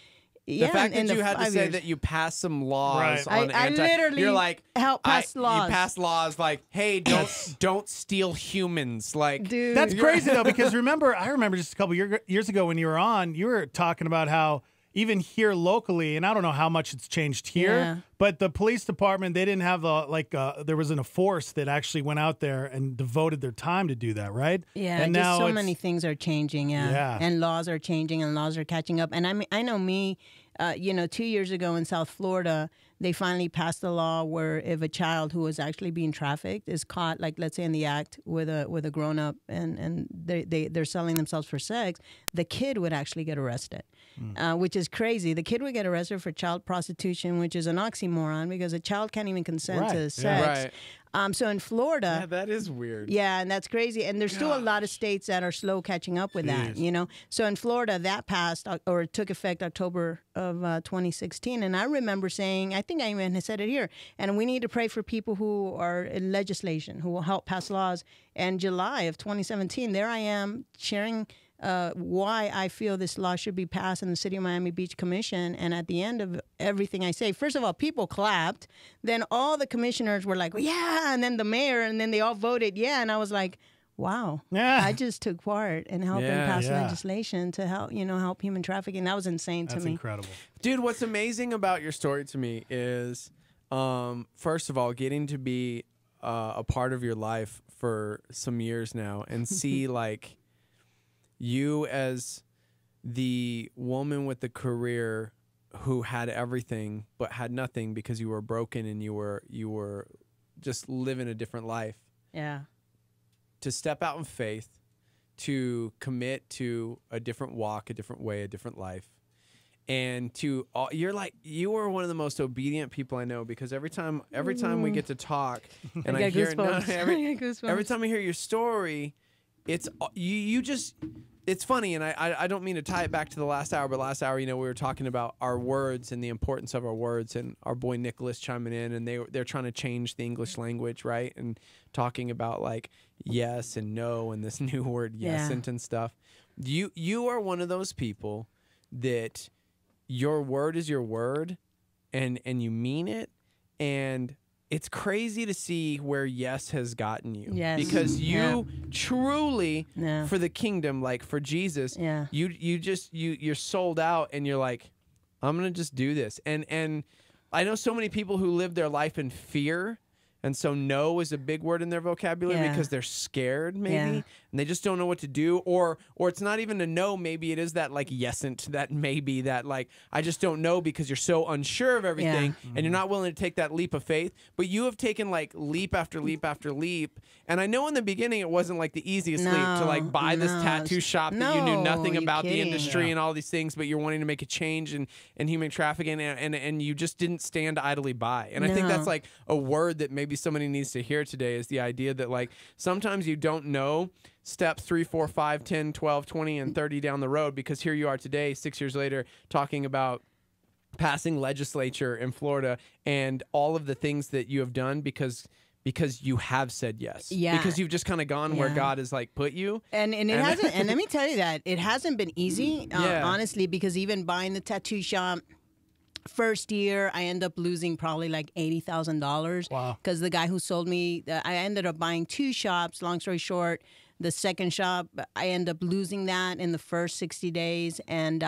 The fact that you had to say that you passed some laws on I literally you're like helped pass laws. You passed laws like, hey, don't steal humans. Like, dude, that's crazy though, because I remember just a couple years ago when you were on, you were talking about how even here locally, and I don't know how much it's changed here, but the police department, they didn't have there wasn't a force that actually went out there and devoted their time to do that, right? Yeah, and just now so many things are changing, and laws are changing, and laws are catching up. And I know me, 2 years ago in South Florida, they finally passed a law where if a child who was actually being trafficked is caught, like let's say in the act with a grown up, and they're selling themselves for sex, the kid would actually get arrested, which is crazy. The kid would get arrested for child prostitution, which is an oxymoron because a child can't even consent to sex. So in Florida, that is weird. Yeah, and that's crazy. And there's still a lot of states that are slow catching up with that, you know. So in Florida, that passed or took effect October of 2016. And I remember saying, I think I even said it here, and we need to pray for people who are in legislation, who will help pass laws. And July of 2017, there I am sharing why I feel this law should be passed in the City of Miami Beach Commission. And at the end of everything I say, first of all, people clapped. Then all the commissioners were like, well, yeah. And then the mayor, and then they all voted yeah. And I was like, wow, I just took part in helping pass legislation to help human trafficking. That was insane to me. That's incredible. Dude, what's amazing about your story to me is, first of all, getting to be a part of your life for some years now and see like you as the woman with the career who had everything but had nothing because you were broken and you were just living a different life. Yeah. To step out in faith, to commit to a different walk, a different way, a different life. And you are one of the most obedient people I know, because every time we get to talk and I hear every time I hear your story, it's it's funny, and I don't mean to tie it back to the last hour, but last hour, we were talking about our words and the importance of our words, and our boy Nicholas chiming in, and they're trying to change the English language, right? And talking about like yes and no and this new word yesn't and stuff. You are one of those people that your word is your word, and you mean it, and it's crazy to see where yes has gotten you. Yes. Because you truly, for the kingdom, like for Jesus, you're sold out, and you're like, I'm going to just do this. And I know so many people who live their life in fear, and so no is a big word in their vocabulary because they're scared maybe, and they just don't know what to do, or it's not even a no, maybe it is that like yesn't, that maybe, that like I just don't know, because you're so unsure of everything and you're not willing to take that leap of faith. But you have taken like leap after leap after leap, and I know in the beginning it wasn't like the easiest leap to like buy this tattoo shop that you knew nothing about the industry and all these things, but you're wanting to make a change in human trafficking, and you just didn't stand idly by. And I think that's like a word that maybe somebody needs to hear today, is the idea that like sometimes you don't know steps 3, 4, 5, 10, 12, 20, and 30 down the road, because here you are today, 6 years later, talking about passing legislature in Florida and all of the things that you have done because because you have said yes. Yeah. Because you've just kind of gone where Yeah. God has like put you. And it hasn't. And let me tell you that it hasn't been easy, Yeah. honestly, because even buying the tattoo shop. First year, I ended up losing probably like $80,000. Wow. Because the guy who sold me, I ended up buying 2 shops. Long story short, the second shop, I ended up losing that in the first 60 days. And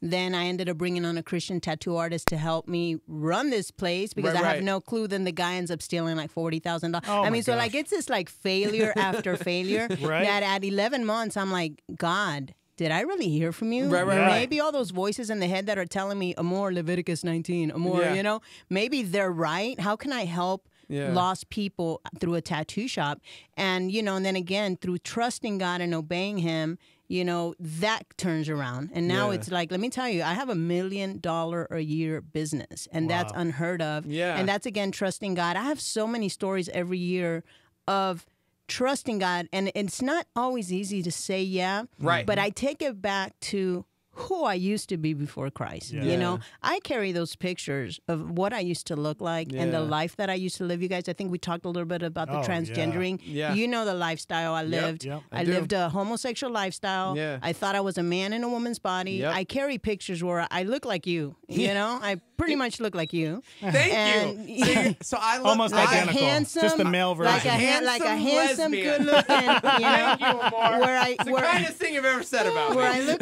then I ended up bringing on a Christian tattoo artist to help me run this place because I have no clue. Then the guy ends up stealing like $40,000. Oh, I my mean, so gosh. like it's just like failure after failure. Right. That at 11 months, I'm like, God, did I really hear from you? Right. Maybe all those voices in the head that are telling me, Amor, Leviticus 19, Amor, Yeah. you know, maybe they're right. How can I help lost people through a tattoo shop? And, you know, and then again, through trusting God and obeying him, you know, that turns around. And now it's like, let me tell you, I have $1 million a year business, and that's unheard of. Yeah. And that's, again, trusting God. I have so many stories every year of trusting God, and it's not always easy to say Right. but I take it back to who I used to be before Christ. You know, I carry those pictures of what I used to look like and the life that I used to live. You guys, I think we talked a little bit about the transgendering. Yeah. You know the lifestyle I lived. Yep. I lived a homosexual lifestyle. Yeah. I thought I was a man in a woman's body. Yep. I carry pictures where I look like you. You know, I pretty much look like you. Thank you. So I look Almost like identical. a handsome, Just the male version. like a handsome, lesbian. good looking. You know, Thank you, Amor. where I It's the where, kindest thing you've ever said about where me. I look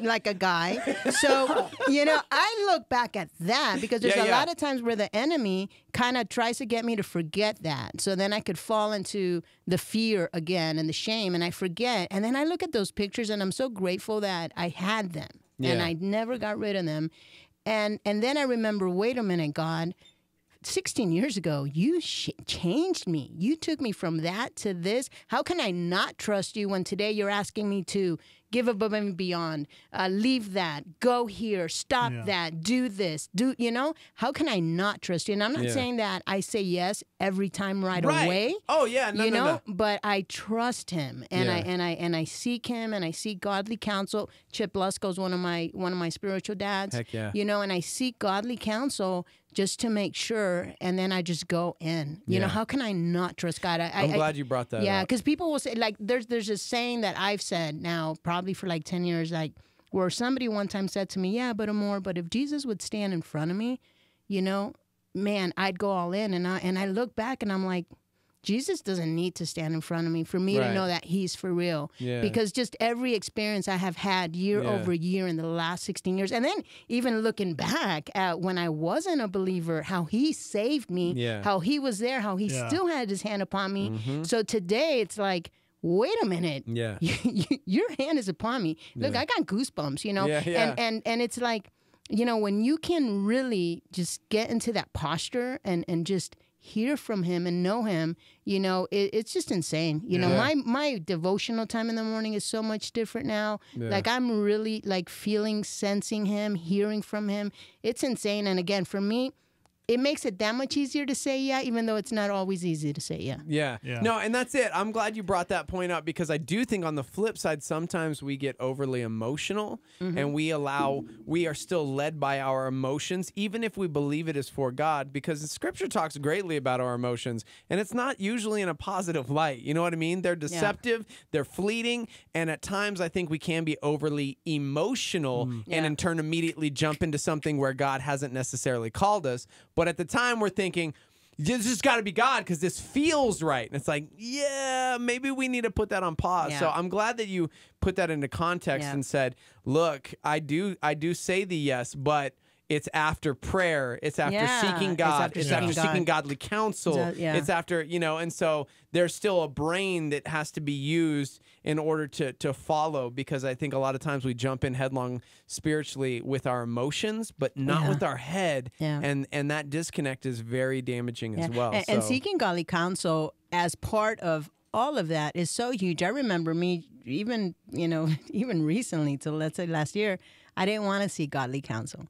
like a guy. So, you know, I look back at that because there's a lot of times where the enemy kind of tries to get me to forget that. So then I could fall into the fear again and the shame, and I forget. And then I look at those pictures and I'm so grateful that I had them and I never got rid of them. And then I remember, wait a minute, God, 16 years ago, you changed me. You took me from that to this. How can I not trust you when today you're asking me to give above and beyond, leave that, go here, stop that, do this, you know? How can I not trust you? And I'm not saying that I say yes every time right away. Oh yeah, no, you no, know, no. but I trust him, and I seek him, and I seek godly counsel. Chip Lusko's one of my spiritual dads. Heck yeah. You know, and I seek godly counsel just to make sure, and then I just go in. You know, how can I not trust God? I'm glad you brought that Yeah, up. because people will say, like, there's a saying that I've said now probably for like 10 years, like, where somebody one time said to me, yeah, but Amor, but if Jesus would stand in front of me, you know, man, I'd go all in. And I look back and I'm like, Jesus doesn't need to stand in front of me for me to know that he's for real. Yeah. Because just every experience I have had year over year in the last 16 years, and then even looking back at when I wasn't a believer, how he saved me, how he was there, how he still had his hand upon me. So today it's like, wait a minute. Yeah. Your hand is upon me. Look, I got goosebumps, you know? And it's like, you know, when you can really just get into that posture and just hear from him and know him, you know, it's just insane. You know, my devotional time in the morning is so much different now. Like I'm really like feeling, sensing him, hearing from him. It's insane. And again, for me, it makes it that much easier to say even though it's not always easy to say Yeah. No, and that's it. I'm glad you brought that point up because I do think on the flip side, sometimes we get overly emotional and we are still led by our emotions, even if we believe it is for God, because the scripture talks greatly about our emotions and it's not usually in a positive light. You know what I mean? They're deceptive, they're fleeting, and at times I think we can be overly emotional and in turn immediately jump into something where God hasn't necessarily called us. But at the time, we're thinking, this has got to be God because this feels right. And it's like, yeah, maybe we need to put that on pause. So I'm glad that you put that into context and said, look, I do say the yes, but it's after prayer. It's after seeking God. It's after seeking godly counsel. It's after, you know, and so there's still a brain that has to be used in order to follow, because I think a lot of times we jump in headlong spiritually with our emotions, but not with our head. And that disconnect is very damaging as well. And seeking godly counsel as part of all of that is so huge. I remember me even recently, till let's say last year, I didn't want to seek godly counsel.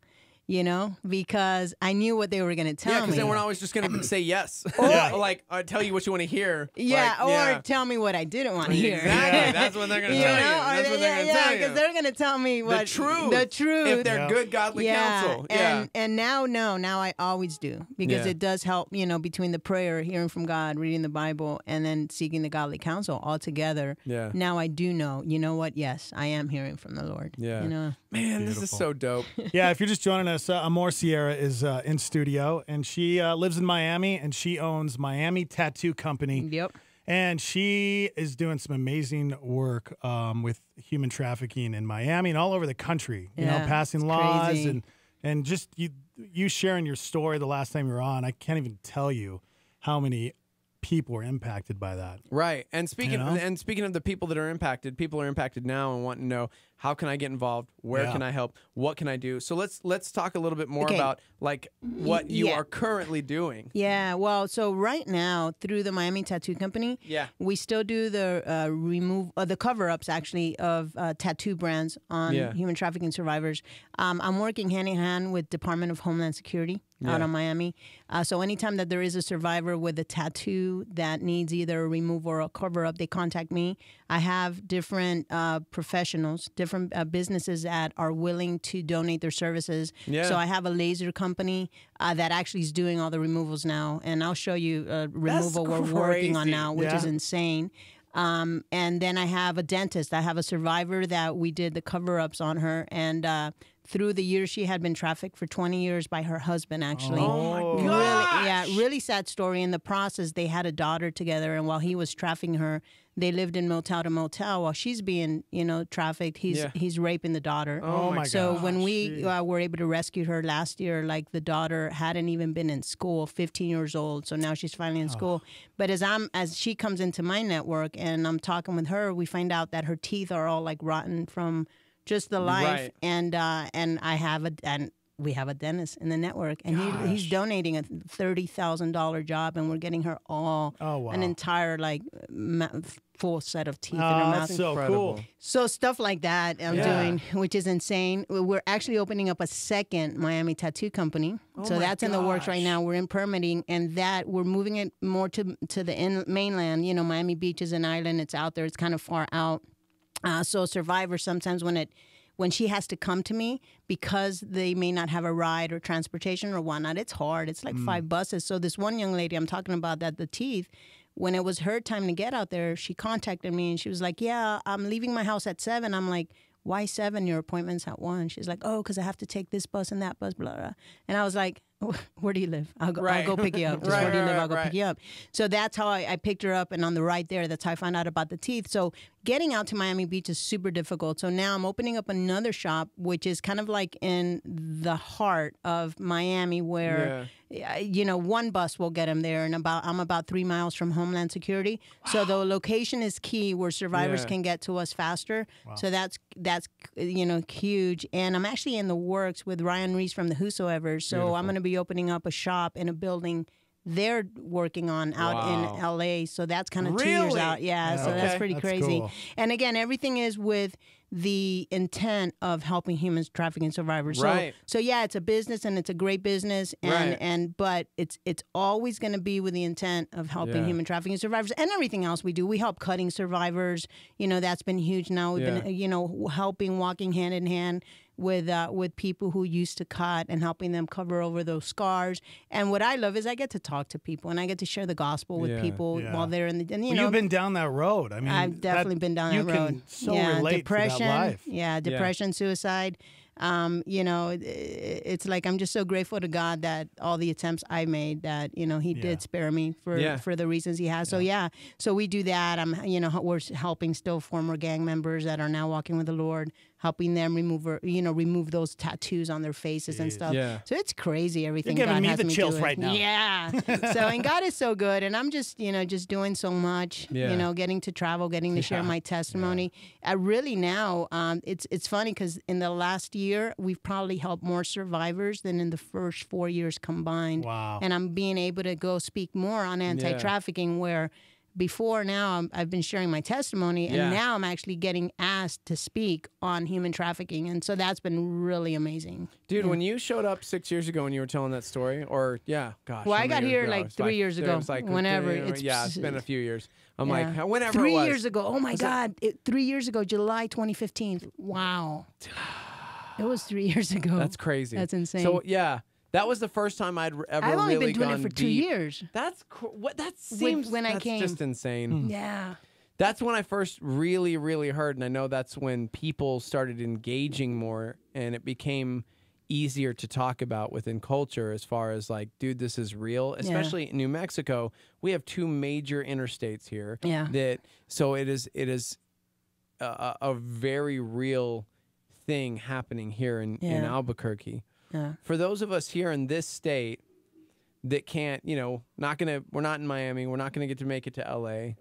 you know, because I knew what they were going to tell me. Yeah, because they weren't always just going to say yes. Yeah. Or like, tell you what you want to hear. Yeah, Like, or tell me what I didn't want to hear. Exactly. That's what they're going to tell you. That's what they're going to tell you. because they're going to tell me what the truth. The truth. If they're good, godly counsel. And now I always do, because it does help, you know, between the prayer, hearing from God, reading the Bible, and then seeking the godly counsel all together. Yeah. Now I do know, you know what? Yes, I am hearing from the Lord. Yeah. You know? Man, this is so dope. Yeah, if you're just joining us, Amor Sierra is in studio, and she lives in Miami, and she owns Miami Tattoo Company. Yep. And she is doing some amazing work with human trafficking in Miami and all over the country. You know, passing laws crazy. and just you sharing your story the last time you were on. I can't even tell you how many people are impacted by that. Right. And speaking You know? speaking of the people that are impacted now and want to know, how can I get involved? Where can I help? What can I do? So let's talk a little bit more about like what you are currently doing. Yeah, well, so right now through the Miami Tattoo Company, we still do the the cover-ups actually of tattoo brands on human trafficking survivors. I'm working hand in hand with Department of Homeland Security out of Miami. So anytime that there is a survivor with a tattoo that needs either a remove or a cover-up, they contact me. I have different professionals, different businesses that are willing to donate their services. Yeah. So I have a laser company that actually is doing all the removals now, and I'll show you a removal we're working on now, which is insane. And then I have a dentist. I have a survivor that we did the cover-ups on her, and through the years she had been trafficked for 20 years by her husband, actually. Oh my gosh. Really sad story. In the process, they had a daughter together, and while he was trafficking her, they lived in motel to motel. While she's being, you know, trafficked, he's raping the daughter. Oh my So gosh. when we were able to rescue her last year, like the daughter hadn't even been in school, 15 years old. So now she's finally in school. But as she comes into my network and I'm talking with her, we find out that her teeth are all like rotten from just the life. And we have a dentist in the network, and he's donating a $30,000 job, and we're getting her all an entire like full set of teeth in her mouth. That's so cool. So stuff like that I'm doing, which is insane. We're actually opening up a second Miami Tattoo Company. So that's in the works right now. We're in permitting, and that we're moving it more to the mainland. You know, Miami Beach is an island. It's out there. It's kind of far out. So survivors sometimes when she has to come to me because they may not have a ride or transportation or whatnot, it's hard. It's like 5 buses. So this one young lady I'm talking about that the teeth, when it was her time to get out there, she contacted me and she was like, yeah, I'm leaving my house at 7. I'm like, why 7? Your appointment's at 1. She's like, oh, because I have to take this bus and that bus, blah, blah. And I was like, where do you live? I'll go pick you up. Just where do you live? I'll go pick you up. So that's how I picked her up. And on the right there, that's how I found out about the teeth. So getting out to Miami Beach is super difficult. So now I'm opening up another shop, which is kind of like in the heart of Miami where, you know, one bus will get them there. And I'm about 3 miles from Homeland Security. Wow. So the location is key where survivors can get to us faster. Wow. So that's you know, huge. And I'm actually in the works with Ryan Reese from the Whosoevers. So I'm going to be opening up a shop in a building they're working on out in LA. So that's kind of 2 years out. Yeah, so that's pretty crazy. Cool. And again, everything is with the intent of helping human trafficking survivors. So yeah, it's a business and it's a great business, and but it's always going to be with the intent of helping human trafficking survivors and everything else we do. We help cutting survivors. You know, that's been huge. Now we've been helping, walking hand in hand with people who used to cut and helping them cover over those scars. And what I love is I get to talk to people and I get to share the gospel with people while they're in the. And you've been down that road. I mean, I've definitely been down that road. You can so relate depression, to that life. Depression, suicide. You know, it's like I'm just so grateful to God that all the attempts I made, that He did spare me for the reasons He has. So so we do that. We're helping still former gang members that are now walking with the Lord, helping them remove those tattoos on their faces and stuff. So it's crazy everything. You're giving God me has the me chills doing. right now. Yeah. And God is so good, and I'm just doing so much. Getting to travel, getting to share my testimony. I really now it's funny because in the last year we've probably helped more survivors than in the first 4 years combined. Wow. And I'm being able to go speak more on anti-trafficking where before now I've been sharing my testimony, and now I'm actually getting asked to speak on human trafficking, and so that's been really amazing. Dude, when you showed up 6 years ago when you were telling that story, or gosh. Well, I got here like 3 years ago. It was like, whenever. It's been a few years. I'm like, whenever 3 it was. years ago. Oh my God. 3 years ago, July 2015. Wow. It was 3 years ago. That's crazy. That's insane. So, that was the first time I'd ever I've only really been doing gone it for 2 deep. years. That seems when I that's came. just insane. Yeah. That's when I first really, really heard, and I know that's when people started engaging more, and it became easier to talk about within culture as far as like, dude, this is real. Especially in New Mexico, we have 2 major interstates here. Yeah. So it is a very real thing happening here in Albuquerque. Yeah. For those of us here in this state that can't, we're not in Miami, we're not gonna get to make it to LA.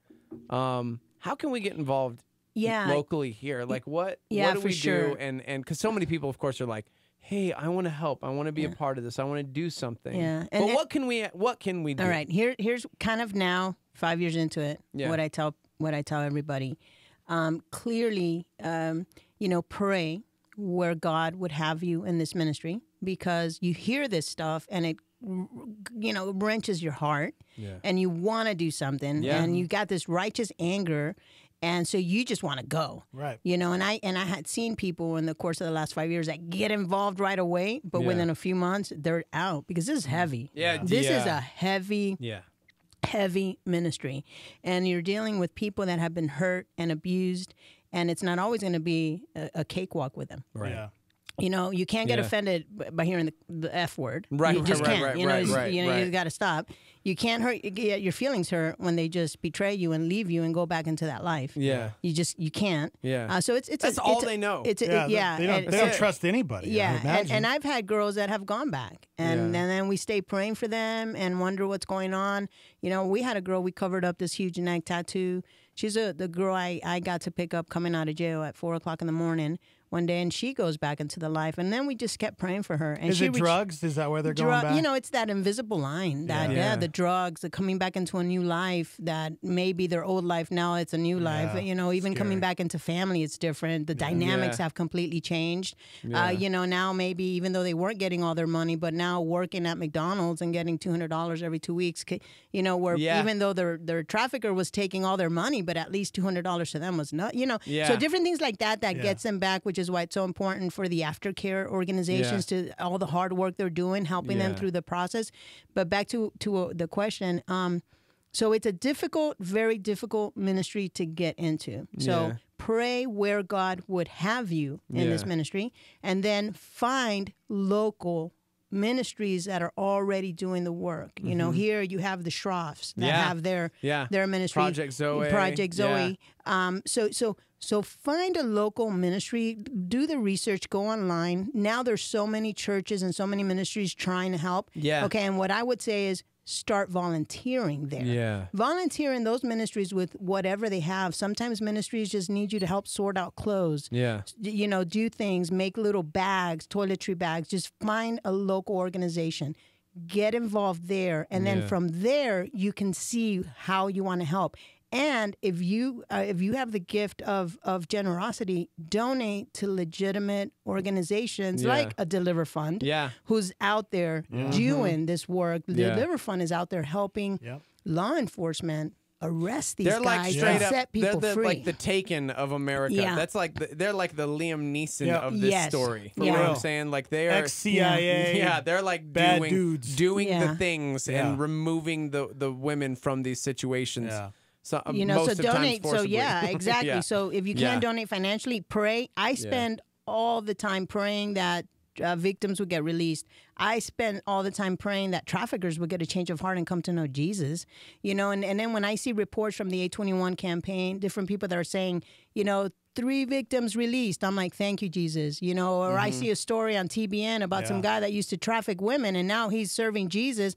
How can we get involved locally here? Like what do we do? And because so many people, of course, are like, hey, I want to help. I want to be a part of this. I want to do something. Yeah. But what can we do? All right. Here's kind of now 5 years into it. Yeah. What I tell everybody. Clearly, pray where God would have you in this ministry, because you hear this stuff and it wrenches your heart, and you want to do something, and you got this righteous anger, and so you just want to go, right? And I had seen people in the course of the last 5 years that get involved right away, but within a few months they're out, because this is heavy. This is a heavy ministry, and you're dealing with people that have been hurt and abused, and it's not always going to be a cakewalk with them. Right. Yeah. You can't get offended by hearing the F word. Right, you just can't. right. You got to stop. You can't get your feelings hurt when they just betray you and leave you and go back into that life. Yeah. You can't. Yeah. So that's all they know. They don't trust anybody. Yeah. And I've had girls that have gone back, and then we stay praying for them and wonder what's going on. We had a girl, we covered up this huge neck tattoo. She's the girl I got to pick up coming out of jail at 4 o'clock in the morning one day, and she goes back into the life, and then we just kept praying for her. And is it drugs? Is that where they're going back? It's that invisible line that the drugs, the coming back into a new life, that maybe their old life, now it's a new life. Even coming back into family, it's different. The dynamics have completely changed. Now maybe even though they weren't getting all their money, but now working at McDonald's and getting $200 every 2 weeks, where even though their trafficker was taking all their money, but at least $200 to them was not, So different things like that gets them back, which is why it's so important for the aftercare organizations to all the hard work they're doing, helping them through the process. But back to the question, so it's a very difficult ministry to get into. So pray where God would have you in this ministry, and then find local ministries that are already doing the work. Here you have the Shroffs that have their ministry, Project Zoe. So find a local ministry, do the research, go online. Now there's so many churches and so many ministries trying to help. Okay, and what I would say is start volunteering there. Volunteer in those ministries with whatever they have. Sometimes ministries just need you to help sort out clothes. Do things, make little bags, toiletry bags. Just find a local organization. Get involved there, and then from there you can see how you want to help. And if you have the gift of generosity, donate to legitimate organizations like a Deliver Fund, who's out there doing this work. The Deliver Fund is out there helping law enforcement arrest these guys and set people they're free. Like the Taken of America. That's like they're like the Liam Neeson of this story. You know what I'm saying? Like they're ex-CIA. Yeah, they're like bad dudes doing the things and removing the women from these situations. So, so donate. So exactly. So if you can't donate financially, pray. I spend all the time praying that victims would get released. I spend all the time praying that traffickers would get a change of heart and come to know Jesus. And then when I see reports from the 821 campaign, different people that are saying, 3 victims released. I'm like, thank you, Jesus. Or I see a story on TBN about some guy that used to traffic women and now he's serving Jesus.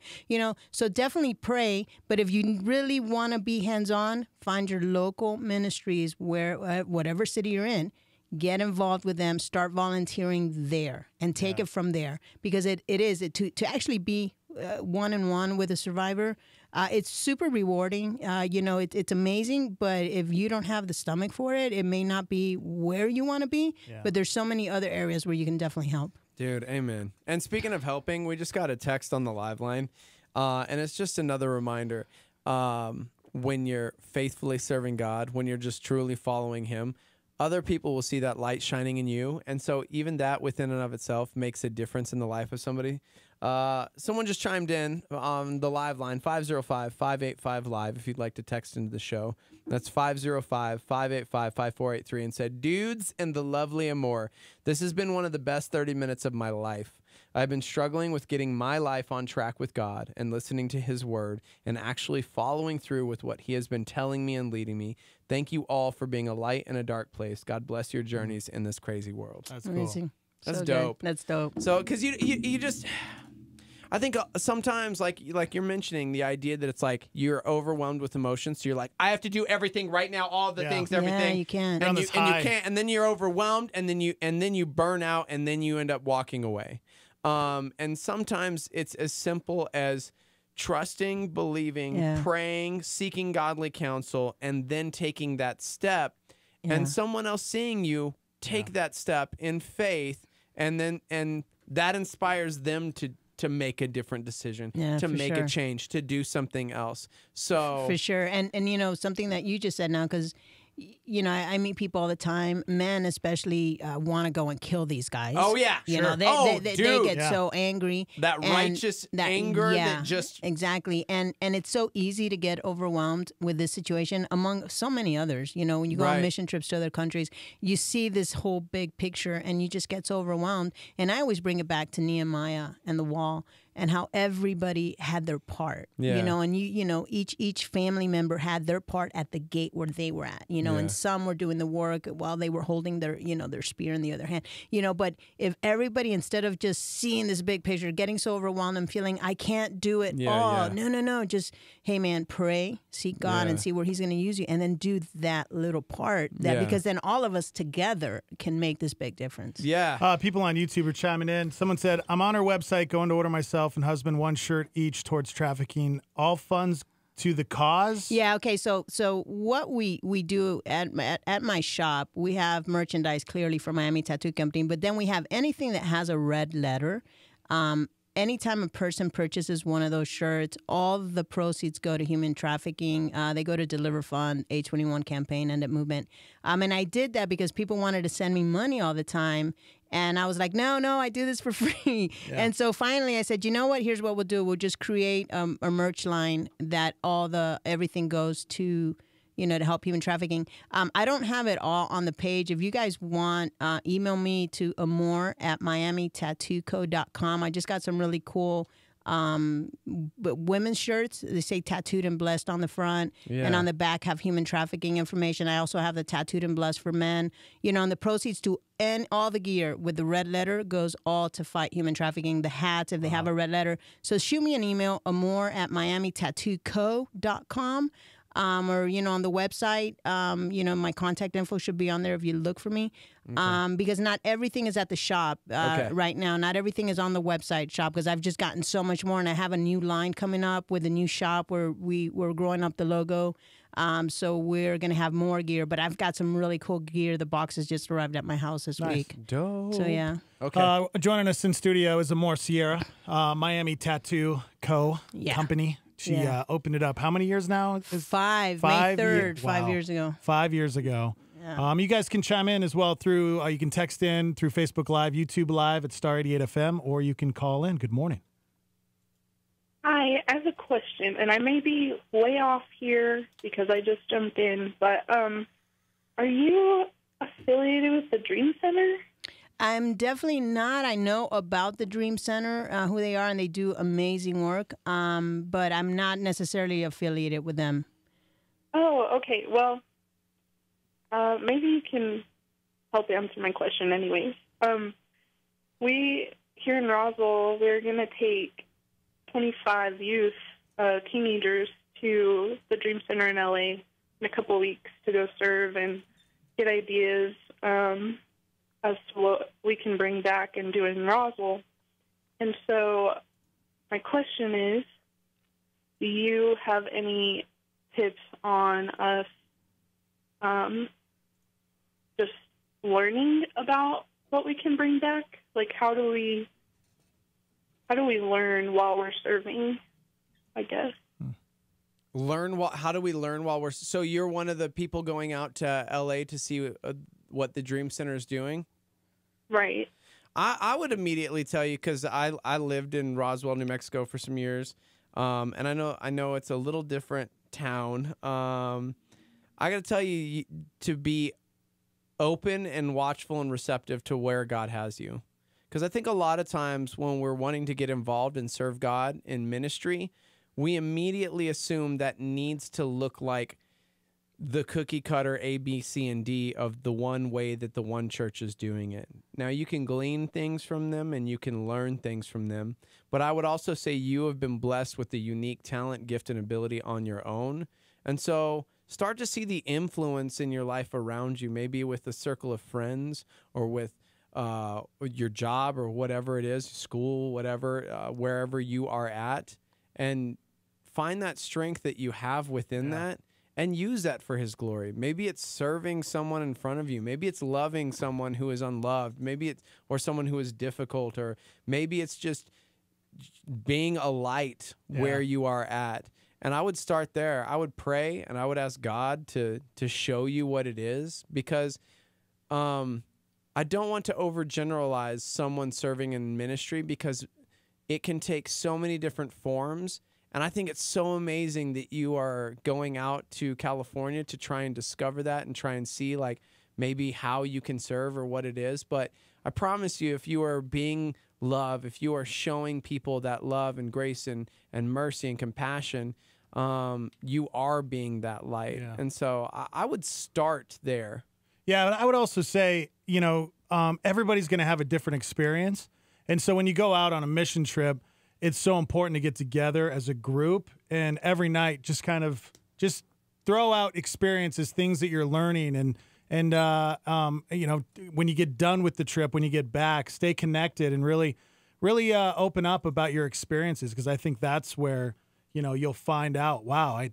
So definitely pray. But if you really want to be hands-on, find your local ministries where whatever city you're in. Get involved with them. Start volunteering there and take it from there, because it is to actually be one-on-one with a survivor. It's super rewarding. It's amazing, but if you don't have the stomach for it, it may not be where you want to be. Yeah. But there's so many other areas where you can definitely help. Dude, amen. And speaking of helping, we just got a text on the live line, and it's just another reminder. When you're faithfully serving God, when you're just truly following Him, other people will see that light shining in you. And so even that within and of itself makes a difference in the life of somebody. Someone just chimed in on the live line, 505-585-LIVE, if you'd like to text into the show. That's 505-585-5483, and said, dudes and the lovely Amor, this has been one of the best 30 minutes of my life. I've been struggling with getting my life on track with God and listening to His word and actually following through with what He has been telling me and leading me. Thank you all for being a light in a dark place. God bless your journeys in this crazy world. That's cool. Amazing. That's so dope. Good. That's dope. So, because you just, I think sometimes, like you're mentioning, the idea that it's like you're overwhelmed with emotions. So you're like, I have to do everything right now, all the things, everything. Yeah, you can't. And you can't, and then you're overwhelmed, and then you burn out, and then you end up walking away. And sometimes it's as simple as trusting, believing, praying, seeking godly counsel, and then taking that step, and someone else seeing you take that step in faith, and that inspires them to make a different decision, to make a change, to do something else. So for sure, and something that you just said now, because I meet people all the time, men especially, want to go and kill these guys. Oh, yeah, sure. They get so angry. That righteous anger that just... Exactly. And it's so easy to get overwhelmed with this situation among so many others. When you go on mission trips to other countries, you see this whole big picture and you just get so overwhelmed. And I always bring it back to Nehemiah and the wall and how everybody had their part, and each family member had their part at the gate where they were at, and some were doing the work while they were holding their, their spear in the other hand, but if everybody, instead of just seeing this big picture, getting so overwhelmed and feeling I can't do it all, no, just, hey man, pray, seek God and see where He's going to use you, and then do that little part, because then all of us together can make this big difference. People on YouTube are chiming in. Someone said, I'm on our website going to order myself and husband one shirt each towards trafficking. All funds to the cause. Yeah. Okay. So what we do at my shop, we have merchandise clearly for Miami Tattoo Company, but then we have anything that has a red letter. Anytime a person purchases one of those shirts, all the proceeds go to human trafficking. They go to Deliver Fund, A21 campaign, End It Movement. And I did that because people wanted to send me money all the time. And I was like, no, I do this for free. And so finally I said, you know what? Here's what we'll do. We'll just create a merch line that everything goes to, to help human trafficking. I don't have it all on the page. If you guys want, email me to amor@miamitattooco.com. I just got some really cool women's shirts. They say tattooed and blessed on the front, and on the back have human trafficking information. I also have the tattooed and blessed for men, and the proceeds to end all the gear with the red letter goes all to fight human trafficking. The hats, if they have a red letter. So shoot me an email, amor@miamitattooco.com. Or, on the website, my contact info should be on there if you look for me. Because not everything is at the shop right now. Not everything is on the website shop because I've just gotten so much more. And I have a new line coming up with a new shop where we're growing up the logo. So we're going to have more gear. But I've got some really cool gear. The boxes just arrived at my house this week. Dope. So, yeah. Okay. Joining us in studio is Amor Sierra, Miami Tattoo Company. She opened it up. How many years now? Five. May 3rd, 5 years ago. 5 years ago. Yeah. You guys can chime in as well through, you can text in through Facebook Live, YouTube Live at Star 88 FM, or you can call in. Good morning. Hi, I have a question, and I may be way off here because I just jumped in, but are you affiliated with the Dream Center? I'm definitely not. I know about the Dream Center, who they are, and they do amazing work, but I'm not necessarily affiliated with them. Oh, okay. Well, maybe you can help answer my question anyways. We, here in Roswell, we're going to take 25 youth, teenagers, to the Dream Center in LA in a couple of weeks to go serve and get ideas as to what we can bring back and do in Roswell. And so my question is, do you have any tips on us just learning about what we can bring back? Like, how do we learn while we're serving, I guess? How do we learn while we're... So you're one of the people going out to L.A. to see what the Dream Center is doing? Right. I would immediately tell you, because I lived in Roswell, New Mexico for some years, and I know it's a little different town. I got to tell you to be open and watchful and receptive to where God has you. Because I think a lot of times when we're wanting to get involved and serve God in ministry, we immediately assume that needs to look like the cookie cutter A, B, C, and D of the one way that the one church is doing it. Now, you can glean things from them and you can learn things from them, but I would also say you have been blessed with the unique talent, gift, and ability on your own. And so start to see the influence in your life around you, maybe with a circle of friends or with your job or whatever it is, school, whatever, wherever you are at, and find that strength that you have within that and use that for His glory. Maybe it's serving someone in front of you. Maybe it's loving someone who is unloved. Maybe it's, or someone who is difficult, or maybe it's just being a light where you are at. And I would start there. I would pray and I would ask God to show you what it is, because I don't want to overgeneralize someone serving in ministry, because it can take so many different forms. And I think it's so amazing that you are going out to California to try and discover that and try and see, like, maybe how you can serve or what it is. But I promise you, if you are being love, if you are showing people that love and grace and mercy and compassion, you are being that light. Yeah. And so I would start there. Yeah, but I would also say, everybody's going to have a different experience. And so when you go out on a mission trip, it's so important to get together as a group and every night just kind of just throw out experiences, things that you're learning. And when you get done with the trip, when you get back, stay connected and really open up about your experiences, because I think that's where, you'll find out, wow,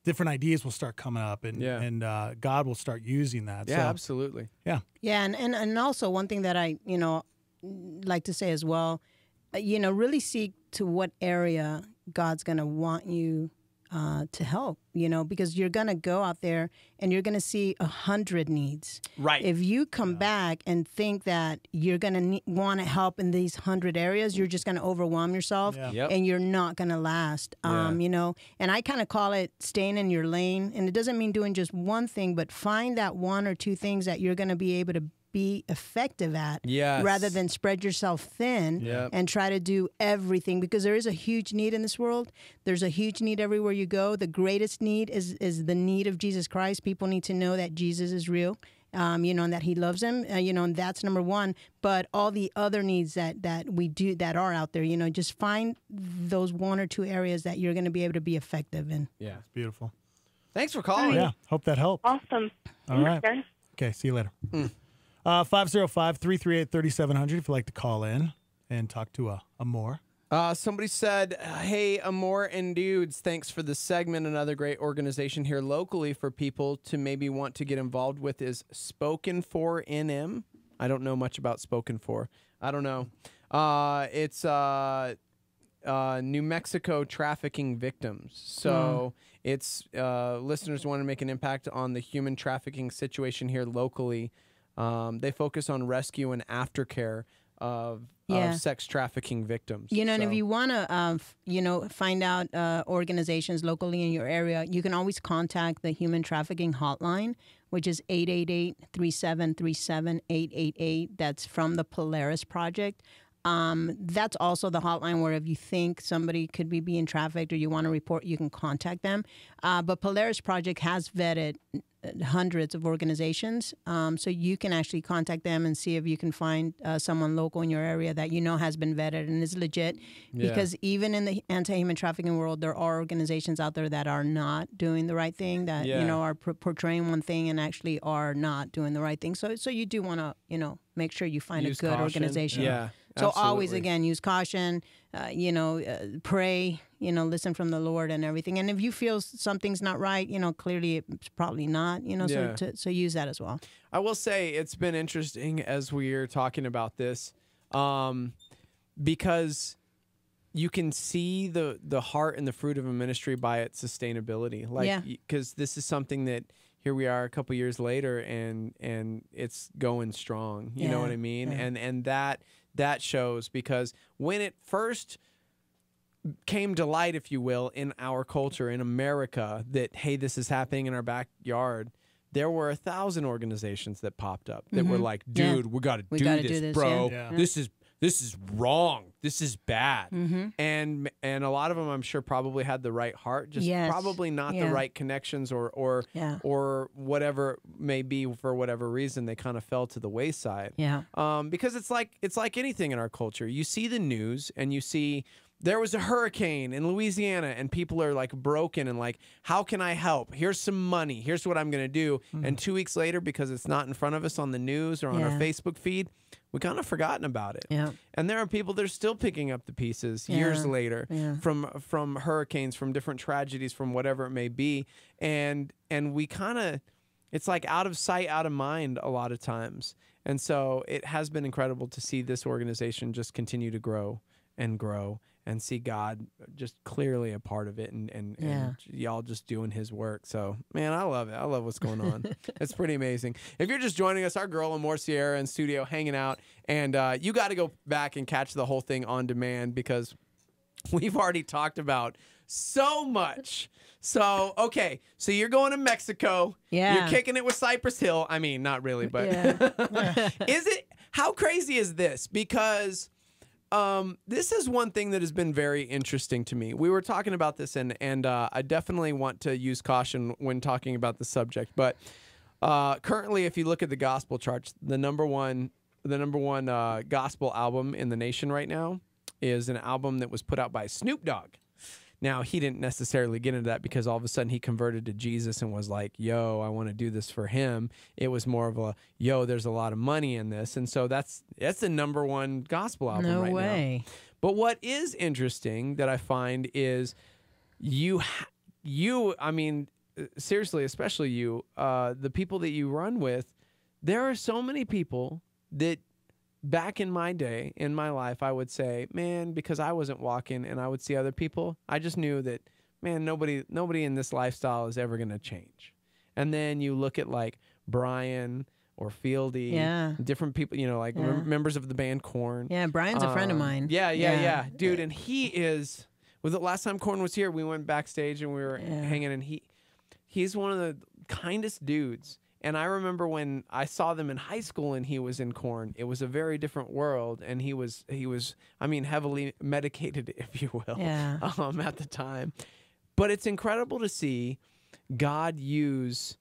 different ideas will start coming up and God will start using that. Yeah, so, absolutely. Yeah. Yeah. And also one thing that I, like to say as well, really seek to what area God's going to want you to help, because you're going to go out there and you're going to see 100 needs. Right. If you come back and think that you're going to want to help in these 100 areas, you're just going to overwhelm yourself and you're not going to last. And I kind of call it staying in your lane. And it doesn't mean doing just one thing, but find that one or two things that you're going to be able to be effective at, rather than spread yourself thin and try to do everything, because there is a huge need in this world. There's a huge need everywhere you go. The greatest need is the need of Jesus Christ. People need to know that Jesus is real, and that He loves them, and that's number one. But all the other needs that we do that are out there, just find those one or two areas that you're going to be able to be effective in. Yeah, it's beautiful. Thanks for calling. Yeah, hope that helped. Awesome. All right. Okay, see you later. 505-338-3700 if you'd like to call in and talk to Amor. Somebody said, hey, Amor and dudes, thanks for the segment. Another great organization here locally for people to maybe want to get involved with is Spoken For NM. I don't know much about Spoken For. I don't know. It's New Mexico trafficking victims. So it's listeners want to make an impact on the human trafficking situation here locally. They focus on rescue and aftercare of sex trafficking victims. And if you want to, find out organizations locally in your area, you can always contact the Human Trafficking Hotline, which is 888-3737-888. That's from the Polaris Project. That's also the hotline where if you think somebody could be being trafficked or you want to report, you can contact them. But Polaris Project has vetted hundreds of organizations, so you can actually contact them and see if you can find someone local in your area that has been vetted and is legit. Because even in the anti-human trafficking world, there are organizations out there that are not doing the right thing, that are portraying one thing and actually are not doing the right thing. So you do want to make sure you find Use a good caution. organization. So always, again, use caution, pray, listen from the Lord and everything. And if you feel something's not right, clearly it's probably not, so use that as well. I will say it's been interesting as we're talking about this, because you can see the heart and the fruit of a ministry by its sustainability. Because this is something that here we are a couple years later and it's going strong. You know what I mean? Yeah. And that shows, because when it first came to light, if you will, in our culture, in America, that, hey, this is happening in our backyard, there were 1,000 organizations that popped up that were like, dude, we got to do this, bro. Yeah. This is wrong. This is bad. And a lot of them, I'm sure, probably had the right heart, just probably not the right connections or whatever may be, for whatever reason they kind of fell to the wayside. Because it's like anything in our culture. You see the news and you see there was a hurricane in Louisiana and people are like broken and like, how can I help? Here's some money. Here's what I'm going to do. And 2 weeks later, because it's not in front of us on the news or on our Facebook feed, we kind of forgotten about it. And there are people that are still picking up the pieces years later from hurricanes, from different tragedies, from whatever it may be. And we kind of, it's like out of sight, out of mind a lot of times. And so it has been incredible to see this organization just continue to grow and grow and see God just clearly a part of it and y'all just doing his work. So, man, I love it. I love what's going on. It's pretty amazing. If you're just joining us, our girl Amor Sierra in studio hanging out, and you got to go back and catch the whole thing on demand because we've already talked about so much. So, okay, so you're going to Mexico. You're kicking it with Cypress Hill. I mean, not really, but how crazy is this? Because this is one thing that has been very interesting to me. We were talking about this, and I definitely want to use caution when talking about the subject. But currently, if you look at the gospel charts, the number one gospel album in the nation right now is an album that was put out by Snoop Dogg. Now, he didn't necessarily get into that because all of a sudden he converted to Jesus and was like, yo, I want to do this for him. It was more of a, yo, there's a lot of money in this. And so that's the number one gospel album right now. But what is interesting that I find is you, I mean, seriously, especially you, the people that you run with, there are so many people that back in my day, in my life, I would say, man, because I wasn't walking and I would see other people, I just knew that, man, nobody in this lifestyle is ever going to change. And then you look at like Brian or Fieldy, different people, like members of the band Korn. Yeah, Brian's a friend of mine. Yeah. Dude, and he is, the last time Korn was here, we went backstage and we were hanging, and he's one of the kindest dudes. And I remember when I saw them in high school and he was in Korn, it was a very different world. And he was, I mean, heavily medicated, if you will, at the time. But it's incredible to see God use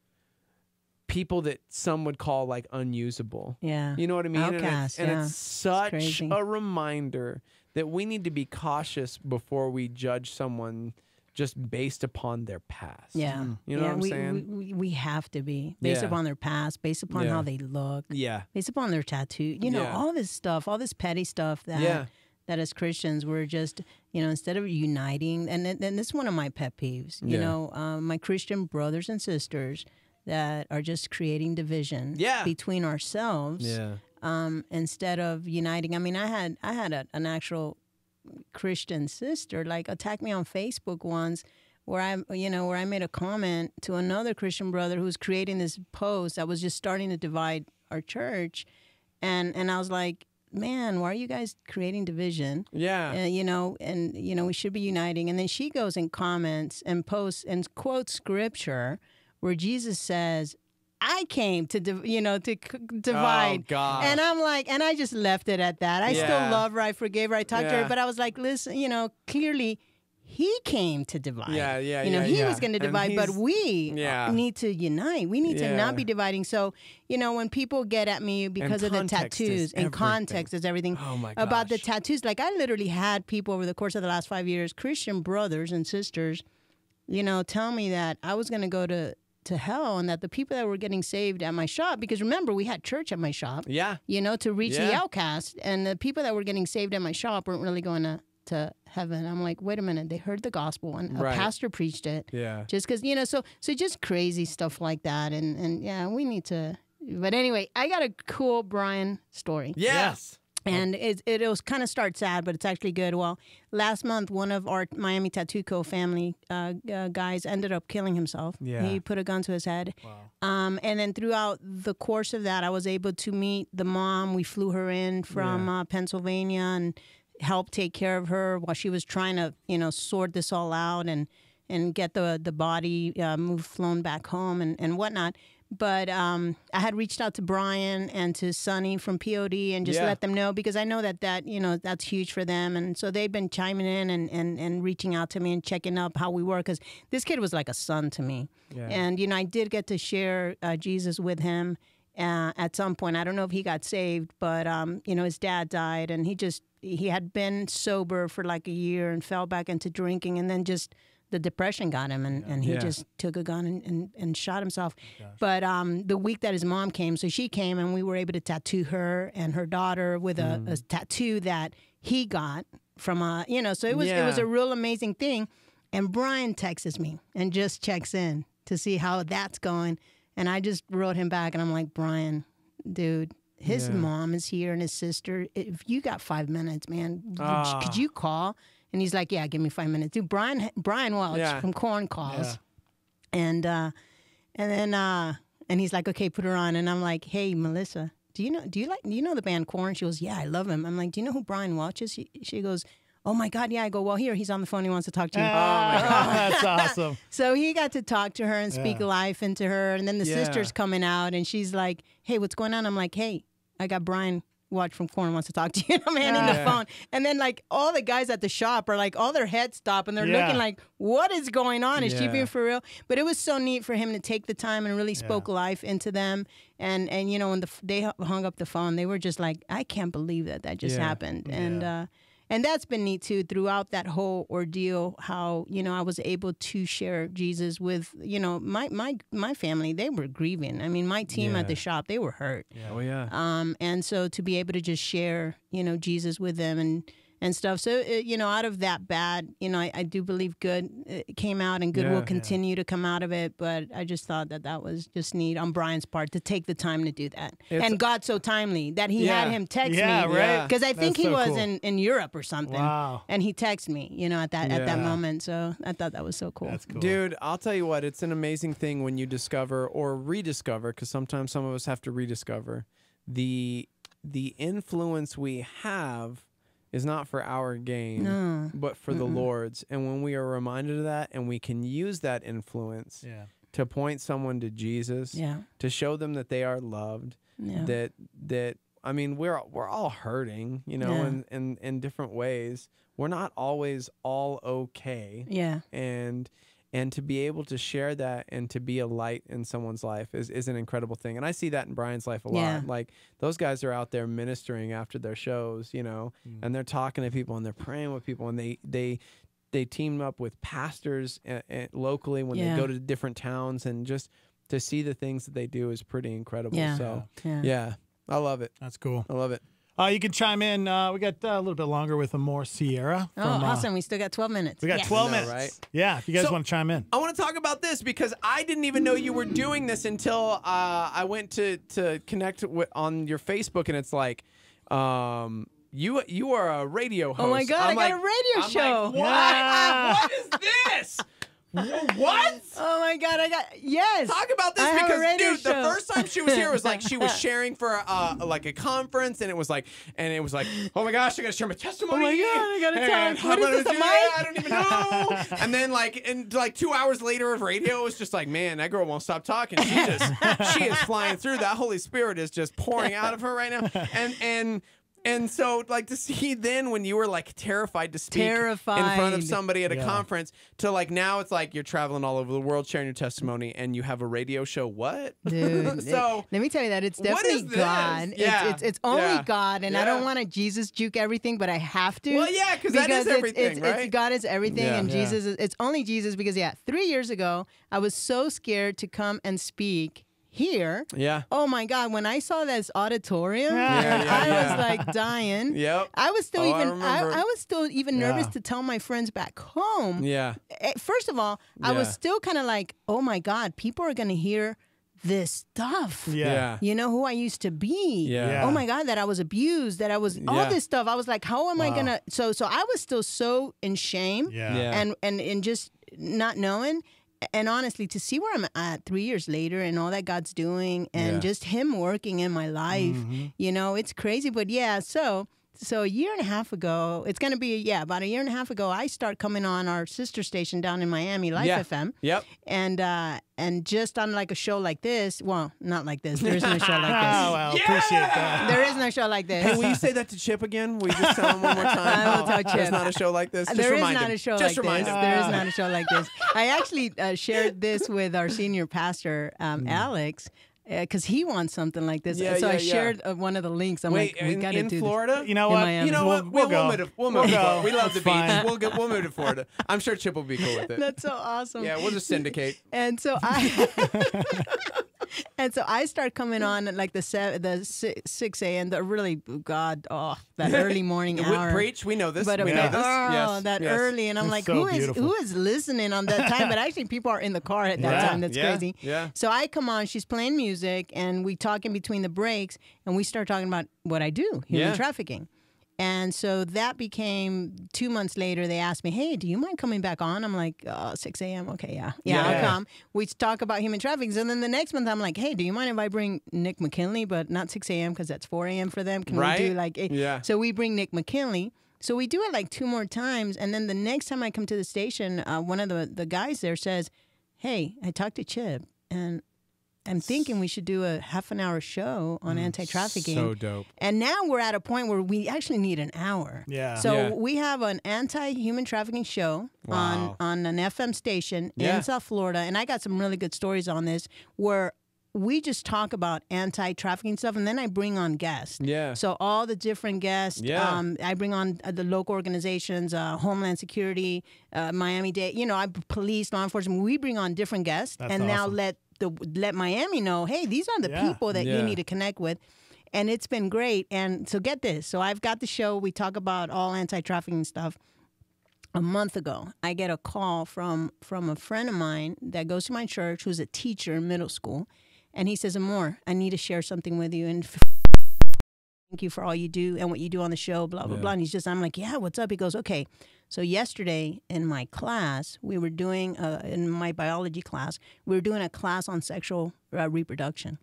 people that some would call like unusable. Yeah. You know what I mean? Outcasts, and it's such a reminder that we need to be cautious before we judge someone just based upon their past. Yeah. You know what I'm saying? We have to be. Based upon their past, based upon how they look. Yeah. Based upon their tattoo. You know, all this stuff, all this petty stuff that as Christians we're just, instead of uniting, and this is one of my pet peeves, you know, my Christian brothers and sisters that are just creating division between ourselves instead of uniting. I mean, I had an actual Christian sister like attack me on Facebook once where I made a comment to another Christian brother who was creating this post that was just starting to divide our church, and I was like, man, why are you guys creating division? We should be uniting. And then she goes and comments and posts and quotes scripture where Jesus says, I came to divide. Oh, gosh. And I'm like, and I just left it at that. I still love her. I forgave her. I talked to her. But I was like, listen, clearly he came to divide. He was going to divide, but we need to unite. We need to not be dividing. So, when people get at me because of the tattoos, and context is everything about the tattoos, like I literally had people over the course of the last 5 years, Christian brothers and sisters, tell me that I was going to go to to hell, and that the people that were getting saved at my shop, because remember, we had church at my shop, to reach the outcast, and the people that were getting saved at my shop weren't really going to heaven. I'm like, wait a minute, they heard the gospel and a pastor preached it. Just because, so just crazy stuff like that. And yeah, we need to, but anyway, I got a cool Brian story. Yes. And it'll kind of start sad, but it's actually good. Well, last month, one of our Miami Tattoo Co. family guys ended up killing himself. He put a gun to his head. Wow. And then throughout the course of that, I was able to meet the mom. We flew her in from Pennsylvania and helped take care of her while she was trying to, sort this all out and get the body flown back home and whatnot. But I had reached out to Brian and to Sonny from POD and just let them know, because I know that that's huge for them. And so they've been chiming in and reaching out to me and checking up how we were, because this kid was like a son to me. Yeah. And, I did get to share Jesus with him at some point. I don't know if he got saved, but, his dad died, and he had been sober for like a year and fell back into drinking, and then just the depression got him, and he just took a gun and shot himself. But the week that his mom came, so she came, and we were able to tattoo her and her daughter with a tattoo that he got from so it was a real amazing thing. And Brian texts me and just checks in to see how that's going. And I just wrote him back, and I'm like, Brian, dude, his mom is here and his sister. If you got 5 minutes, man, could you call? And he's like, yeah, give me 5 minutes. Dude, Brian Welch from Korn calls. Yeah. And he's like, okay, put her on. And I'm like, hey, Melissa, do you know the band Korn? She goes, yeah, I love him. I'm like, do you know who Brian Welch is? She goes, oh my God, yeah. I go, well, he's on the phone. He wants to talk to you. Oh my God, that's awesome. So he got to talk to her and speak life into her. And then the sister's coming out, and she's like, hey, what's going on? I'm like, hey, I got Brian Watch from Korn wants to talk to you. I'm handing the phone. And then like all the guys at the shop are like, all their heads stop and they're looking like, what is going on? Is she being for real? But it was so neat for him to take the time and really spoke life into them. And when they hung up the phone, they were just like, I can't believe that just happened. And that's been neat too, throughout that whole ordeal, how, I was able to share Jesus with, my family. They were grieving. I mean, my team at the shop, they were hurt. Yeah. Oh, yeah. And so to be able to just share, Jesus with them and stuff. So, out of that bad, I do believe good came out, and good will continue to come out of it. But I just thought that was just neat on Brian's part to take the time to do that. And God so timely that he had him text me. Right. Because I think That's he so was cool. in Europe or something. Wow. And he texted me, at that moment. So I thought that was so cool. That's cool. Dude, I'll tell you what, it's an amazing thing when you discover or rediscover, because sometimes some of us have to rediscover, the influence we have is not for our gain, but for the Lord's. And when we are reminded of that, and we can use that influence to point someone to Jesus, to show them that they are loved, that I mean, we're all hurting, in different ways. We're not always all okay. Yeah. And to be able to share that and to be a light in someone's life is an incredible thing. And I see that in Brian's life a lot. Like, those guys are out there ministering after their shows, and they're talking to people and they're praying with people, and they team up with pastors locally when they go to different towns, and just to see the things that they do is pretty incredible. Yeah. So, I love it. That's cool. I love it. You can chime in. We got a little bit longer with a more Sierra. Awesome. We still got 12 minutes. We got 12 minutes. Right? Yeah, if you guys want to chime in. I want to talk about this because I didn't even know you were doing this until I went to connect on your Facebook, and it's like, you are a radio host. Oh my God, I got a radio show. Like, what? What is this? What? Oh my God, yes. Talk about this, because dude, the first time she was here was like she was sharing for like a conference, and it was like, oh my gosh, I gotta share my testimony. Oh my God, I gotta tell. What is this, a mic? I don't even know. And then like 2 hours later of radio, it was just like, man, that girl won't stop talking. She is flying through. That Holy Spirit is just pouring out of her right now. And And so, like, to see then when you were like terrified to speak in front of somebody at a conference, to like now it's like you're traveling all over the world sharing your testimony, and you have a radio show. What, dude? So let me tell you that it's definitely God. Yeah. It's only God, and I don't want to Jesus juke everything, but I have to. Well, yeah, because that is everything, right? God is everything, and Jesus is. It's only Jesus because 3 years ago I was so scared to come and speak here. Yeah. Oh my God! When I saw this auditorium, I was like dying. Yep. I was still I was still even nervous to tell my friends back home. Yeah. First of all, I was still kind of like, oh my God, people are gonna hear this stuff. Yeah. You know who I used to be. Yeah. Oh my God, that I was abused, that I was all this stuff. I was like, how am I gonna? So I was still so in shame. And just not knowing. And honestly, to see where I'm at 3 years later and all that God's doing and just Him working in my life, you know, it's crazy. But so a year and a half ago, it's going to be, about a year and a half ago, I start coming on our sister station down in Miami, Life FM. Yep. And just on like a show like this, well, not like this. There is no show like this. Oh, well, appreciate that. There is no show like this. Hey, will you say that to Chip again? Will you just tell him one more time? I will tell Chip. There's not a show like this. Just There is remind not him. a show Just like remind this. him. There is not a show like this. I actually shared this with our senior pastor, Alex, because he wants something like this. So I shared one of the links. I'm like, we got to do Florida? this. You know what? Miami. You know what? We'll go. We'll move to Florida. We love the beach. fine. We'll move to Florida. I'm sure Chip will be cool with it. That's so awesome. Yeah, we'll just syndicate. And so I start coming on at like the 6 a.m. The really that early morning hour. Preach, we know this. But we know this. that early, and I'm like, so who is listening on that time? But actually, people are in the car at that time. That's crazy. Yeah. So I come on. She's playing music, and we talk in between the breaks, and we start talking about what I do, human trafficking. And so that became 2 months later. They asked me, hey, do you mind coming back on? I'm like, 6 a.m. Okay, yeah, I'll come. We talk about human trafficking. And then the next month, I'm like, hey, do you mind if I bring Nick McKinley, but not 6 a.m. because that's 4 a.m. for them? Can we do like, so we bring Nick McKinley. So we do it like 2 more times. And then the next time I come to the station, one of the guys there says, hey, I talked to Chip, and I'm thinking we should do a half-an-hour show on anti-trafficking. So dope. And now we're at a point where we actually need an hour. Yeah. So we have an anti-human trafficking show on an FM station in South Florida. And I got some really good stories on this where we just talk about anti-trafficking stuff, and then I bring on guests. Yeah. So all the different guests. Yeah. I bring on the local organizations, Homeland Security, Miami-Dade, police, law enforcement. We bring on different guests. That's and now awesome. let Miami know, hey, these are the people that you need to connect with. And it's been great. And so get this. So I've got the show. We talk about all anti-trafficking stuff. A month ago, I get a call from a friend of mine that goes to my church who's a teacher in middle school. And he says, Amor, I need to share something with you. And thank you for all you do and what you do on the show, blah, blah, blah. And I'm like, yeah, what's up? He goes, okay. So yesterday in my class, we were doing, in my biology class, we were doing a class on sexual reproduction.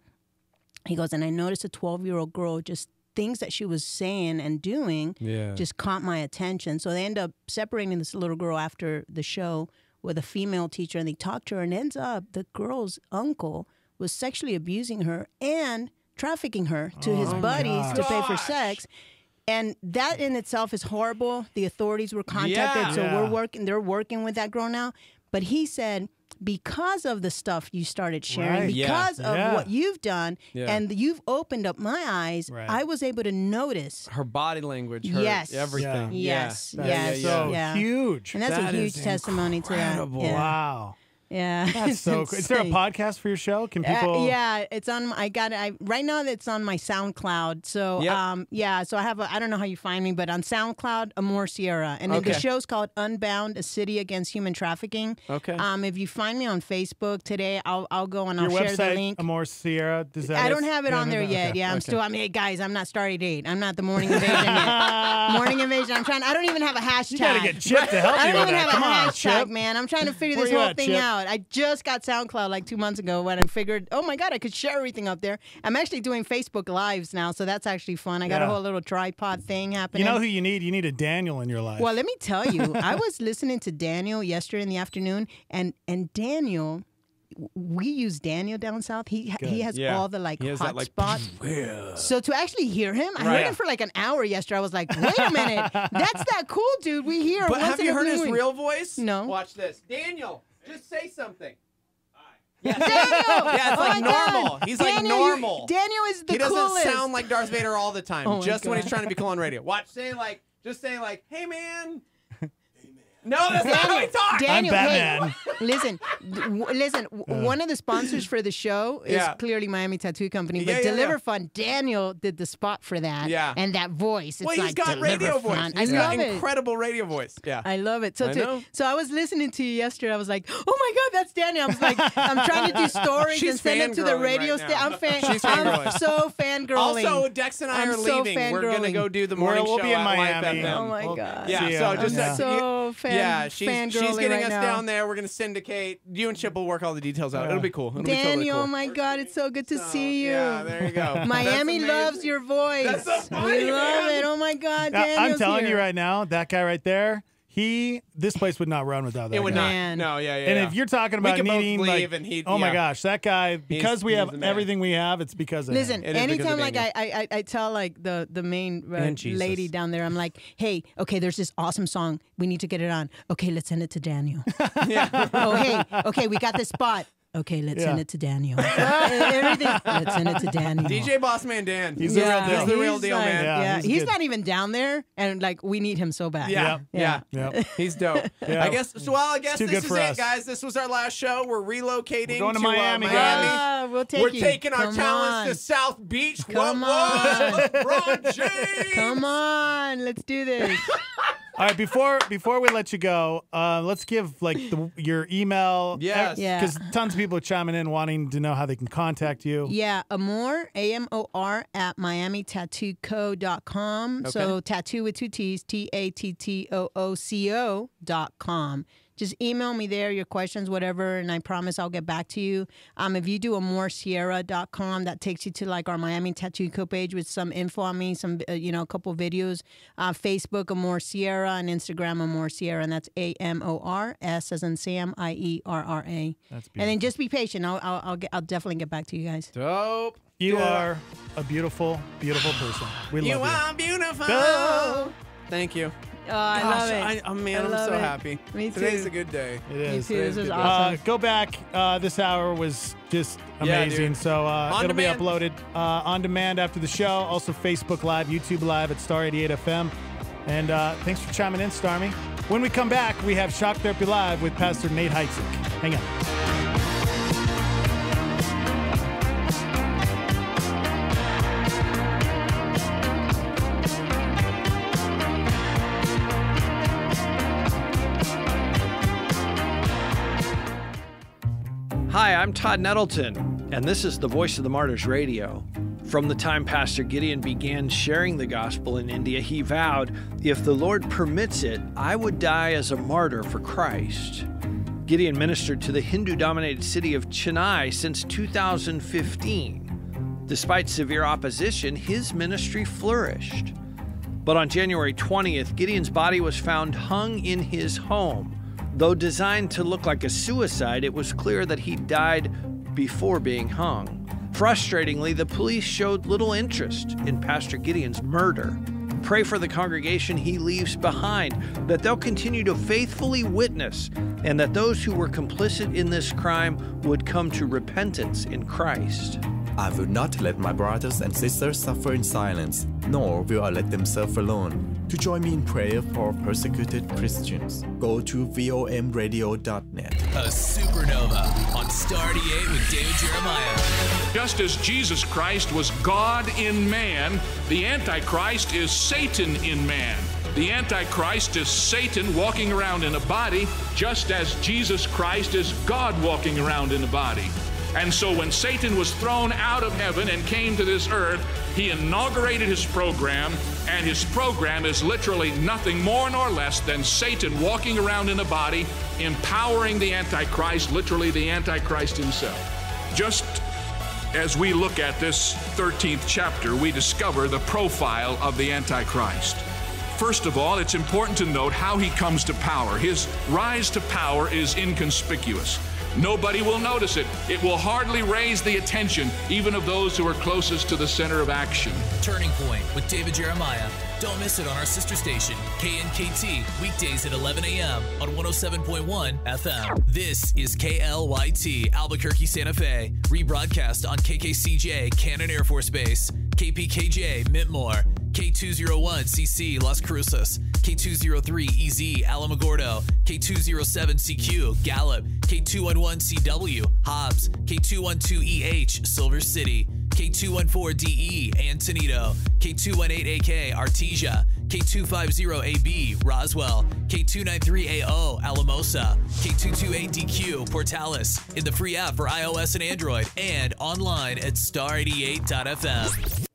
He goes, and I noticed a 12-year-old girl, just things that she was saying and doing just caught my attention. So they end up separating this little girl after the show with a female teacher, and they talked to her, and ends up the girl's uncle was sexually abusing her and trafficking her to his buddies to pay for sex. And that in itself is horrible. The authorities were contacted, so they're working with that girl now. But he said, because of the stuff you started sharing, because of what you've done, and you've opened up my eyes, I was able to notice her body language, her everything. Yes. Huge. And that's a huge testimony to that. Wow. Yeah, that's so cool. Is there a podcast for your show? Can people? Yeah, it's on. Right now it's on my SoundCloud. So so I have I don't know how you find me, but on SoundCloud, Amor Sierra, and then the show's called Unbound: A City Against Human Trafficking. Okay. If you find me on Facebook today, I'll go and I'll your share website, the link. Amor Sierra. I don't have it on there yet. Yeah, I'm still. Hey guys, I'm not Starry Date. I'm not the Morning Invasion yet. Morning Invasion. I don't even have a hashtag. You gotta get Chip to help you. I don't even have Come a on, hashtag, Chip. man. I'm trying to figure this whole thing out. I just got SoundCloud like 2 months ago when I figured, oh my God, I could share everything up there. I'm actually doing Facebook Lives now, so that's actually fun. I got a whole little tripod thing happening. You know who you need? You need a Daniel in your life. Well, let me tell you, I was listening to Daniel yesterday in the afternoon, and Daniel we use Daniel down south. He has Yeah. all the like He has hot that, like, spots. So to actually hear him, I heard Right. him for like an hour yesterday. I was like, wait a minute, that's that cool dude we hear. But once have in you a heard blue his moon. real voice? No. Watch this. Daniel, just say something. Daniel! Yeah, it's Oh like my God. normal. He's like Daniel, normal. Daniel is the He doesn't coolest. sound like Darth Vader all the time. Oh my Just when God. he's trying to be cool on radio. Watch, just say like, hey man. No, that's not how he talks. Daniel, I'm hey, Batman. listen. One of the sponsors for the show is Yeah. clearly Miami Tattoo Company, but Yeah, yeah, Deliver yeah. Fun, Daniel did the spot for that. Yeah. And that voice. It's Well, he's like got Deliver radio voice. Fun. He's I got love it. incredible radio voice. Yeah. I love it. I know. So I was listening to you yesterday. I was like, oh my God, that's Daniel. I was like, I'm trying to do stories She's and send it to the fangirling radio right station. now. She's fangirling. I'm so fangirling. Also, Dex and I I'm are so leaving. We're gonna fangirling. go do the morning We'll show be in at Miami. Live FM. Oh my God. Yeah, See so ya. just I'm so she's fangirling getting right us now. down there. We're gonna syndicate. You and Chip will work all the details out. It'll be cool. It'll be Daniel, totally cool. oh my God, it's so good to see you. Yeah, there you go. Miami That's loves amazing. your voice. That's so funny, we love man. it. Oh my God, Now, Daniel's I'm telling here. you right now, that guy right there, this place would not run without that It would guy. not. Man. No, yeah. And if you're talking about could both needing, leave like, and he'd- oh my yeah. gosh, that guy, because we he's have the man. everything we have, it's because of Listen, him. It is because anytime of like Daniel. I tell like the main And Jesus. lady down there, I'm like, hey, okay, there's this awesome song. We need to get it on. Okay, let's send it to Daniel. Oh, hey, okay, we got this spot. Okay, let's send it to Daniel. Everything. Let's send it to Daniel. DJ Bossman Dan. He's the real deal. He's the real deal, like- man. Yeah, Yeah, he's he's good. not even down there, and like we need him so bad. Yeah, Yep. yeah. Yep. He's dope. Yeah. I guess too this good is for it, us. guys. This was our last show. We're relocating We're going to Miami, Miami. guys. We'll take We're you. taking our Come talents on. to South Beach. Come what was LeBron James? Come on, let's do this. All right, before we let you go, let's give like your email. Yes. Yeah. Because tons of people are chiming in wanting to know how they can contact you. Yeah, Amor, AMOR at MiamiTattooCo.com. So tattoo with two T's, TATTOOCO.com. Just email me there, your questions, whatever, and I promise I'll get back to you. If you do AmorSierra.com, that takes you to like our Miami Tattoo Co page with some info on me, some a couple videos. Facebook Amor Sierra and Instagram Amor Sierra, and that's AMOR S as in Sam IERRA. That's beautiful. And then just be patient. I'll definitely get back to you guys. Dope. You are a beautiful, beautiful person. We You love you. are beautiful. Go. Thank you. Oh, I love it. I'm I so love it. happy. Me too. Today's a good day. It is. too. This Today's is a good day. awesome. Go back. This hour was just Yeah, amazing. dude. So On it'll demand. be uploaded on demand after the show. Also Facebook Live, YouTube Live at Star 88 FM. And thanks for chiming in, Starmy. When we come back, we have Shock Therapy Live with Pastor Nate Heitzig. Hang on. Hi, I'm Todd Nettleton, and this is the Voice of the Martyrs Radio. From the time Pastor Gideon began sharing the gospel in India, he vowed, if the Lord permits it, I would die as a martyr for Christ. Gideon ministered to the Hindu-dominated city of Chennai since 2015. Despite severe opposition, his ministry flourished. But on January 20th, Gideon's body was found hung in his home. Though designed to look like a suicide, it was clear that he died before being hung. Frustratingly, the police showed little interest in Pastor Gideon's murder. Pray for the congregation he leaves behind, that they'll continue to faithfully witness, and that those who were complicit in this crime would come to repentance in Christ. I will not let my brothers and sisters suffer in silence, nor will I let them suffer alone. To join me in prayer for persecuted Christians, go to vomradio.net. A supernova on Star 88 with David Jeremiah. Just as Jesus Christ was God in man, the Antichrist is Satan in man. The Antichrist is Satan walking around in a body, just as Jesus Christ is God walking around in a body. And so when Satan was thrown out of heaven and came to this earth, he inaugurated his program, and his program is literally nothing more nor less than Satan walking around in a body, empowering the Antichrist, literally the Antichrist himself. Just as we look at this 13th chapter, we discover the profile of the Antichrist. First of all, it's important to note how he comes to power. His rise to power is inconspicuous. Nobody will notice it. It will hardly raise the attention even of those who are closest to the center of action. Turning Point with David Jeremiah. Don't miss it on our sister station, KNKT, weekdays at 11 a.m. on 107.1 FM. This is KLYT, Albuquerque, Santa Fe. Rebroadcast on KKCJ, Cannon Air Force Base, KPKJ, Mintmore, K201CC, Las Cruces, K203EZ, Alamogordo, K207CQ, Gallup, K211CW, Hobbs, K212EH, Silver City, K214DE, Antonito, K218AK, Artesia, K250AB, Roswell, K293AO, Alamosa, K228DQ, Portales, in the free app for iOS and Android, and online at star88.fm.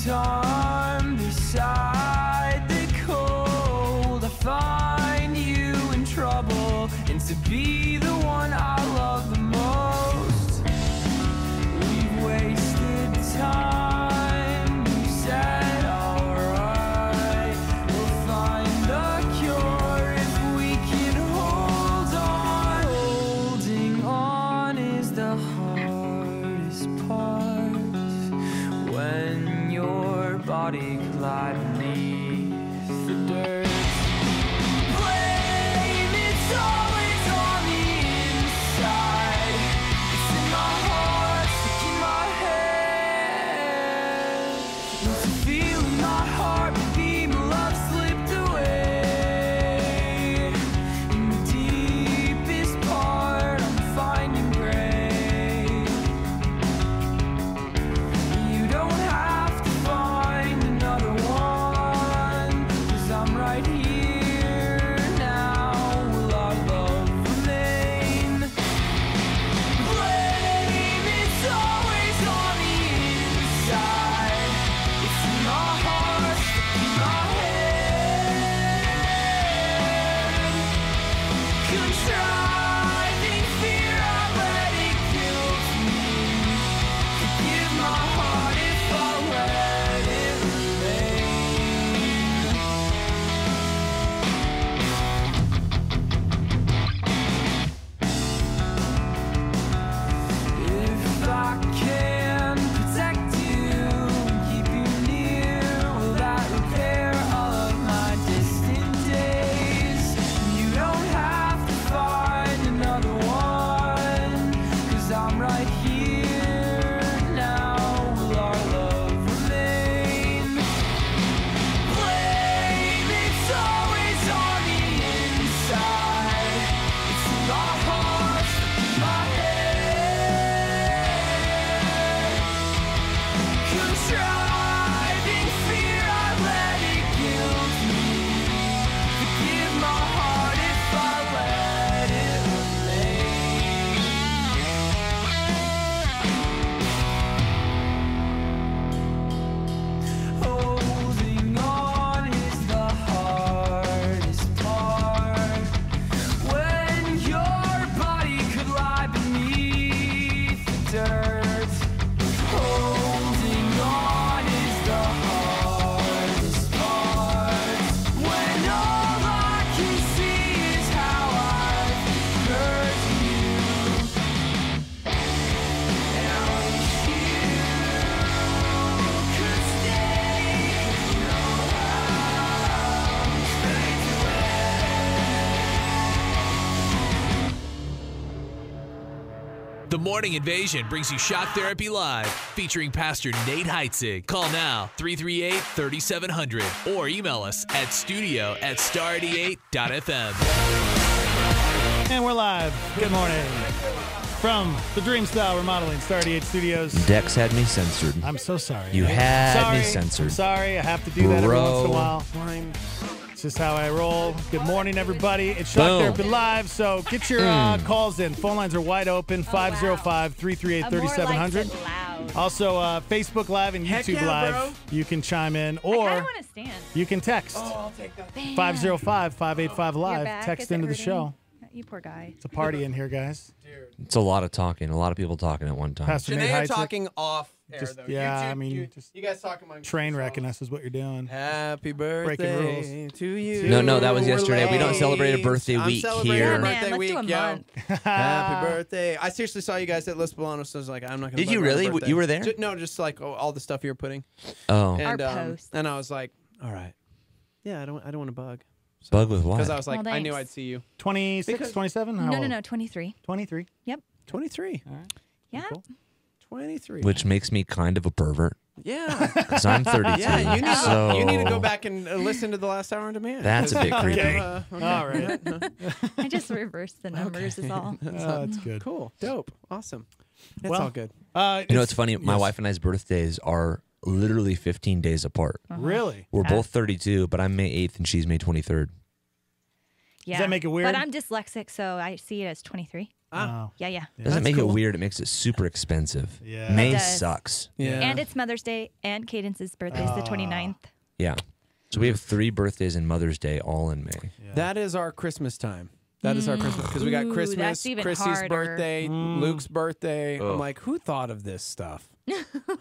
Time beside the cold, I find you in trouble, and to be the one I love the most. We've wasted time, you said alright. We'll find the cure if we can hold on. Holding on is the hardest part when your body could lie beneath the dirt. Blame, it's always on the inside. It's in my heart, stuck in my head. It's a feel in my heart, baby, my love slipped away. In the deepest part, I'm finding gray. You don't have to find another one, 'cause I'm right here now. Will our love remain? Blame, it's always on the inside. It's in my heart, stuck in my head. Contriving fear, I let it guilt me. Forgive my heart if I let it remain. If I can protect you and keep you near, will that repair all of my distant days? You don't have to find another one, 'cause I'm right here now. Will our love remain? Blame, it's always on the inside. It's in my heart, stuck in my head. Contriving fear, I let it guilt me. Forgive my heart if I let it remain. Holding on is the hardest part when your body could lie beneath the dirt. Holding on is the hardest part when all I can see is how I've hurt you. And I wish you could stay, 'cause you know how it fades away. The Morning Invasion brings you Shock Therapy Live, featuring Pastor Nate Heitzig. Call now, 338-3700, or email us at studio@star88.fm. And we're live. Good morning. From the Dream Style Remodeling Star 88 Studios. Dex had me censored. I'm so sorry. You had me censored. I'm sorry. I have to do that every once in a while. It's just how I roll. Good morning, everybody. It's Shock Boom. Therapy Live, so get your calls in. Phone lines are wide open, 505-338-3700. Also, Facebook Live and Heck YouTube yeah, Live. bro. You can chime in, I kind or of want to stand. you can text Oh, I'll take that. 505-585-LIVE. back, Text is it into the hurting? show. You poor guy. It's a party in here, guys. It's a lot of talking. A lot of people talking at one time. Pastor Nate Janae Heitzig. talking off air, Just- though. yeah, You two- I mean, you, just you guys talking among Train wrecking us is what you're doing. Happy Breaking birthday rules. to you. No, that was yesterday. We don't celebrate a birthday I'm week celebrating here. a Man, birthday let's week, do a yo. month. Happy birthday. I seriously saw you guys at Los Bolanos, so I was like, I'm not going to Did you really? You were there? No, just like all the stuff you were putting. Oh. And, Our post. and I was like, all right. Yeah, I don't want to bug. Bug with what? Because I was like, Well, I knew thanks. I'd see you. 26, 27? How No, old? 23. 23. Yep. 23. All right. Yeah. Cool. 23. Which makes me kind of a pervert. Yeah. Because I'm 32. Yeah, so you need to go back and listen to the last hour on demand. That's a bit creepy. Okay. All right. I just reversed the numbers is all. That's good. Cool. Dope. Awesome. It's Well, all good. You know, it's funny. My yes. wife and I's birthdays are literally 15 days apart. Really? We're both 32, but I'm May 8th and she's May 23rd. Yeah. that make it weird? But I'm dyslexic, so I see it as 23. Oh. Yeah. Doesn't make it weird. It makes it super expensive. Yeah. May It does. sucks. Yeah. And it's Mother's Day, and Cadence's birthday is the 29th. Yeah. So we have 3 birthdays and Mother's Day all in May. That is our Christmas time. That is our Christmas because we got Ooh, Christmas, that's even Chrissy's harder. birthday, Luke's birthday. Ugh. I'm like, who thought of this stuff?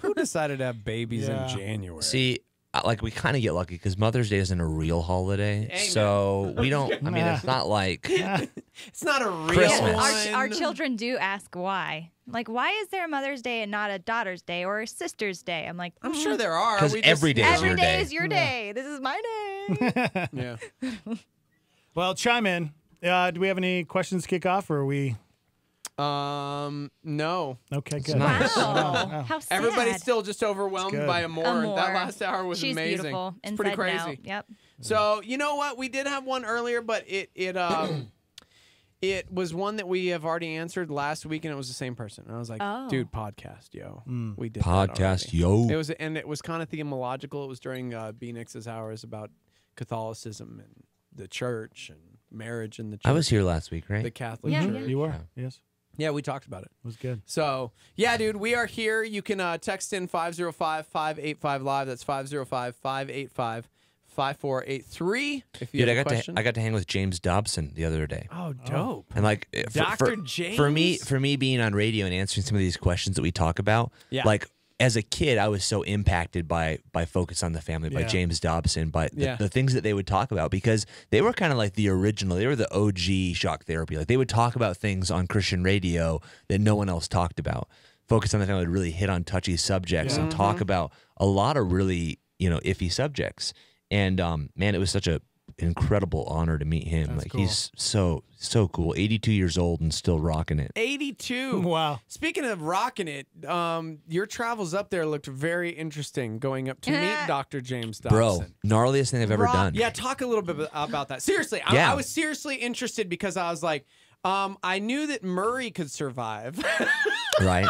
Who decided to have babies in January? See, like we kind of get lucky because Mother's Day isn't a real holiday. So we don't, I mean, it's not like it's not a real Christmas. one. Our children do ask why. Like, why is there a Mother's Day and not a Daughter's Day or a Sister's Day? I'm like, I'm sure there are. 'Cause every day is every your day day. is your day. This is my day. Yeah. Well, chime in. Do we have any questions to kick off, or are we? No. Okay, good. nice. Wow. How sad. Everybody's still just overwhelmed good. by Amore. Amore. That last hour was She's amazing. beautiful. It's pretty Inside and crazy. out. Yep. So you know what? We did have one earlier, but it was one that we have already answered last week, and it was the same person. And I was like, Oh. dude, podcast, yo, we did Podcast, that yo. already. It was kind of theological. It was during B Nix's hours about Catholicism and the church and marriage in the church. I was here last week, right? The Catholic Yeah, Church. yeah. You were? Yes. Yeah, we talked about it. It was good. So, yeah, dude, we are here. You can text in 505-585-LIVE. That's 505-585-5483 if you Dude, have a question. I got to hang with James Dobson the other day. Oh, dope. And like Dr. for me James? being on radio and answering some of these questions that we talk about, Yeah. like as a kid, I was so impacted by Focus on the Family, by Yeah. James Dobson, by Yeah. the things that they would talk about, because they were kind of like the original. They were the OG shock therapy. Like they would talk about things on Christian radio that no one else talked about. Focus on the Family would really hit on touchy subjects and talk about a lot of really iffy subjects. And man, it was such a incredible honor to meet him. That's like cool. he's so cool. 82 years old and still rocking it. 82. Wow. Speaking of rocking it, your travels up there looked very interesting going up to meet Dr. James Dobson. Bro, gnarliest thing I've ever done. Yeah, talk a little bit about that. Seriously, Yeah. I was seriously interested because I was like, I knew that Murray could survive. Right?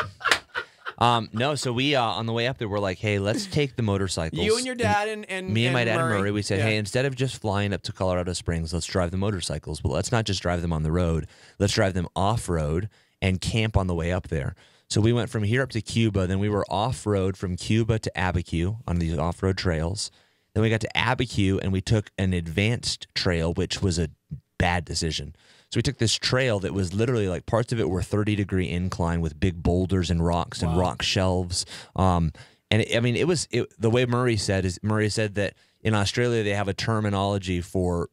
No, so we on the way up there, we're like, hey, let's take the motorcycles. You and your dad and me and my dad Murray. and Murray, we said, Yeah. hey, instead of just flying up to Colorado Springs, let's drive the motorcycles. But let's not just drive them on the road. Let's drive them off-road and camp on the way up there. So we went from here up to Cuba. Then we were off-road from Cuba to Abiquiu on these off-road trails. Then we got to Abiquiu, and we took an advanced trail, which was a bad decision. So we took this trail that was literally like parts of it were 30-degree incline with big boulders and rocks and rock shelves. And the way Murray said that in Australia they have a terminology for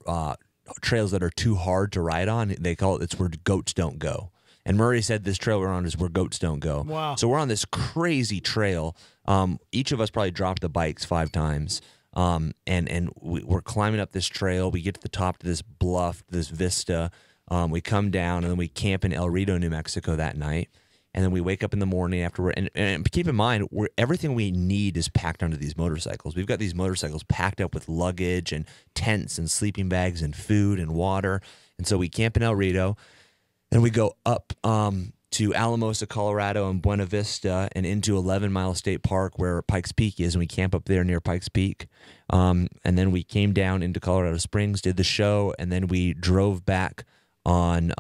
trails that are too hard to ride on. They call it's where goats don't go. And Murray said this trail we're on is where goats don't go. Wow. So we're on this crazy trail. Each of us probably dropped the bikes 5 times. And we're climbing up this trail. We get to the top of this bluff, this vista. We come down, and then we camp in El Rito, New Mexico that night. And then we wake up in the morning afterward. And keep in mind, everything we need is packed onto these motorcycles. We've got these motorcycles packed up with luggage and tents and sleeping bags and food and water. And so we camp in El Rito. Then we go up to Alamosa, Colorado, and Buena Vista, and into 11 Mile State Park, where Pikes Peak is, and we camp up there near Pikes Peak. And then we came down into Colorado Springs, did the show, and then we drove back on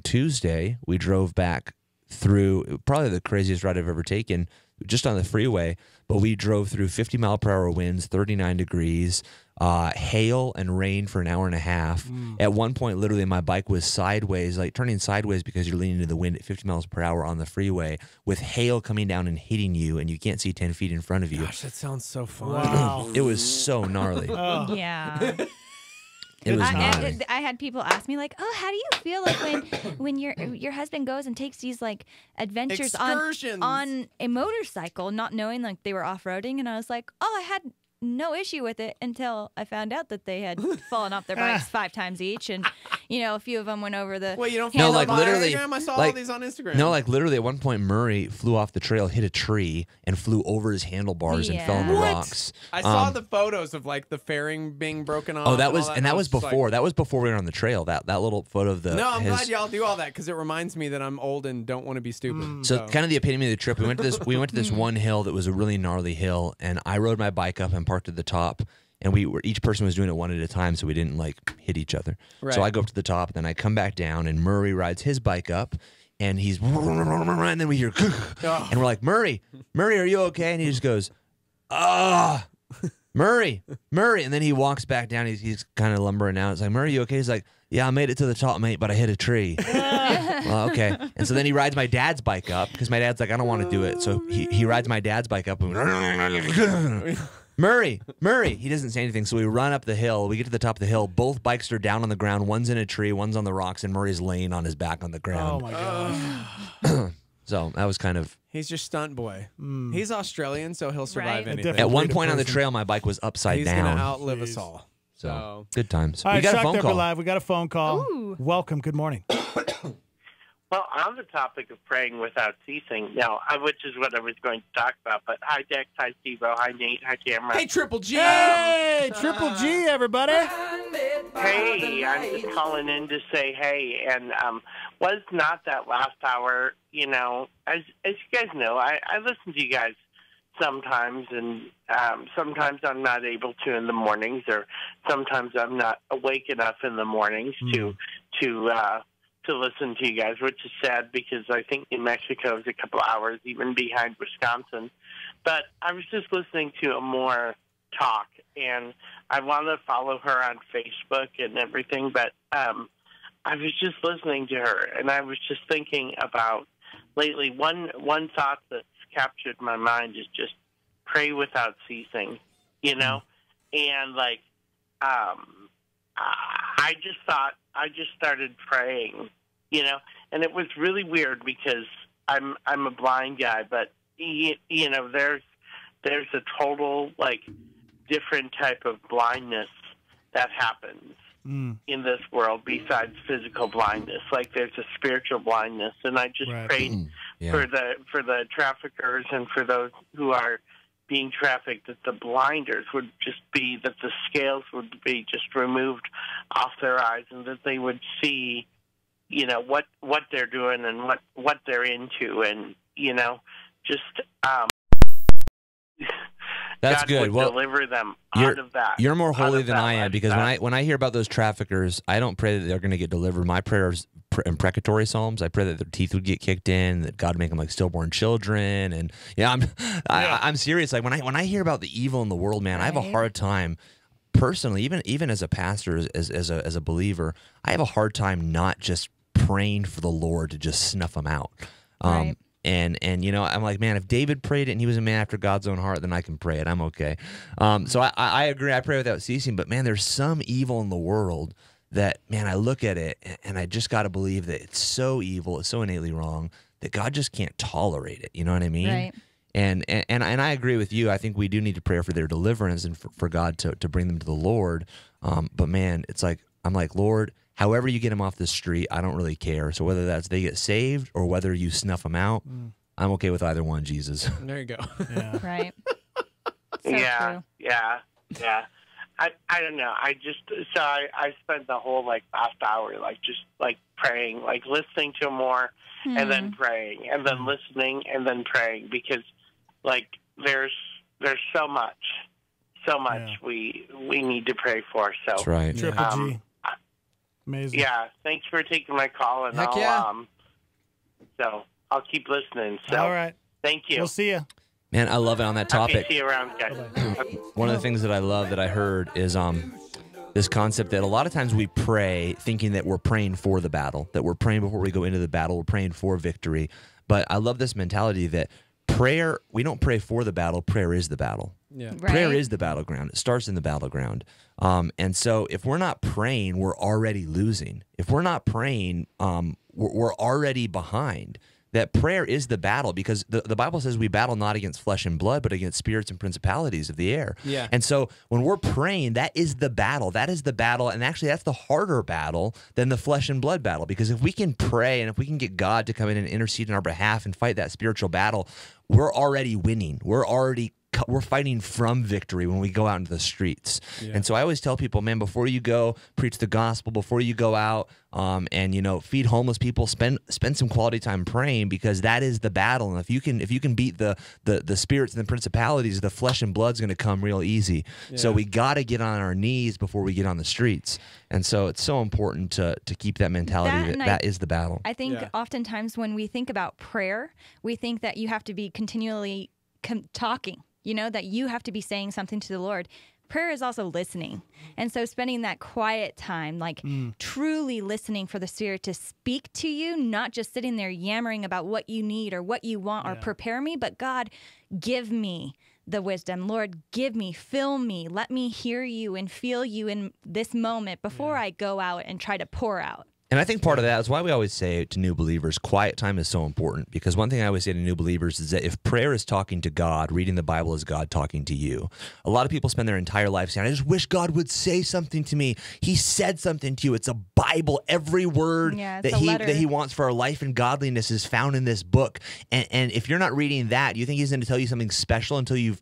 Tuesday. We drove back through probably the craziest ride I've ever taken, just on the freeway, but we drove through 50-mile-per-hour winds, 39 degrees, hail and rain for an hour and a half. At one point, literally, my bike was sideways, like turning sideways because you're leaning into the wind at 50 miles per hour on the freeway with hail coming down and hitting you, and you can't see 10 feet in front of you. Gosh, that sounds so fun. Wow. It was so gnarly. Yeah. It was gnarly. I had people ask me like, "Oh, how do you feel like when your husband goes and takes these like adventures on a motorcycle, not knowing like they were off-roading?" And I was like, "Oh, I had no issue with it until I found out that they had fallen off their bikes 5 times each, and a few of them went over the. Well, you don't No, follow like my literally, Instagram? I saw like, all these on Instagram. No, like literally, at one point, Murray flew off the trail, hit a tree, and flew over his handlebars and fell on the rocks. I saw the photos of like the fairing being broken off. Oh, that was and that was just before. Like, that was before we were on the trail. That little photo of the. No, I'm glad y'all do all that because it reminds me that I'm old and don't want to be stupid. So kind of the epitome of the trip. We went to this one hill that was a really gnarly hill, and I rode my bike up and parked at the top. And each person was doing it one at a time, so we didn't like hit each other. Right. So I go up to the top, then I come back down, and Murray rides his bike up, and he's and then we hear, and we're like, Murray, are you okay? And he just goes, Murray, and then he walks back down. He's kind of lumbering out. It's like, Murray, you okay? He's like, yeah, I made it to the top, mate, but I hit a tree. Well, okay. And so then he rides my dad's bike up because my dad's like, I don't want to do it. So he rides my dad's bike up and Murray. He doesn't say anything, so we run up the hill. We get to the top of the hill. Both bikes are down on the ground. One's in a tree, one's on the rocks, and Murray's laying on his back on the ground. Oh, my God. So that was kind of... He's your stunt boy. He's Australian, so he'll survive anything. At one point on the trail, my bike was upside down. He's going to outlive us all. So, good times. All right, we got a phone Shocked call. Live. We got a phone call. Ooh. Welcome. Good morning. Well, on the topic of praying without ceasing, which is what I was going to talk about, but hi, Dex, hi, Steve-O, hi, Nate, hi, Cameron. Hey, Triple G. Hey, Triple G, everybody. Hey, I'm just calling in to say hey, and was not that last hour, as you guys know, I listen to you guys sometimes, and sometimes I'm not able to in the mornings, or sometimes I'm not awake enough in the mornings to listen to you guys, which is sad because I think New Mexico is a couple hours even behind Wisconsin. But I was just listening to Amor talk, and I want to follow her on Facebook and everything, but I was just listening to her, and I was just thinking about lately one thought that's captured my mind is just pray without ceasing, and like I just started praying, and it was really weird because I'm a blind guy, but there's a total like different type of blindness that happens in this world besides physical blindness. Like there's a spiritual blindness, and I just prayed for the traffickers and for those who are being trafficked, that the blinders would just be, that the scales would be just removed off their eyes, and that they would see, what they're doing and what they're into, and just That's God good. would Well, deliver them out of that. You're more holy than I am, lifestyle. because when I hear about those traffickers, I don't pray that they're going to get delivered. My prayers imprecatory psalms. I pray that their teeth would get kicked in, that God would make them like stillborn children, and I'm serious. Like when I hear about the evil in the world, man, I have a hard time. Personally, even as a pastor, as a believer, I have a hard time not just praying for the Lord to just snuff them out. And I'm like, man, if David prayed it and he was a man after God's own heart, then I can pray it. I'm okay. So I agree. I pray without ceasing. But man, there's some evil in the world that, man, I look at it and I just got to believe that it's so evil, it's so innately wrong that God just can't tolerate it. You know what I mean? Right. And I agree with you. I think we do need to pray for their deliverance and for God to bring them to the Lord. But man, it's like, I'm like, Lord, however you get them off the street, I don't really care. So whether that's they get saved or whether you snuff them out, I'm okay with either one, Jesus. There you go. Yeah. Right. So yeah, true. yeah. I don't know. I spent the whole last hour just praying, listening to more, and then praying, and then listening, and then praying, because there's so much we need to pray for. So That's right. Triple G. Amazing. Yeah, thanks for taking my call, and Heck so I'll keep listening. So All right. thank you. We'll see you. Man, I love it on that topic. Okay, see you around, guys. One of the things that I love that I heard is this concept that a lot of times we pray thinking that we're praying for the battle, that we're praying before we go into the battle, we're praying for victory. But I love this mentality that prayer, we don't pray for the battle, prayer is the battle. Yeah. Right. Prayer is the battleground. It starts in the battleground. And so if we're not praying, we're already losing. If we're not praying, we're already behind. That prayer is the battle, because the Bible says we battle not against flesh and blood, but against spirits and principalities of the air. Yeah. And so when we're praying, that is the battle. That is the battle. And actually, that's the harder battle than the flesh and blood battle. Because if we can pray and if we can get God to come in and intercede on our behalf and fight that spiritual battle, we're already winning. We're fighting from victory when we go out into the streets. Yeah. And so I always tell people, man, before you go preach the gospel, before you go out and feed homeless people, spend some quality time praying, because that is the battle. And if you can beat the spirits and the principalities, the flesh and blood's going to come real easy. Yeah. So we got to get on our knees before we get on the streets. And so it's so important to keep that mentality that is the battle. I think oftentimes when we think about prayer, we think that you have to be continually talking. That you have to be saying something to the Lord. Prayer is also listening. And so spending that quiet time, truly listening for the Spirit to speak to you, not just sitting there yammering about what you need or what you want or prepare me, but God, give me the wisdom. Lord, fill me. Let me hear you and feel you in this moment before I go out and try to pour out. And I think part of that is why we always say to new believers, quiet time is so important. Because one thing I always say to new believers is that if prayer is talking to God, reading the Bible is God talking to you. A lot of people spend their entire life saying, I just wish God would say something to me. He said something to you. It's a Bible. Every word that he wants for our life and godliness is found in this book. And if you're not reading that, you think he's going to tell you something special until you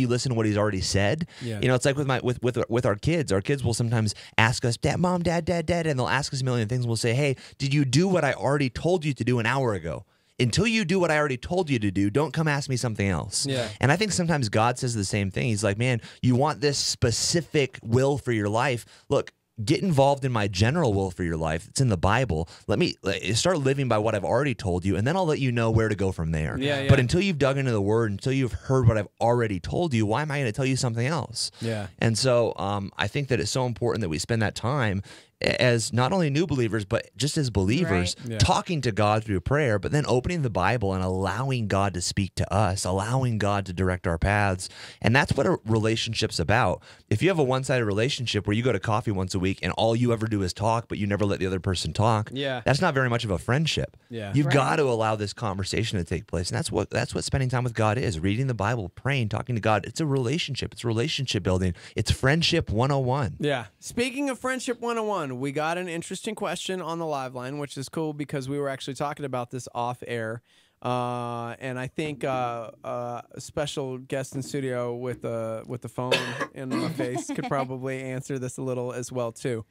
listen to what he's already said. Yeah. It's like with our kids. Our kids will sometimes ask us, Dad, Mom, Dad, and they'll ask us a million things. We'll say, hey, did you do what I already told you to do an hour ago? Until you do what I already told you to do, don't come ask me something else. Yeah. And I think sometimes God says the same thing. He's like, man, you want this specific will for your life? Look, get involved in my general will for your life. It's in the Bible. Let me start living by what I've already told you, and then I'll let you know where to go from there. Yeah. But until you've dug into the Word, until you've heard what I've already told you, why am I going to tell you something else? Yeah. And so I think that it's so important that we spend that time as not only new believers, but just as believers, talking to God through prayer, but then opening the Bible and allowing God to speak to us, allowing God to direct our paths. And that's what a relationship's about. If you have a one-sided relationship where you go to coffee once a week and all you ever do is talk, but you never let the other person talk, that's not very much of a friendship. Yeah. You've got to allow this conversation to take place. And that's what spending time with God is, reading the Bible, praying, talking to God. It's a relationship. It's relationship building. It's friendship 101. Yeah. Speaking of friendship 101, we got an interesting question on the live line, which is cool because we were actually talking about this off air. And I think a special guest in studio with the phone in my face could probably answer this a little as well, too.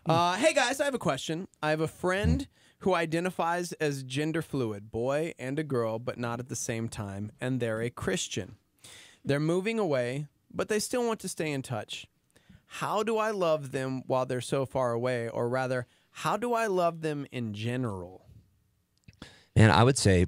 Hey, guys, I have a question. I have a friend who identifies as gender fluid, boy and a girl, but not at the same time, and they're a Christian. They're moving away, but they still want to stay in touch. How do I love them while they're so far away? Or rather, how do I love them in general? And I would say,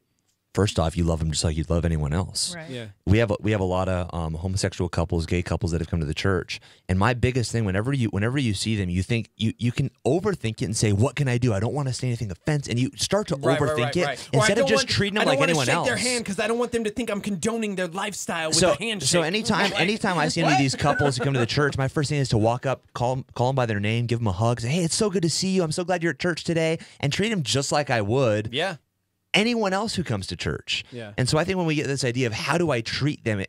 first off, you love them just like you'd love anyone else. Right. Yeah. We have a lot of homosexual couples, gay couples that have come to the church. And my biggest thing, whenever you see them, you think you can overthink it and say, what can I do? I don't want to say anything offensive. And you start to overthink it instead of just treating them like anyone else. I don't want to shake their hand because I don't want them to think I'm condoning their lifestyle with a handshake. So anytime I see any of these couples who come to the church, my first thing is to walk up, call them by their name, give them a hug, say, hey, it's so good to see you. I'm so glad you're at church today, and treat them just like I would anyone else who comes to church. Yeah. And so I think when we get this idea of how do I treat them,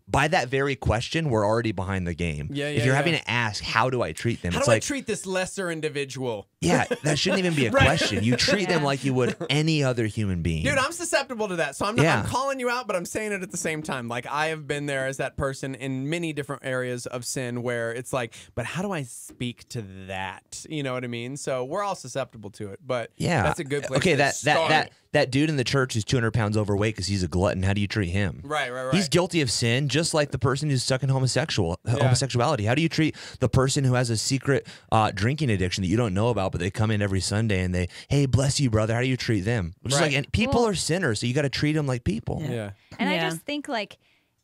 by that very question, we're already behind the game. If you're having to ask, how do I treat them? How do I treat this lesser individual? Yeah, that shouldn't even be a question. You treat them like you would any other human being. Dude, I'm susceptible to that. So I'm calling you out, but I'm saying it at the same time. Like, I have been there as that person in many different areas of sin where it's like, but how do I speak to that? You know what I mean? So we're all susceptible to it. But that's a good place to start. that dude in the church who's 200 pounds overweight because he's a glutton. How do you treat him? Right. He's guilty of sin, just like the person who's stuck in homosexuality. How do you treat the person who has a secret drinking addiction that you don't know about, but they come in every Sunday and they, hey, bless you, brother. How do you treat them? Just like, and people are sinners, so you got to treat them like people. And I just think, like,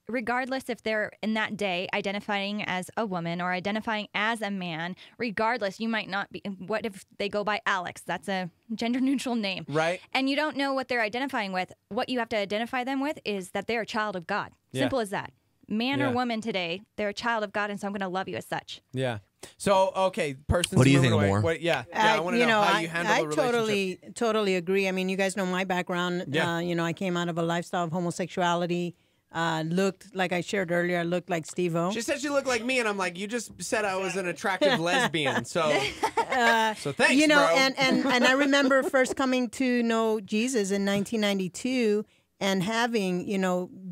regardless if they're in that day identifying as a woman or identifying as a man, regardless, you might not be. What if they go by Alex? That's a gender neutral name. Right. And you don't know what they're identifying with. What you have to identify them with is that they're a child of God. Simple as that. Man or woman today, they're a child of God, and so I'm going to love you as such. Yeah. So, okay, person's What do you moving think, away. Amor? I want to know how you handle the relationship. I totally agree. I mean, you guys know my background. Yeah. I came out of a lifestyle of homosexuality. Looked, like I shared earlier, I looked like Steve-O. She said she looked like me, and I'm like, you just said I was an attractive lesbian, so thanks, bro. bro. And I remember first coming to know Jesus in 1992 and having,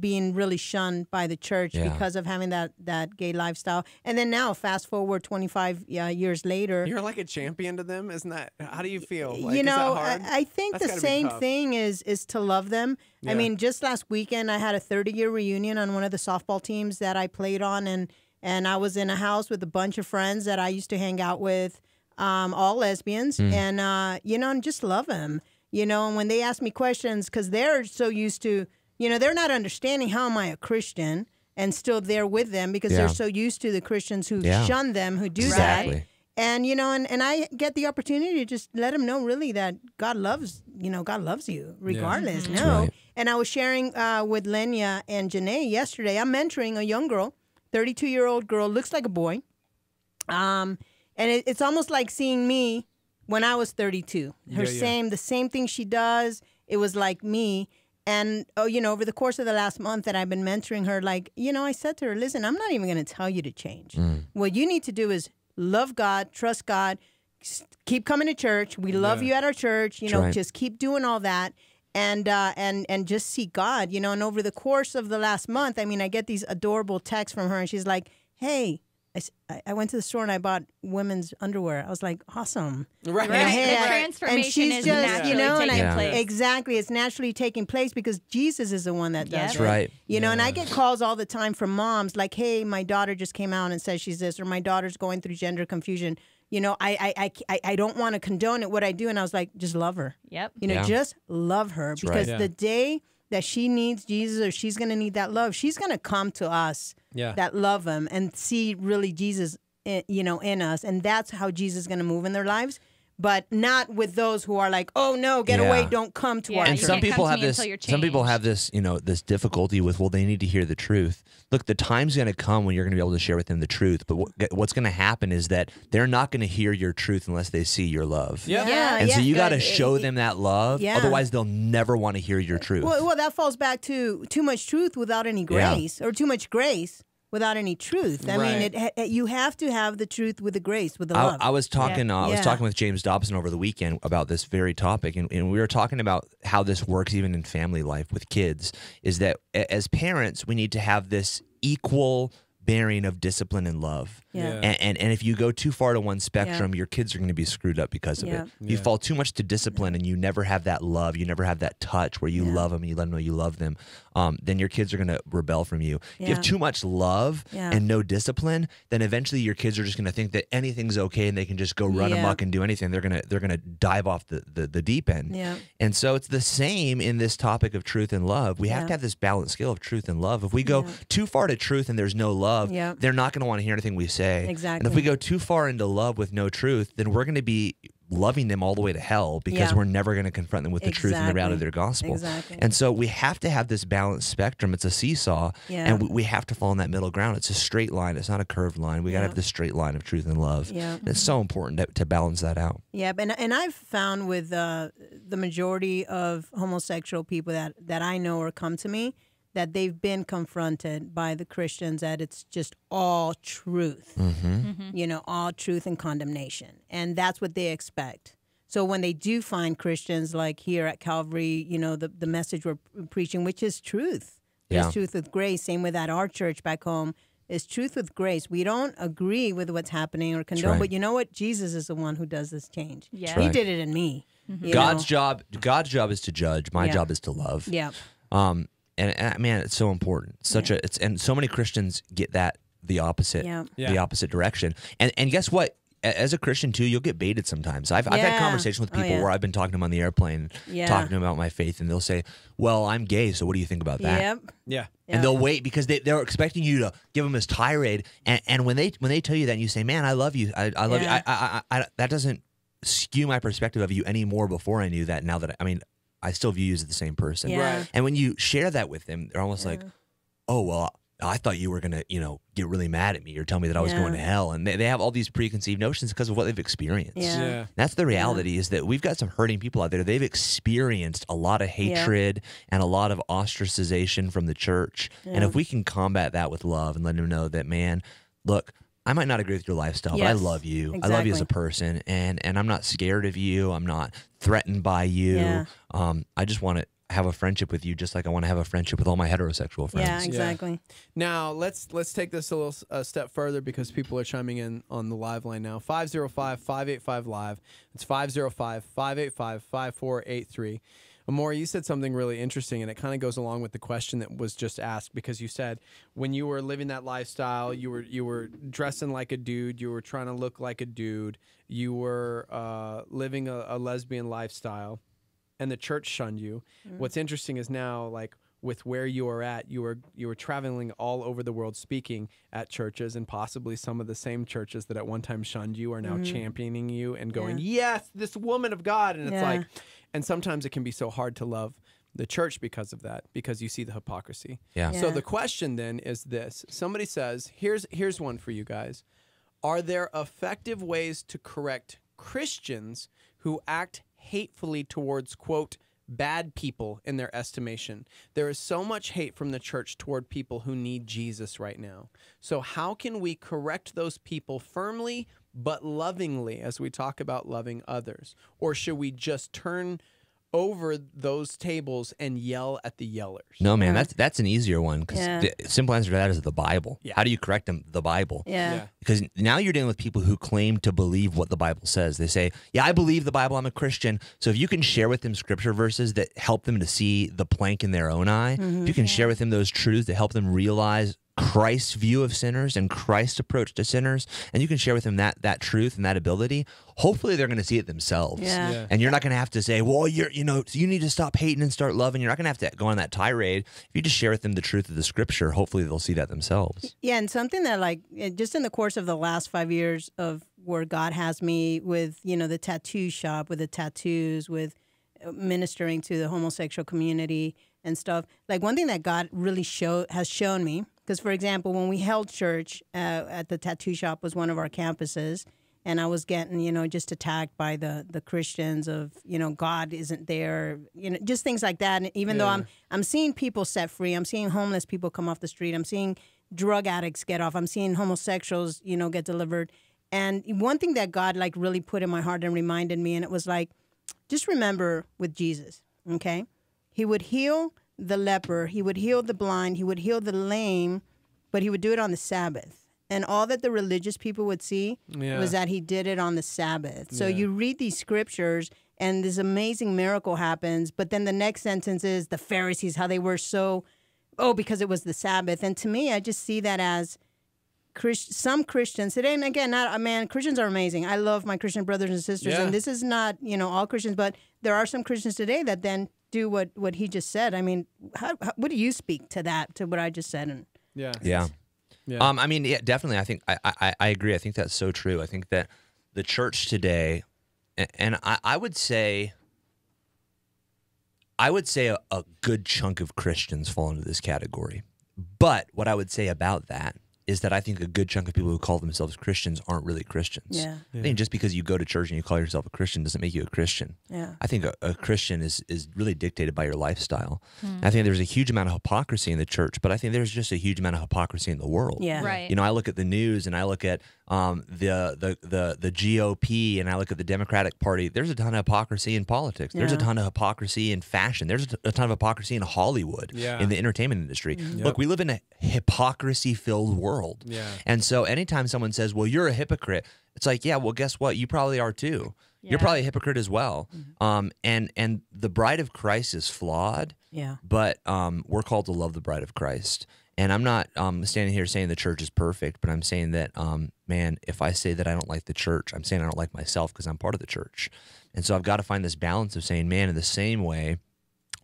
being really shunned by the church because of having that gay lifestyle. And then now, fast forward 25 years later. You're like a champion to them, isn't that? How do you feel? Like, is that hard? I think That's the gotta be same tough. thing is to love them. Yeah. I mean, just last weekend, I had a 30-year reunion on one of the softball teams that I played on. And I was in a house with a bunch of friends that I used to hang out with, all lesbians. And, and just love them. And when they ask me questions, because they're so used to, they're not understanding how am I a Christian and still there with them because they're so used to the Christians who shun them, who do that. And, and I get the opportunity to just let them know really that God loves you regardless. Yeah. No. Right. And I was sharing with Lenya and Janae yesterday. I'm mentoring a young girl, 32-year-old girl, looks like a boy. And it's almost like seeing me when I was 32. The same thing she does, it was like me. And, over the course of the last month that I've been mentoring her, I said to her, listen, I'm not even going to tell you to change. What you need to do is love God, trust God, keep coming to church. We love you at our church. Just keep doing all that. And just seek God, and over the course of the last month, I mean, I get these adorable texts from her and she's like, hey, I went to the store and I bought women's underwear. I was like, awesome. Right. Hey, The transformation and she's is just, naturally taking place. Exactly. It's naturally taking place because Jesus is the one that does That's it. right. And I get calls all the time from moms like, hey, my daughter just came out and says she's this, or my daughter's going through gender confusion. I don't want to condone it, what I do. And I was like, just love her. Yep. Just love her. That's because right. the day that she needs Jesus or she's going to need that love, she's going to come to us that love him and see really Jesus, in us. And that's how Jesus is going to move in their lives. But not with those who are like, oh no, get away, don't come to our And church. some people have this. Some people have this, this difficulty with. Well, they need to hear the truth. Look, the time's going to come when you're going to be able to share with them the truth. But what's going to happen is that they're not going to hear your truth unless they see your love. And so you got to show them that love. Otherwise, they'll never want to hear your truth. Well, that falls back to too much truth without any grace, or too much grace without any truth. I mean, you have to have the truth with the grace, with the love. I was talking. I was talking with James Dobson over the weekend about this very topic, and we were talking about how this works even in family life with kids. Is that as parents, we need to have this equal bearing of discipline and love. And if you go too far to one spectrum, your kids are going to be screwed up because of it. If you fall too much to discipline and you never have that love, you never have that touch where you love them and you let them know you love them, then your kids are going to rebel from you. If you have too much love and no discipline, then eventually your kids are just going to think that anything's okay and they can just go run amok and do anything. They're gonna dive off the deep end. And so it's the same in this topic of truth and love. We have to have this balanced scale of truth and love. If we go too far to truth and there's no love, they're not going to want to hear anything we say. Exactly. And if we go too far into love with no truth, then we're going to be loving them all the way to hell because we're never going to confront them with the truth and the reality of their gospel. And so we have to have this balanced spectrum. It's a seesaw, and we have to fall in that middle ground. It's a straight line. It's not a curved line. We got to have this straight line of truth and love. And it's so important to balance that out. Yeah, and I've found with the majority of homosexual people that I know or come to me, that they've been confronted by the Christians that it's just all truth, all truth and condemnation. And that's what they expect. So when they do find Christians like here at Calvary, the message we're preaching, which is truth. It's truth with grace. Same with at our church back home, is truth with grace. We don't agree with what's happening or condone, but you know what? Jesus is the one who does this change. He did it in me. God's job is to judge. My job is to love. Yeah. And man, it's so important. And so many Christians get that the opposite direction. And guess what? As a Christian too, you'll get baited sometimes. I've had conversations with people where I've been talking to them on the airplane, talking to them about my faith, and they'll say, "Well, I'm gay, so what do you think about that?" Yeah. And they'll wait because they're expecting you to give them this tirade. And when they tell you that, and you say, "Man, I love you. I love you," that doesn't skew my perspective of you anymore. Before I knew that, now that I still view you as the same person. Yeah. And when you share that with them, they're almost like, "Oh, well, I thought you were gonna, get really mad at me or tell me that I was going to hell." And they have all these preconceived notions because of what they've experienced. Yeah. That's the reality is that we've got some hurting people out there. They've experienced a lot of hatred and a lot of ostracization from the church. And if we can combat that with love and let them know that, man, look, I might not agree with your lifestyle, but I love you. Exactly. I love you as a person, and I'm not scared of you. I'm not threatened by you. Yeah. I just want to have a friendship with you, just like I want to have a friendship with all my heterosexual friends. Yeah, exactly. Now let's take this a little step further because people are chiming in on the live line now. 505-585-LIVE. It's 505-585-5483. Amor, you said something really interesting, and it kind of goes along with the question that was just asked, because you said when you were living that lifestyle, you were dressing like a dude, you were trying to look like a dude, you were living a lesbian lifestyle, and the church shunned you. What's interesting is now, like, with where you are at, you were traveling all over the world speaking at churches, and possibly some of the same churches that at one time shunned you are now championing you and going, yes, this woman of God. And it's like, and sometimes it can be so hard to love the church because of that, because you see the hypocrisy. So the question then is this. Somebody says, here's one for you guys. Are there effective ways to correct Christians who act hatefully towards, quote, bad people in their estimation? There is so much hate from the church toward people who need Jesus right now. So how can we correct those people firmly but lovingly as we talk about loving others? Or should we just turn over those tables and yell at the yellers? No, man, that's an easier one, because the simple answer to that is the Bible. How do you correct them? The Bible. Because now you're dealing with people who claim to believe what the Bible says. They say, yeah, I believe the Bible, I'm a Christian. So if you can share with them scripture verses that help them to see the plank in their own eye, if you can share with them those truths that help them realize Christ's view of sinners and Christ's approach to sinners, and you can share with them that truth and that ability, hopefully they're going to see it themselves. And you're not going to have to say, well, you need to stop hating and start loving. You're not going to have to go on that tirade. If you just share with them the truth of the scripture, hopefully they'll see that themselves. Yeah, and something that, like, just in the course of the last 5 years of where God has me with, the tattoo shop, with the tattoos, with ministering to the homosexual community and stuff, like, one thing that God really has shown me, because, for example, when we held church at the tattoo shop was one of our campuses, and I was getting, just attacked by the Christians of, God isn't there, just things like that. And even though I'm seeing people set free, I'm seeing homeless people come off the street, I'm seeing drug addicts get off, I'm seeing homosexuals, get delivered. And one thing that God, like, really put in my heart and reminded me, and it was like, just remember with Jesus, okay? He would heal the leper, he would heal the blind, he would heal the lame, but he would do it on the Sabbath. And all that the religious people would see was that he did it on the Sabbath. So you read these scriptures and this amazing miracle happens, but then the next sentence is the Pharisees, how they were so, because it was the Sabbath. And to me, I just see that as some Christians today, and again, Christians are amazing. I love my Christian brothers and sisters, and this is not, all Christians, but there are some Christians today that then do what he just said. I mean, what do you speak to that, to what I just said? And definitely. I think I agree. I think that's so true. I think that the church today, and I would say a good chunk of Christians fall into this category. But what I would say about that is that I think a good chunk of people who call themselves Christians aren't really Christians. I think just because you go to church and you call yourself a Christian doesn't make you a Christian. I think a Christian is really dictated by your lifestyle. I think there's a huge amount of hypocrisy in the church, but I think there's just a huge amount of hypocrisy in the world. I look at the news and I look at the GOP and I look at the Democratic Party. There's a ton of hypocrisy in politics. There's a ton of hypocrisy in fashion. There's a ton of hypocrisy in Hollywood, in the entertainment industry. Look, we live in a hypocrisy-filled world. And so anytime someone says, well, you're a hypocrite, it's like, yeah, well, guess what? You probably are too. You're probably a hypocrite as well. And the bride of Christ is flawed. Yeah. But we're called to love the bride of Christ. And I'm not standing here saying the church is perfect, but I'm saying that, man, if I say that I don't like the church, I'm saying I don't like myself because I'm part of the church. And so I've got to find this balance of saying, man, in the same way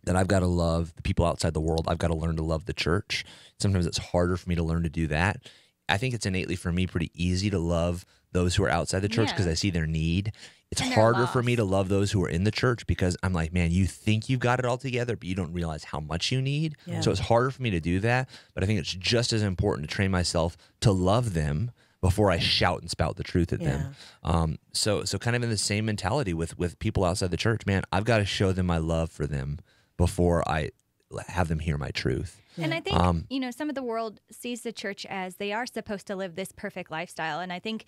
that I've got to love the people outside the world, I've got to learn to love the church. Sometimes it's harder for me to learn to do that. I think it's innately for me pretty easy to love those who are outside the church because I see their need. It's harder for me to love those who are in the church because I'm like, man, you think you've got it all together, but you don't realize how much you need. Yeah. So it's harder for me to do that. But I think it's just as important to train myself to love them before I shout and spout the truth at them. So kind of in the same mentality with people outside the church, man, I've got to show them my love for them before I have them hear my truth. And I think, some of the world sees the church as they are supposed to live this perfect lifestyle. And I think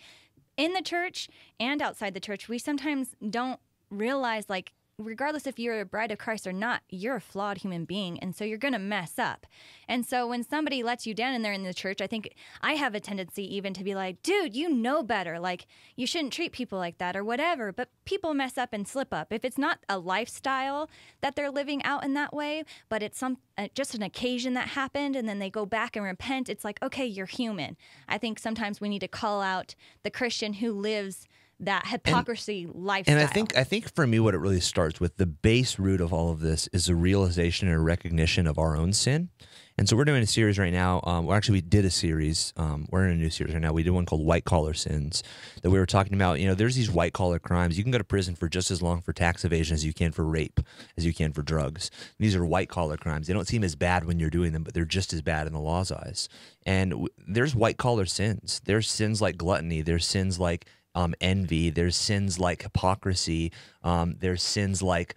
in the church and outside the church, we sometimes don't realize, like, regardless if you're a bride of Christ or not, you're a flawed human being. And so you're going to mess up. And so when somebody lets you down and they're in the church, I think I have a tendency even to be like, dude, you know better. Like, you shouldn't treat people like that or whatever. But people mess up and slip up. If it's not a lifestyle that they're living out in that way, but it's just an occasion that happened and then they go back and repent, it's like, okay, you're human. I think sometimes we need to call out the Christian who lives that hypocrisy lifestyle. And I think for me, what it really starts with, the base root of all of this is a realization and a recognition of our own sin. And so we're doing a series right now. We did a series. We're in a new series right now. We did one called White Collar Sins that we were talking about. There's these white collar crimes. You can go to prison for just as long for tax evasion as you can for rape, as you can for drugs. These are white collar crimes. They don't seem as bad when you're doing them, but they're just as bad in the law's eyes. And there's white collar sins. There's sins like gluttony. There's sins like envy. There's sins like hypocrisy. There's sins like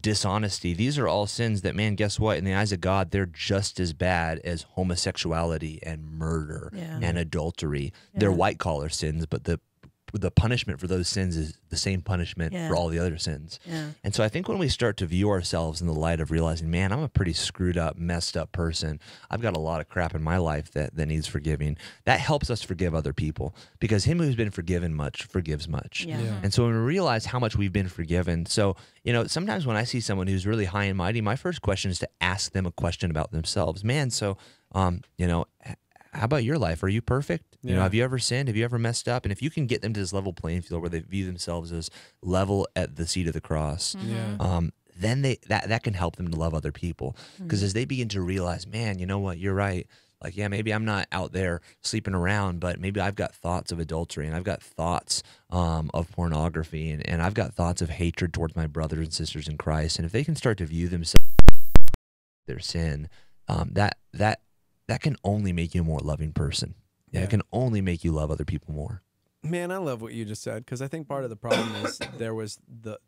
dishonesty. These are all sins that, man, guess what? In the eyes of God, they're just as bad as homosexuality and murder and adultery. They're white collar sins, but the punishment for those sins is the same punishment for all the other sins. And so I think when we start to view ourselves in the light of realizing, man, I'm a pretty screwed up, messed up person. I've got a lot of crap in my life that needs forgiving. That helps us forgive other people because him who's been forgiven much forgives much. And so when we realize how much we've been forgiven, so, sometimes when I see someone who's really high and mighty, my first question is to ask them a question about themselves. Man, so, how about your life? Are you perfect? Have you ever sinned? Have you ever messed up? And if you can get them to this level playing field where they view themselves as level at the seat of the cross, then that can help them to love other people. Because as they begin to realize, man, you know what? You're right. Like, yeah, maybe I'm not out there sleeping around, but maybe I've got thoughts of adultery and I've got thoughts of pornography and I've got thoughts of hatred towards my brothers and sisters in Christ. And if they can start to view themselves their sin, that can only make you a more loving person. It can only make you love other people more. Man, I love what you just said because I think part of the problem is there was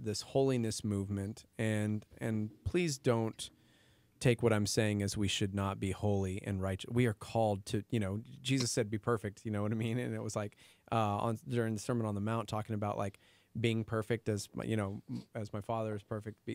this holiness movement, and please don't take what I'm saying as we should not be holy and righteous. We are called to, Jesus said, "Be perfect." You know what I mean? And it was like during the Sermon on the Mount, talking about like being perfect as as my Father is perfect,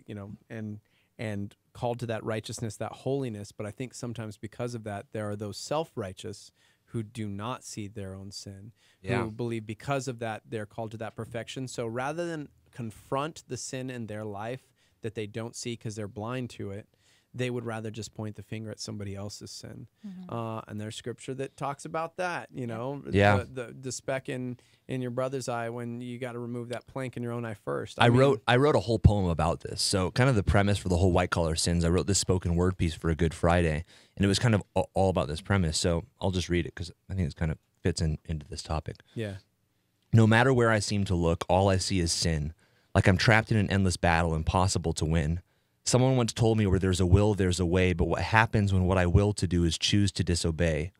and called to that righteousness, that holiness. But I think sometimes because of that, there are those self-righteous who do not see their own sin, who believe because of that they're called to that perfection. So rather than confront the sin in their life that they don't see because they're blind to it, they would rather just point the finger at somebody else's sin. And there's scripture that talks about that, the speck in your brother's eye when you got to remove that plank in your own eye first. I wrote a whole poem about this. So kind of the premise for the whole white collar sins, I wrote this spoken word piece for a Good Friday, and it was kind of all about this premise. So I'll just read it because I think it kind of fits into this topic. Yeah. No matter where I seem to look, all I see is sin. Like I'm trapped in an endless battle, impossible to win. Someone once told me where there's a will, there's a way, but what happens when what I will to do is choose to disobey?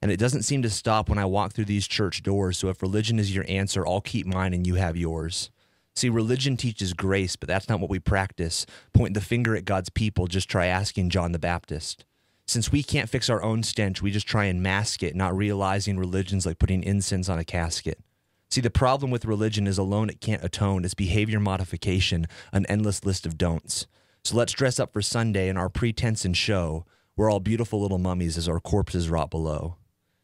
And it doesn't seem to stop when I walk through these church doors, so if religion is your answer, I'll keep mine and you have yours. See, religion teaches grace, but that's not what we practice. Point the finger at God's people, just try asking John the Baptist. Since we can't fix our own stench, we just try and mask it, not realizing religion's like putting incense on a casket. See, the problem with religion is alone it can't atone. It's behavior modification, an endless list of don'ts. So let's dress up for Sunday in our pretense and show. We're all beautiful little mummies as our corpses rot below.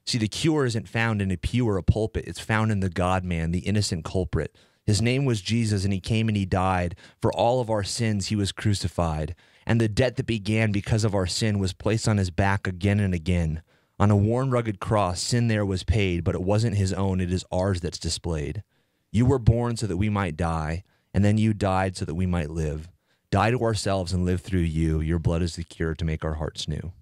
See, the cure isn't found in a pew or a pulpit. It's found in the God-man, the innocent culprit. His name was Jesus, and he came and he died. For all of our sins he was crucified. And the debt that began because of our sin was placed on his back again and again. On a worn, rugged cross, sin there was paid, but it wasn't his own, it is ours that's displayed. You were born so that we might die, and then you died so that we might live. Die to ourselves and live through you. Your blood is the cure to make our hearts new.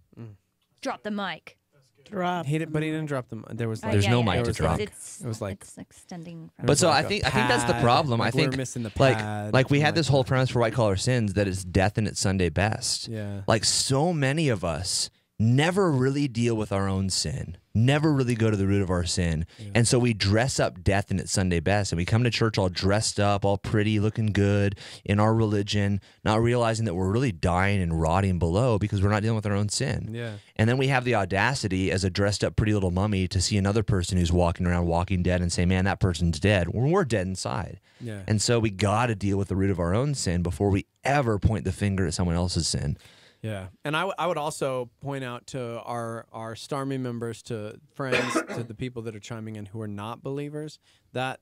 Drop the mic. Drop. But he didn't drop them. There's no mic to drop. It was like it's extending. From But so I think that's the problem. Like I think we're missing the pad, like we had this whole premise for White Collar Sins that it's death in its Sunday best. Yeah. Like so many of us never really deal with our own sin, never really go to the root of our sin. Yeah. And so we dress up death in its Sunday best, and we come to church all dressed up, all pretty, looking good in our religion, not realizing that we're really dying and rotting below because we're not dealing with our own sin. Yeah. And then we have the audacity as a dressed up pretty little mummy to see another person who's walking around walking dead and say, man, that person's dead. When we're dead inside. Yeah. And so we got to deal with the root of our own sin before we ever point the finger at someone else's sin. Yeah, and I would also point out to our Starmy members, to friends, to the people that are chiming in who are not believers, that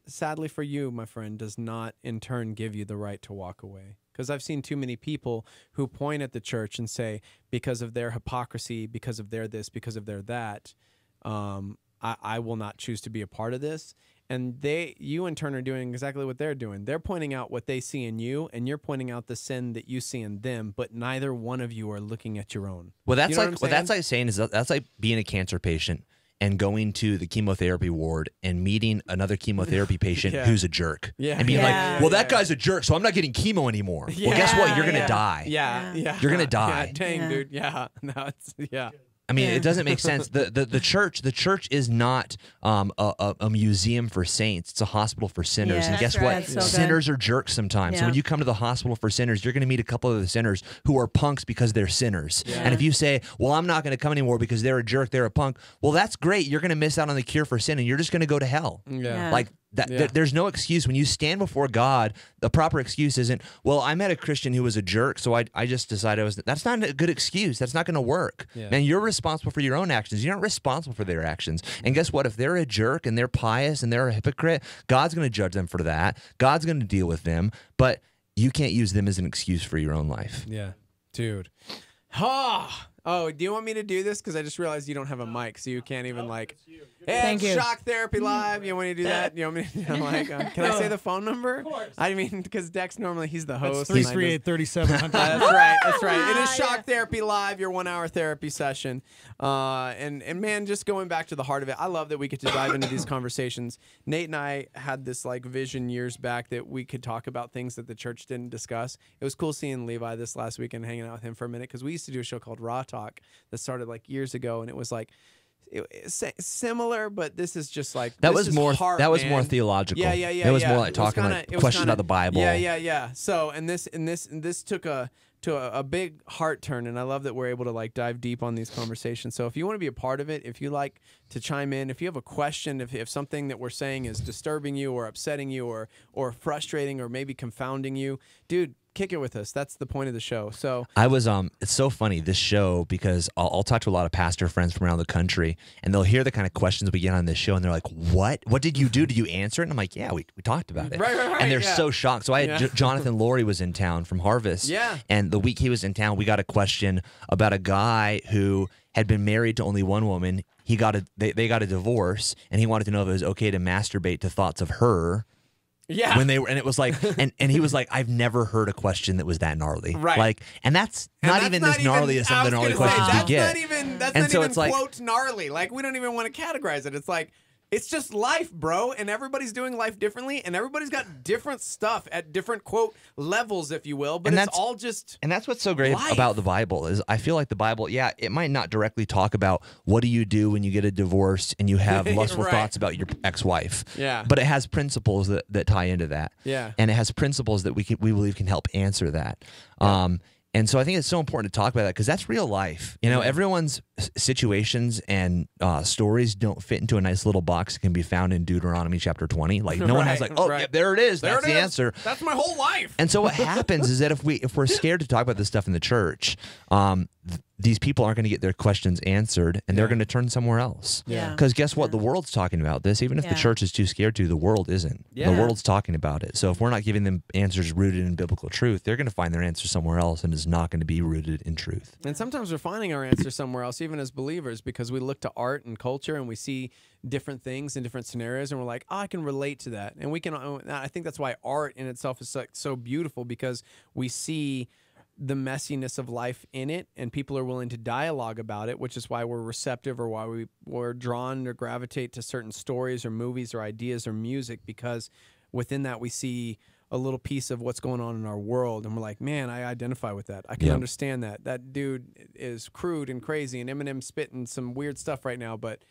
sadly for you, my friend, does not in turn give you the right to walk away. Because I've seen too many people who point at the church and say, because of their hypocrisy, because of their this, because of their that, I will not choose to be a part of this. And you in turn are doing exactly what they're doing. They're pointing out what they see in you, and you're pointing out the sin that you see in them, but neither one of you are looking at your own. Well, that's You know like what that's like saying is that's like being a cancer patient and going to the chemotherapy ward and meeting another chemotherapy patient Yeah. who's a jerk. Yeah. And being Yeah. like, well, that guy's a jerk, so I'm not getting chemo anymore. Well, guess what? You're going to die. Yeah. You're going to die. Yeah, dang, dude. Yeah. No, it's, yeah. I mean, it doesn't make sense. The church is not a museum for saints. It's a hospital for sinners. Yeah, and guess that's what? right. So Sinners are jerks sometimes. So Yeah. when you come to the hospital for sinners, you're going to meet a couple of the sinners who are punks because they're sinners. Yeah. And if you say, well, I'm not going to come anymore because they're a jerk, they're a punk, well, that's great. You're going to miss out on the cure for sin, and you're just going to go to hell. Yeah. Like, there's no excuse. When you stand before God, the proper excuse isn't, well, I met a Christian who was a jerk, so I just decided that's not a good excuse. That's not going to work. Yeah. Man, you're responsible for your own actions. You're not responsible for their actions. And guess what? If they're a jerk and they're pious and they're a hypocrite, God's going to judge them for that. God's going to deal with them, but you can't use them as an excuse for your own life. Yeah. Dude. Oh, do you want me to do this? Because I just realized you don't have a mic, so you can't even like. Hey, Thank you. Shock Therapy Live. You want me to do that? You want me to like? Can I say the phone number? Of course. I mean, because Dex normally he's the host. That's 338-3700. That's right. That's right. It is Shock Therapy Live, your 1 hour therapy session. And man, just going back to the heart of it, I love that we get to dive into these conversations. Nate and I had this like vision years back that we could talk about things that the church didn't discuss. It was cool seeing Levi this last weekend, hanging out with him for a minute, because we used to do a show called Raw Talk that started like years ago, and it was like similar, but this is just like That this was is more. heart, that was man. more theological. Yeah. It was more like talking like questions about the Bible. Yeah. So and this took a big heart turn, and I love that we're able to like dive deep on these conversations. So if you want to be a part of it, if you like to chime in, if you have a question, if something that we're saying is disturbing you or upsetting you or frustrating or maybe confounding you, dude, kick it with us. That's the point of the show. So I was it's so funny, this show, because I'll talk to a lot of pastor friends from around the country, and they'll hear the kind of questions we get on this show, and they're like, what did you do? Did you answer it? And I'm like, yeah, we talked about it. Right, and they're so shocked. So I had Jonathan Laurie was in town from Harvest. Yeah. And the week he was in town, we got a question about a guy who had been married to only one woman. They got a divorce, and he wanted to know if it was okay to masturbate to thoughts of her. Yeah. When they were, and it was like, and he was like, I've never heard a question that was that gnarly. Right. Like, and that's not even as gnarly as some of the gnarly questions we get. That's And not so even it's like- quote gnarly. Like, we don't even want to categorize it. It's like, it's just life, bro, and everybody's doing life differently, and everybody's got different stuff at different quote levels, if you will. But And it's that's- all just And that's what's so great life. about the Bible is I feel like the Bible, yeah, it might not directly talk about what do you do when you get a divorce and you have lustful Right. thoughts about your ex-wife. Yeah. But it has principles that tie into that. Yeah. And it has principles that we believe can help answer that. And so I think it's so important to talk about that because that's real life. You know, everyone's situations and stories don't fit into a nice little box that can be found in Deuteronomy chapter 20. Like no one has like, oh, yeah, there it is. There That's it the is. answer. That's my whole life. And so what happens is that if we're scared to talk about this stuff in the church, these people aren't going to get their questions answered, and they're going to turn somewhere else. Yeah. Because guess what? The world's talking about this. Even if the church is too scared to, the world isn't. Yeah. The world's talking about it. So if we're not giving them answers rooted in biblical truth, they're going to find their answer somewhere else, and it's not going to be rooted in truth. And sometimes we're finding our answer somewhere else, even as believers, because we look to art and culture and we see different things in different scenarios, and we're like, oh, I can relate to that. And we can. I think that's why art in itself is so beautiful, because we see the messiness of life in it, and people are willing to dialogue about it, which is why we're receptive, or why we're drawn or gravitate to certain stories or movies or ideas or music, because within that we see a little piece of what's going on in our world, and we're like, man, I identify with that. I can understand that. That dude is crude and crazy, and Eminem's spitting some weird stuff right now, but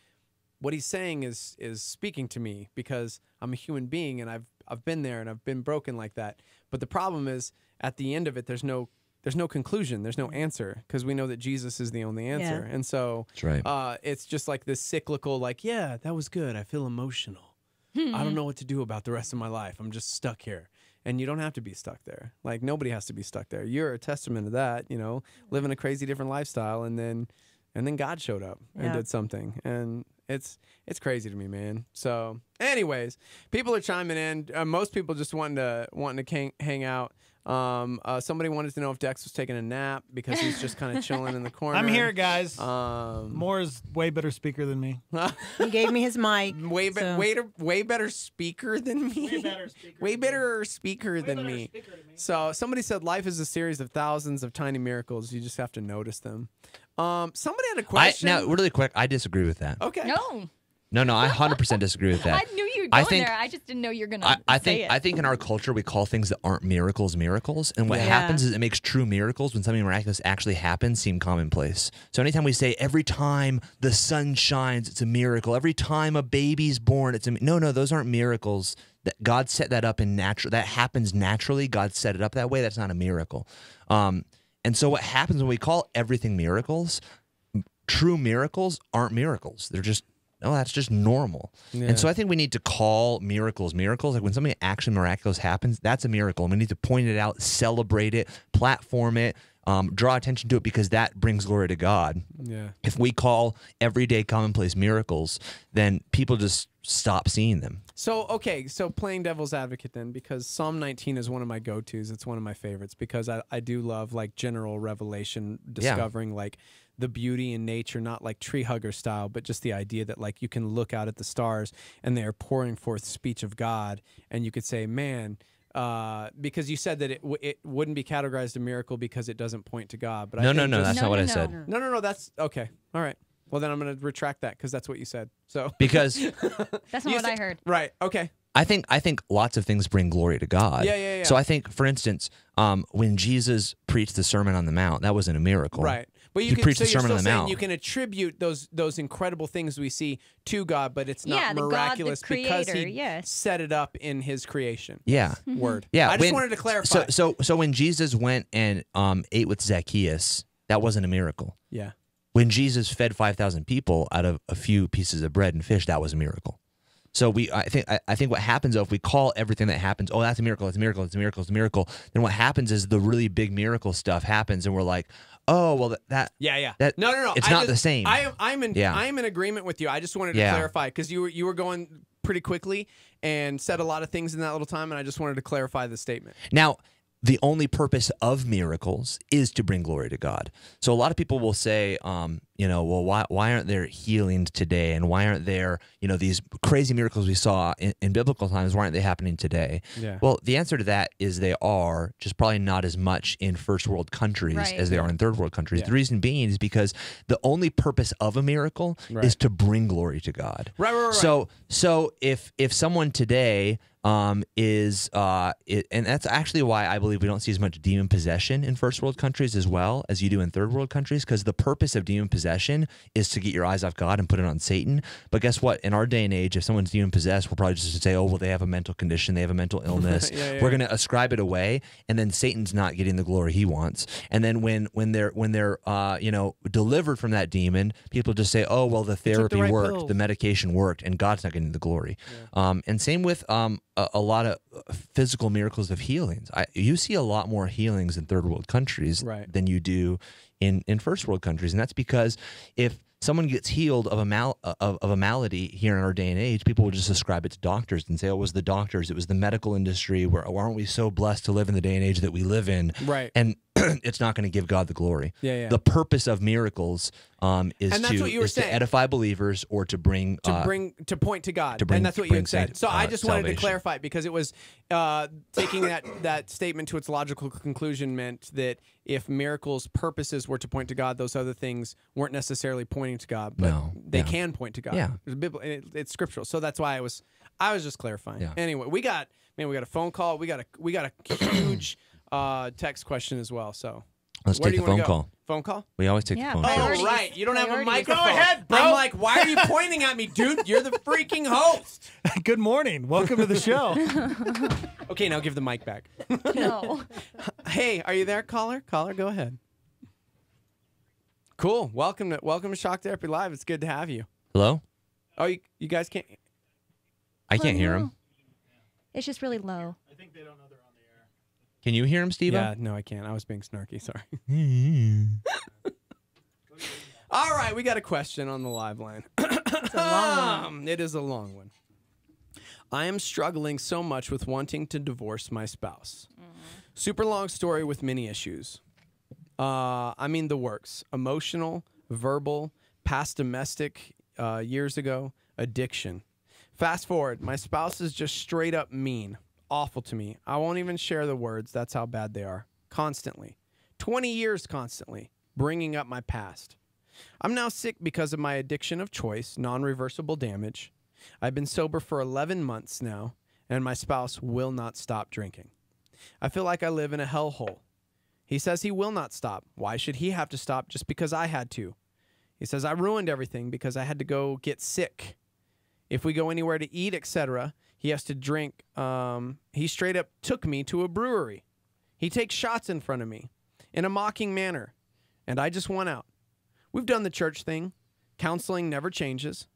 what he's saying is speaking to me, because I'm a human being, and I've been there, and I've been broken like that. But the problem is, at the end of it, there's no conclusion. There's no answer, because we know that Jesus is the only answer. Yeah. And so That's right. It's just like this cyclical, like, yeah, that was good. I feel emotional. I don't know what to do about the rest of my life. I'm just stuck here. And you don't have to be stuck there. Like, nobody has to be stuck there. You're a testament to that, living a crazy different lifestyle. And then God showed up and did something. And it's crazy to me, man. So anyways, people are chiming in. Most people just wanting to hang out. Somebody wanted to know if Dex was taking a nap, because he's just kind of chilling in the corner. I'm here, guys. Moore's way better speaker than me. He gave me his mic. Way better speaker than me. Way better speaker than me. So somebody said life is a series of thousands of tiny miracles. You just have to notice them. Somebody had a question. Now, really quick, I disagree with that. Okay. No, I 100% disagree with that. I knew you were going there. I just didn't know you were going to say it. I think in our culture, we call things that aren't miracles, miracles. And what happens is it makes true miracles, when something miraculous actually happens, seem commonplace. So anytime we say, every time the sun shines, it's a miracle. Every time a baby's born, it's a... No, those aren't miracles. That God set that up in natural... That happens naturally. God set it up that way. That's not a miracle. And so what happens when we call everything miracles, true miracles aren't miracles. They're just... Oh, that's just normal. Yeah. And so I think we need to call miracles miracles. Like when something actually miraculous happens, that's a miracle. And we need to point it out, celebrate it, platform it, draw attention to it, because that brings glory to God. Yeah. If we call everyday commonplace miracles, then people just stop seeing them. So, okay, so playing devil's advocate then, because Psalm 19 is one of my go-tos. It's one of my favorites, because I do love like general revelation, discovering like the beauty in nature, not like tree hugger style, but just the idea that like you can look out at the stars and they are pouring forth speech of God, and you could say, man, because you said that it wouldn't be categorized a miracle because it doesn't point to God. But no, that's not what I said. No, that's okay. All right. Well, then I'm going to retract that, because that's what you said. So because that's not what I heard. Right. Okay. I think lots of things bring glory to God. Yeah. So I think, for instance, when Jesus preached the Sermon on the Mount, that wasn't a miracle. Right. But you preached the Sermon on the Mount. You can attribute those incredible things we see to God, but it's not miraculous God, the creator, because he set it up in his creation. Yeah. Word. Yeah. I just wanted to clarify. So when Jesus went and ate with Zacchaeus, that wasn't a miracle. Yeah. When Jesus fed 5,000 people out of a few pieces of bread and fish, that was a miracle. So I think what happens, though, if we call everything that happens, oh, that's a miracle, it's a miracle, it's a miracle, it's a miracle, then what happens is the really big miracle stuff happens, and we're like, oh, well, that no, it's not the same. I'm in agreement with you. I just wanted to clarify, because you were going pretty quickly and said a lot of things in that little time, and I just wanted to clarify the statement. Now, the only purpose of miracles is to bring glory to God. So a lot of people will say, well, why aren't there healings today? And why aren't there, these crazy miracles we saw in biblical times, why aren't they happening today? Yeah. Well, the answer to that is they are, just probably not as much in first world countries as they are in third world countries. Yeah. The reason being is because the only purpose of a miracle is to bring glory to God. Right. So if someone today and that's actually why I believe we don't see as much demon possession in first world countries as well as you do in third world countries, because the purpose of demon possession is to get your eyes off God and put it on Satan. But guess what? In our day and age, if someone's demon possessed, we'll probably just say, oh, well, they have a mental condition, they have a mental illness. We're going to ascribe it away, and then Satan's not getting the glory he wants. And then when they're delivered from that demon, people just say, oh, well, the therapy worked, pills. the medication worked, and God's not getting the glory. And same with a lot of physical miracles of healings. You see a lot more healings in third world countries than you do in first world countries, and that's because if someone gets healed of a malady here in our day and age, people will just ascribe it to doctors and say, "Oh, it was the doctors, it was the medical industry. Why aren't we so blessed to live in the day and age that we live in?" Right. And it's not going to give God the glory. Yeah. The purpose of miracles is And that's what you were saying. to edify believers or to bring to point to God. to bring- and that's what to you bring had said. So I just wanted to salvation. clarify, because it was taking that statement to its logical conclusion meant that if miracles' purposes were to point to God, those other things weren't necessarily pointing to God, but they can point to God. Yeah. It's scriptural. So that's why I was just clarifying. Yeah. Anyway, we got a phone call. We got a huge text question as well. So Let's where take do the you wanna phone go? call. Phone call? We always take the phone call. Oh, right. You don't have a Priorities. microphone. Go ahead, bro. I'm like, why are you pointing at me, dude? You're the freaking host. Good morning. Welcome to the show. Okay, now give the mic back. No. Hey, are you there, caller? Caller, go ahead. Cool. Welcome to Shock Therapy Live. It's good to have you. Hello? Oh, you guys can't. I can't hear him. It's just really low. Can you hear him, Steve? Yeah, no, I can't. I was being snarky. Sorry. All right, we got a question on the live line. It's a long one. It is a long one. I am struggling so much with wanting to divorce my spouse. Super long story with many issues. I mean the works. Emotional, verbal, past domestic years ago, addiction. Fast forward, my spouse is just straight up mean. Awful to me. I won't even share the words. That's how bad they are. Constantly. 20 years constantly. Bringing up my past. I'm now sick because of my addiction of choice, non-reversible damage. I've been sober for 11 months now, and my spouse will not stop drinking. I feel like I live in a hellhole. He says he will not stop. Why should he have to stop just because I had to? He says I ruined everything because I had to go get sick. If we go anywhere to eat, etc., he has to drink. He straight up took me to a brewery. He takes shots in front of me in a mocking manner, and I just want out. We've done the church thing. Counseling never changes.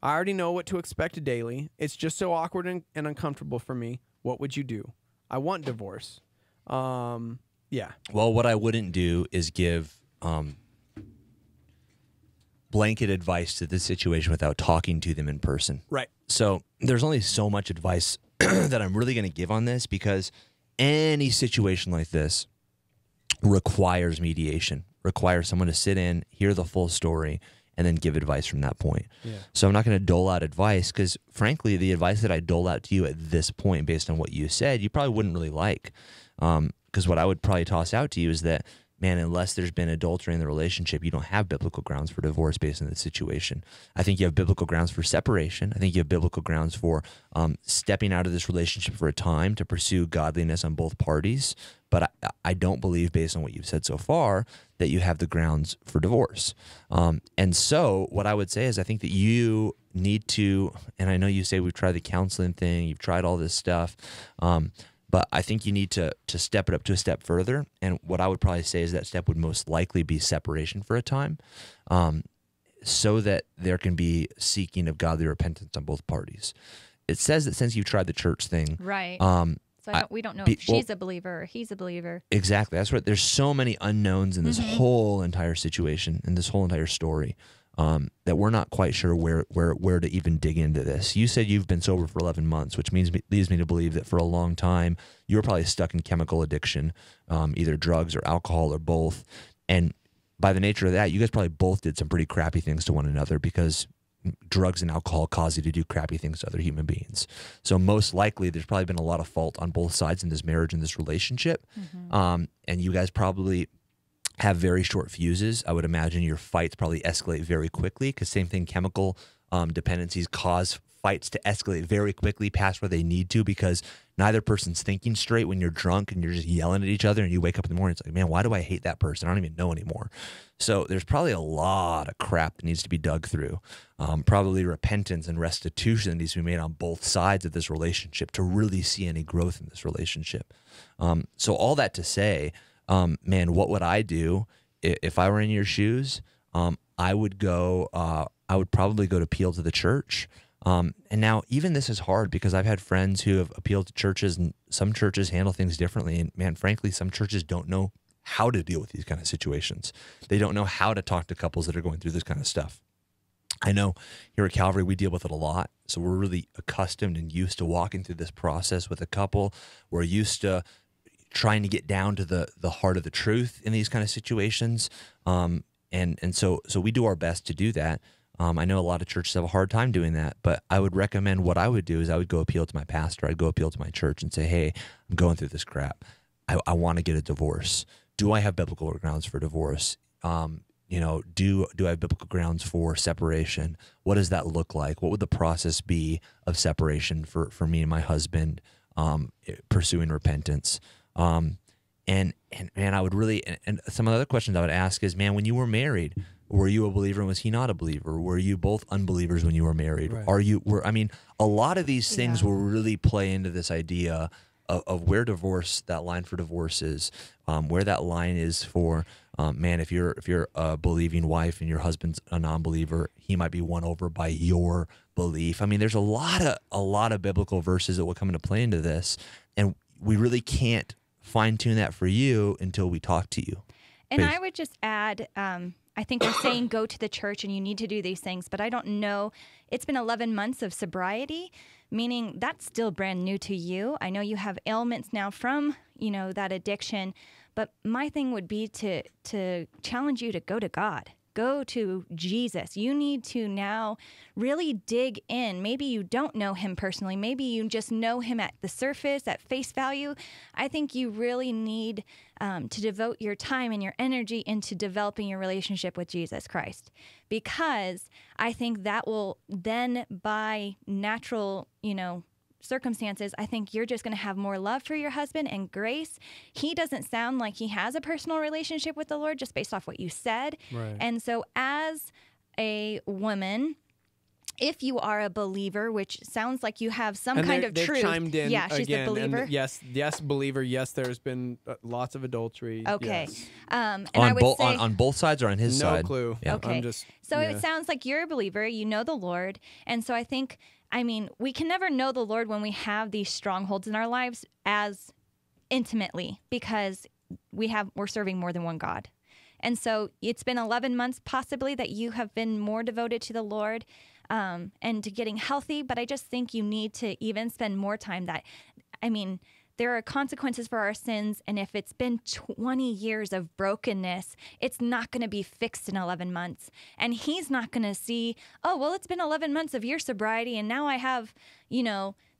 I already know what to expect daily. It's just so awkward and uncomfortable for me. What would you do? I want divorce. Yeah. Well, what I wouldn't do is give blanket advice to this situation without talking to them in person. Right. So there's only so much advice that I'm really going to give on this, because any situation like this requires mediation, requires someone to sit in, hear the full story, and then give advice from that point. Yeah. So I'm not going to dole out advice, because frankly, the advice that I dole out to you at this point, based on what you said, you probably wouldn't really like. Because what I would probably toss out to you is that, man, unless there's been adultery in the relationship, you don't have biblical grounds for divorce based on the situation. I think you have biblical grounds for separation. I think you have biblical grounds for stepping out of this relationship for a time to pursue godliness on both parties. But I don't believe, based on what you've said so far, that you have the grounds for divorce. And so what I would say is I think that you need to, and I know you say we've tried the counseling thing, you've tried all this stuff, but I think you need to step it up to a step further. And what I would probably say is that step would most likely be separation for a time, so that there can be seeking of godly repentance on both parties. It says that since you've tried the church thing, Right. So we don't know if she's a believer or he's a believer. Exactly. That's right. There's so many unknowns in this whole entire situation, in this whole entire story, that we're not quite sure where to even dig into this. You said you've been sober for 11 months, which leads me to believe that for a long time you were probably stuck in chemical addiction, either drugs or alcohol or both. And by the nature of that, you guys probably both did some pretty crappy things to one another, because drugs and alcohol cause you to do crappy things to other human beings. So most likely there's probably been a lot of fault on both sides in this marriage and this relationship. And you guys probably have very short fuses. I would imagine your fights probably escalate very quickly, because same thing, chemical dependencies cause fights to escalate very quickly past where they need to, because neither person's thinking straight when you're drunk and you're just yelling at each other, and you wake up in the morning, it's like, man, why do I hate that person? I don't even know anymore. So there's probably a lot of crap that needs to be dug through. Probably repentance and restitution that needs to be made on both sides of this relationship to really see any growth in this relationship. So all that to say, man, what would I do if I were in your shoes? I would probably go to appeal to the church. And now even this is hard, because I've had friends who have appealed to churches, and some churches handle things differently. And man, frankly, some churches don't know how to deal with these kind of situations. They don't know how to talk to couples that are going through this kind of stuff. I know here at Calvary, we deal with it a lot. So we're really accustomed and used to walking through this process with a couple. We're used to trying to get down to the heart of the truth in these kind of situations. And so we do our best to do that. I know a lot of churches have a hard time doing that, but I would recommend what I would do is I would go appeal to my pastor. I'd go appeal to my church and say, hey, I'm going through this crap. I want to get a divorce. Do I have biblical grounds for divorce? Do I have biblical grounds for separation? What does that look like? What would the process be of separation for me and my husband pursuing repentance? And I would really, and some other questions I would ask is, man, when you were married, were you a believer and was he not a believer? Were you both unbelievers when you were married? Right. A lot of these things will really play into this idea of where that line for divorce is, where that line is for, man, if you're a believing wife and your husband's a non-believer, he might be won over by your belief. I mean, there's a lot of biblical verses that will come into play into this, and we really can't fine-tune that for you until we talk to you. And I would just add, I think we're saying go to the church and you need to do these things, but I don't know. It's been 11 months of sobriety, meaning that's still brand new to you. I know you have ailments now from, that addiction, but my thing would be to challenge you to go to God. Go to Jesus. You need to now really dig in. Maybe you don't know him personally. Maybe you just know him at the surface, at face value. I think you really need to devote your time and your energy into developing your relationship with Jesus Christ, because I think that will then, by natural, circumstances, I think you're just going to have more love for your husband and grace. He doesn't sound like he has a personal relationship with the Lord just based off what you said. Right. And so as a woman, if you are a believer, which sounds like you have some kind of truth. Chimed in she's again, a believer. And yes, believer. Yes, there's been lots of adultery. Okay. Yes. And I would say on both sides or on his side? No clue. Yeah. Okay. So it sounds like you're a believer. You know the Lord. And so I think, we can never know the Lord when we have these strongholds in our lives as intimately, because we're serving more than one God. And so it's been 11 months possibly that you have been more devoted to the Lord and to getting healthy. But I just think you need to even spend more time there are consequences for our sins, and if it's been 20 years of brokenness, it's not going to be fixed in 11 months. And he's not going to see, it's been 11 months of your sobriety, and now I have,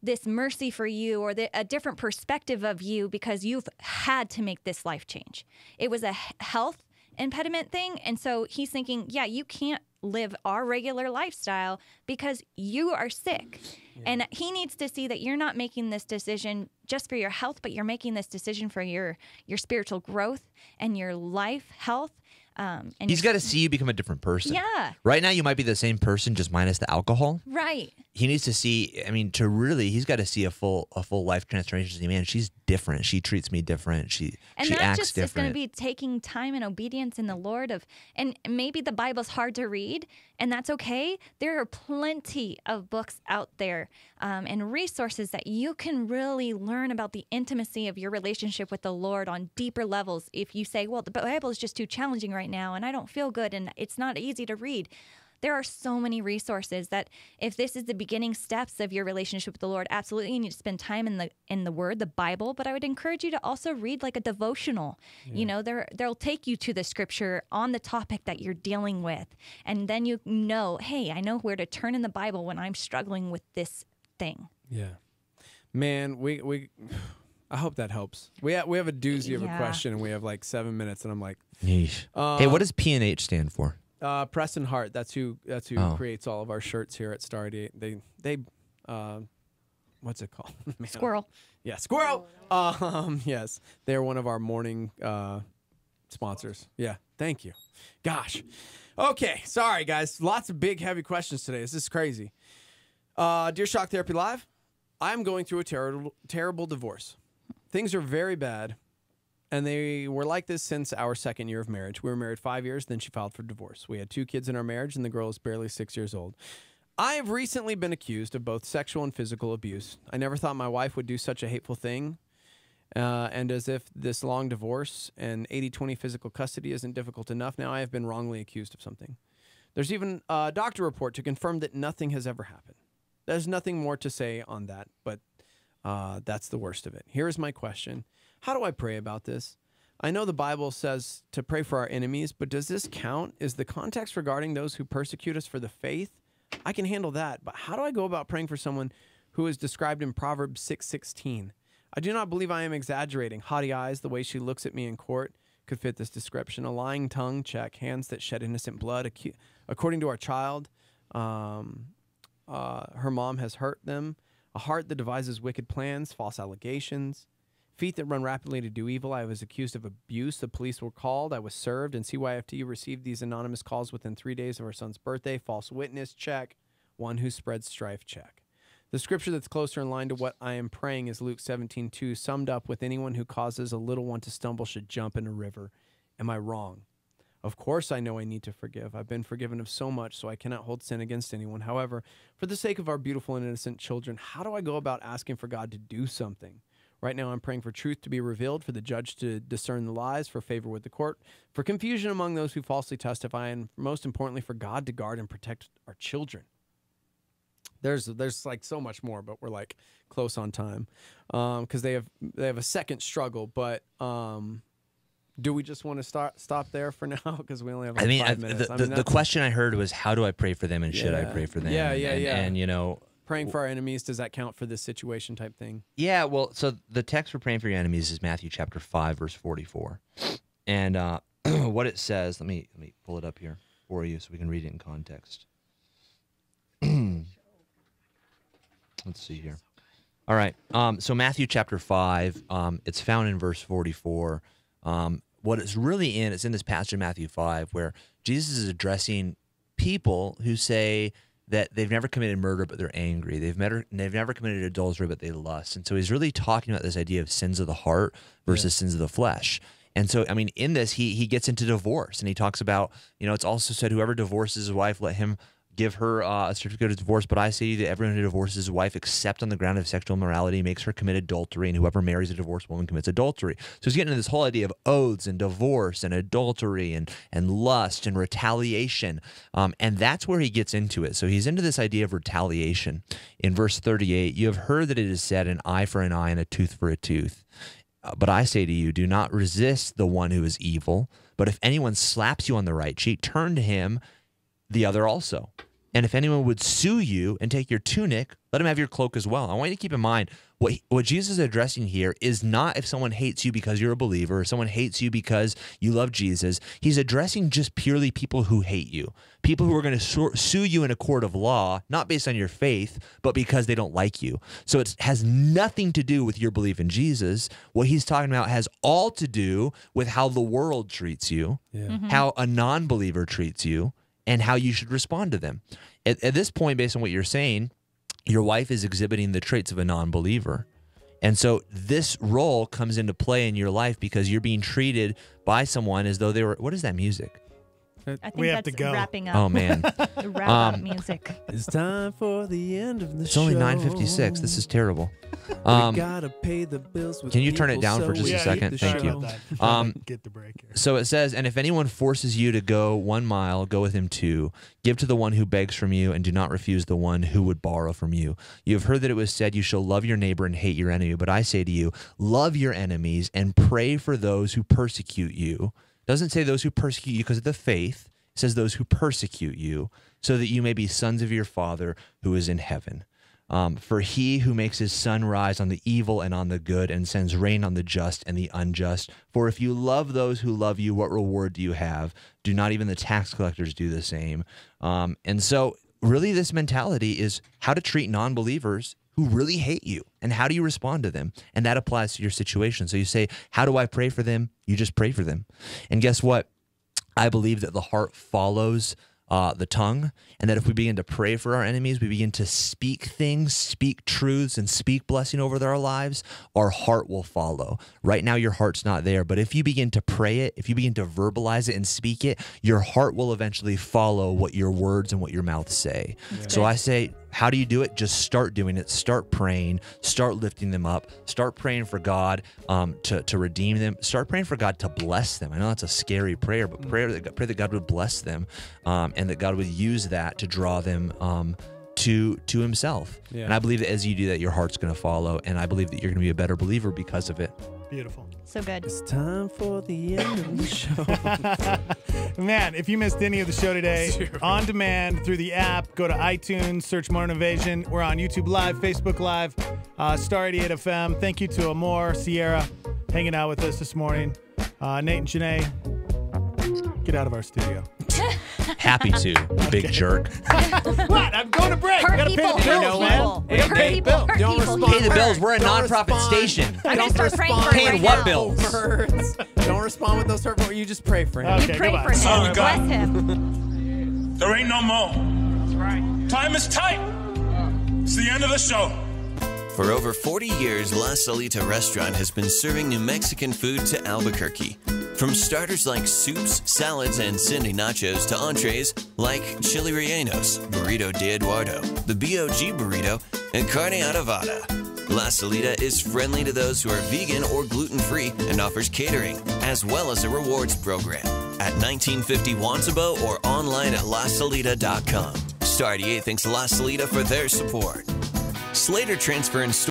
this mercy for you or a different perspective of you because you've had to make this life change. It was a health impediment thing, and so he's thinking, you can't live our regular lifestyle because you are sick. Yeah. And he needs to see that you're not making this decision just for your health, but you're making this decision for your spiritual growth and your life, health. And he's got to see you become a different person. Yeah. Right now, you might be the same person, just minus the alcohol. Right. He needs to see. He's got to see a full life transformation. Man, she's different. She treats me different. She acts different. It's going to be taking time and obedience in the Lord and maybe the Bible's hard to read, and that's okay. There are plenty of books out there and resources that you can really learn about the intimacy of your relationship with the Lord on deeper levels. If you say, well, the Bible is just too challenging right now and I don't feel good and it's not easy to read. There are so many resources that if this is the beginning steps of your relationship with the Lord, absolutely you need to spend time in the Word, the Bible, but I would encourage you to also read like a devotional. Yeah. They'll take you to the scripture on the topic that you're dealing with. And then hey, I know where to turn in the Bible when I'm struggling with this thing. Yeah. Man, I hope that helps. We have a doozy of a question, and we have like 7 minutes, and I'm like, hey, what does P&H stand for? Preston Hart. That's who creates all of our shirts here at Star 88. They what's it called? Man. Squirrel. Yeah, Squirrel. Yes, they're one of our morning sponsors. Yeah, thank you. Gosh. Okay, sorry guys. Lots of big, heavy questions today. This is crazy. Dear Shock Therapy Live, I'm going through a terrible divorce. Things are very bad, and they were like this since our second year of marriage. We were married 5 years, then she filed for divorce. We had 2 kids in our marriage, and the girl is barely 6 years old. I have recently been accused of both sexual and physical abuse. I never thought my wife would do such a hateful thing, And as if this long divorce and 80-20 physical custody isn't difficult enough, now I have been wrongly accused of something. There's even a doctor report to confirm that nothing has ever happened. There's nothing more to say on that, but that's the worst of it. Here is my question. How do I pray about this? I know the Bible says to pray for our enemies, but does this count? Is the context regarding those who persecute us for the faith? I can handle that, but how do I go about praying for someone who is described in Proverbs 6:16? I do not believe I am exaggerating. Haughty eyes, the way she looks at me in court, could fit this description. A lying tongue, check. Hands that shed innocent blood. According to our child, her mom has hurt them. A heart that devises wicked plans, false allegations. Feet that run rapidly to do evil. I was accused of abuse. The police were called. I was served. And CYFT received these anonymous calls within 3 days of our son's birthday. False witness, check. One who spreads strife, check. The scripture that's closer in line to what I am praying is Luke 17:2, summed up with anyone who causes a little one to stumble should jump in a river. Am I wrong? Of course I know I need to forgive. I've been forgiven of so much, so I cannot hold sin against anyone. However, for the sake of our beautiful and innocent children, how do I go about asking for God to do something? Right now I'm praying for truth to be revealed, for the judge to discern the lies, for favor with the court, for confusion among those who falsely testify, and most importantly, for God to guard and protect our children. There's like so much more, but we're like close on time because they have a second struggle. But do we just want to stop there for now because we only have like 5 minutes? The question I heard was, how do I pray for them and should I pray for them? Yeah. And you know, praying for our enemies, does that count for this situation type thing? Yeah. Well, so the text for praying for your enemies is Matthew chapter 5 verse 44, and what it says. Let me pull it up here for you so we can read it in context. Let's see here. All right. So Matthew chapter 5, it's found in verse 44. What it's really it's in this passage in Matthew 5 where Jesus is addressing people who say that they've never committed murder, but they're angry. They've never committed adultery, but they lust. And so he's really talking about this idea of sins of the heart versus sins of the flesh. And so, I mean, in this, he gets into divorce, and he talks about, it's also said, whoever divorces his wife, let him give her a certificate of divorce, but I say to you that everyone who divorces his wife except on the ground of sexual immorality makes her commit adultery, and whoever marries a divorced woman commits adultery. So he's getting into this whole idea of oaths and divorce and adultery and lust and retaliation, and that's where he gets into it. So he's into this idea of retaliation. In verse 38, you have heard that it is said, an eye for an eye and a tooth for a tooth. But I say to you, do not resist the one who is evil, but if anyone slaps you on the right cheek, turn to him the other also. And if anyone would sue you and take your tunic, let him have your cloak as well. I want you to keep in mind, what Jesus is addressing here is not if someone hates you because you're a believer or someone hates you because you love Jesus. He's addressing just purely people who hate you, people who are going to sue you in a court of law, not based on your faith, but because they don't like you. So it has nothing to do with your belief in Jesus. What he's talking about has all to do with how the world treats you, how a non-believer treats you, and how you should respond to them. At this point, based on what you're saying, your wife is exhibiting the traits of a non-believer. And so this role comes into play in your life because you're being treated by someone as though they were... What is that music? I think that's wrapping up. Oh, man. The wrap-up music. It's time for the end of the It's only 9:56. This is terrible. We gotta pay the bills with can you turn it people, down so for just we a second? keep the Thank show. you. Get the break here. So it says, and if anyone forces you to go 1 mile, go with him 2. Give to the one who begs from you, and do not refuse the one who would borrow from you. You have heard that it was said, you shall love your neighbor and hate your enemy. But I say to you, love your enemies and pray for those who persecute you. It doesn't say those who persecute you because of the faith. It says those who persecute you, so that you may be sons of your Father who is in heaven. For he who makes his sun rise on the evil and on the good, and sends rain on the just and the unjust. For if you love those who love you, what reward do you have? Do not even the tax collectors do the same? And so really this mentality is how to treat non-believers who really hate you, and how do you respond to them? And that applies to your situation. So you say, how do I pray for them? You just pray for them. And guess what? I believe that the heart follows the tongue, and that if we begin to pray for our enemies, we begin to speak things, speak truths, and speak blessing over their lives, our heart will follow. Right now, your heart's not there, but if you begin to pray it, if you begin to verbalize it and speak it, your heart will eventually follow what your words and what your mouth say. So I say, How do you do it? Just start doing it. Start praying. Start lifting them up. Start praying for God to redeem them. Start praying for God to bless them. I know that's a scary prayer, but pray that God would bless them, and that God would use that to draw them to Himself. Yeah. And I believe that as you do that, your heart's going to follow, and I believe that you're going to be a better believer because of it. Beautiful. So good. It's time for the end of the show. Man, if you missed any of the show today, on demand through the app, go to iTunes, search Morning Invasion. We're on YouTube Live, Facebook Live, Star 88 FM. Thank you to Amor, Sierra, hanging out with us this morning. Nate and Janae, get out of our studio. Happy to, big jerk. What? I'm going to break. Hurt Gotta pay the bills, man. Hurt people. Don't respond. Pay the bills. We're a nonprofit station. I'm going to start praying for him Paying right what now. bills? Words. Don't respond with those hurtful words. You just pray for him. Okay, You pray goodbye. for Son him. of God. Bless him. There ain't no more. That's right. Time is tight. It's the end of the show. For over 40 years, La Salita Restaurant has been serving New Mexican food to Albuquerque. From starters like soups, salads, and Cindy nachos to entrees like chili rellenos, burrito de Eduardo, the BOG burrito, and carne adobada. La Salita is friendly to those who are vegan or gluten-free and offers catering, as well as a rewards program at 1950 Wantabo or online at lasalita.com. Star 88 thanks La Salita for their support. Slater Transfer and Store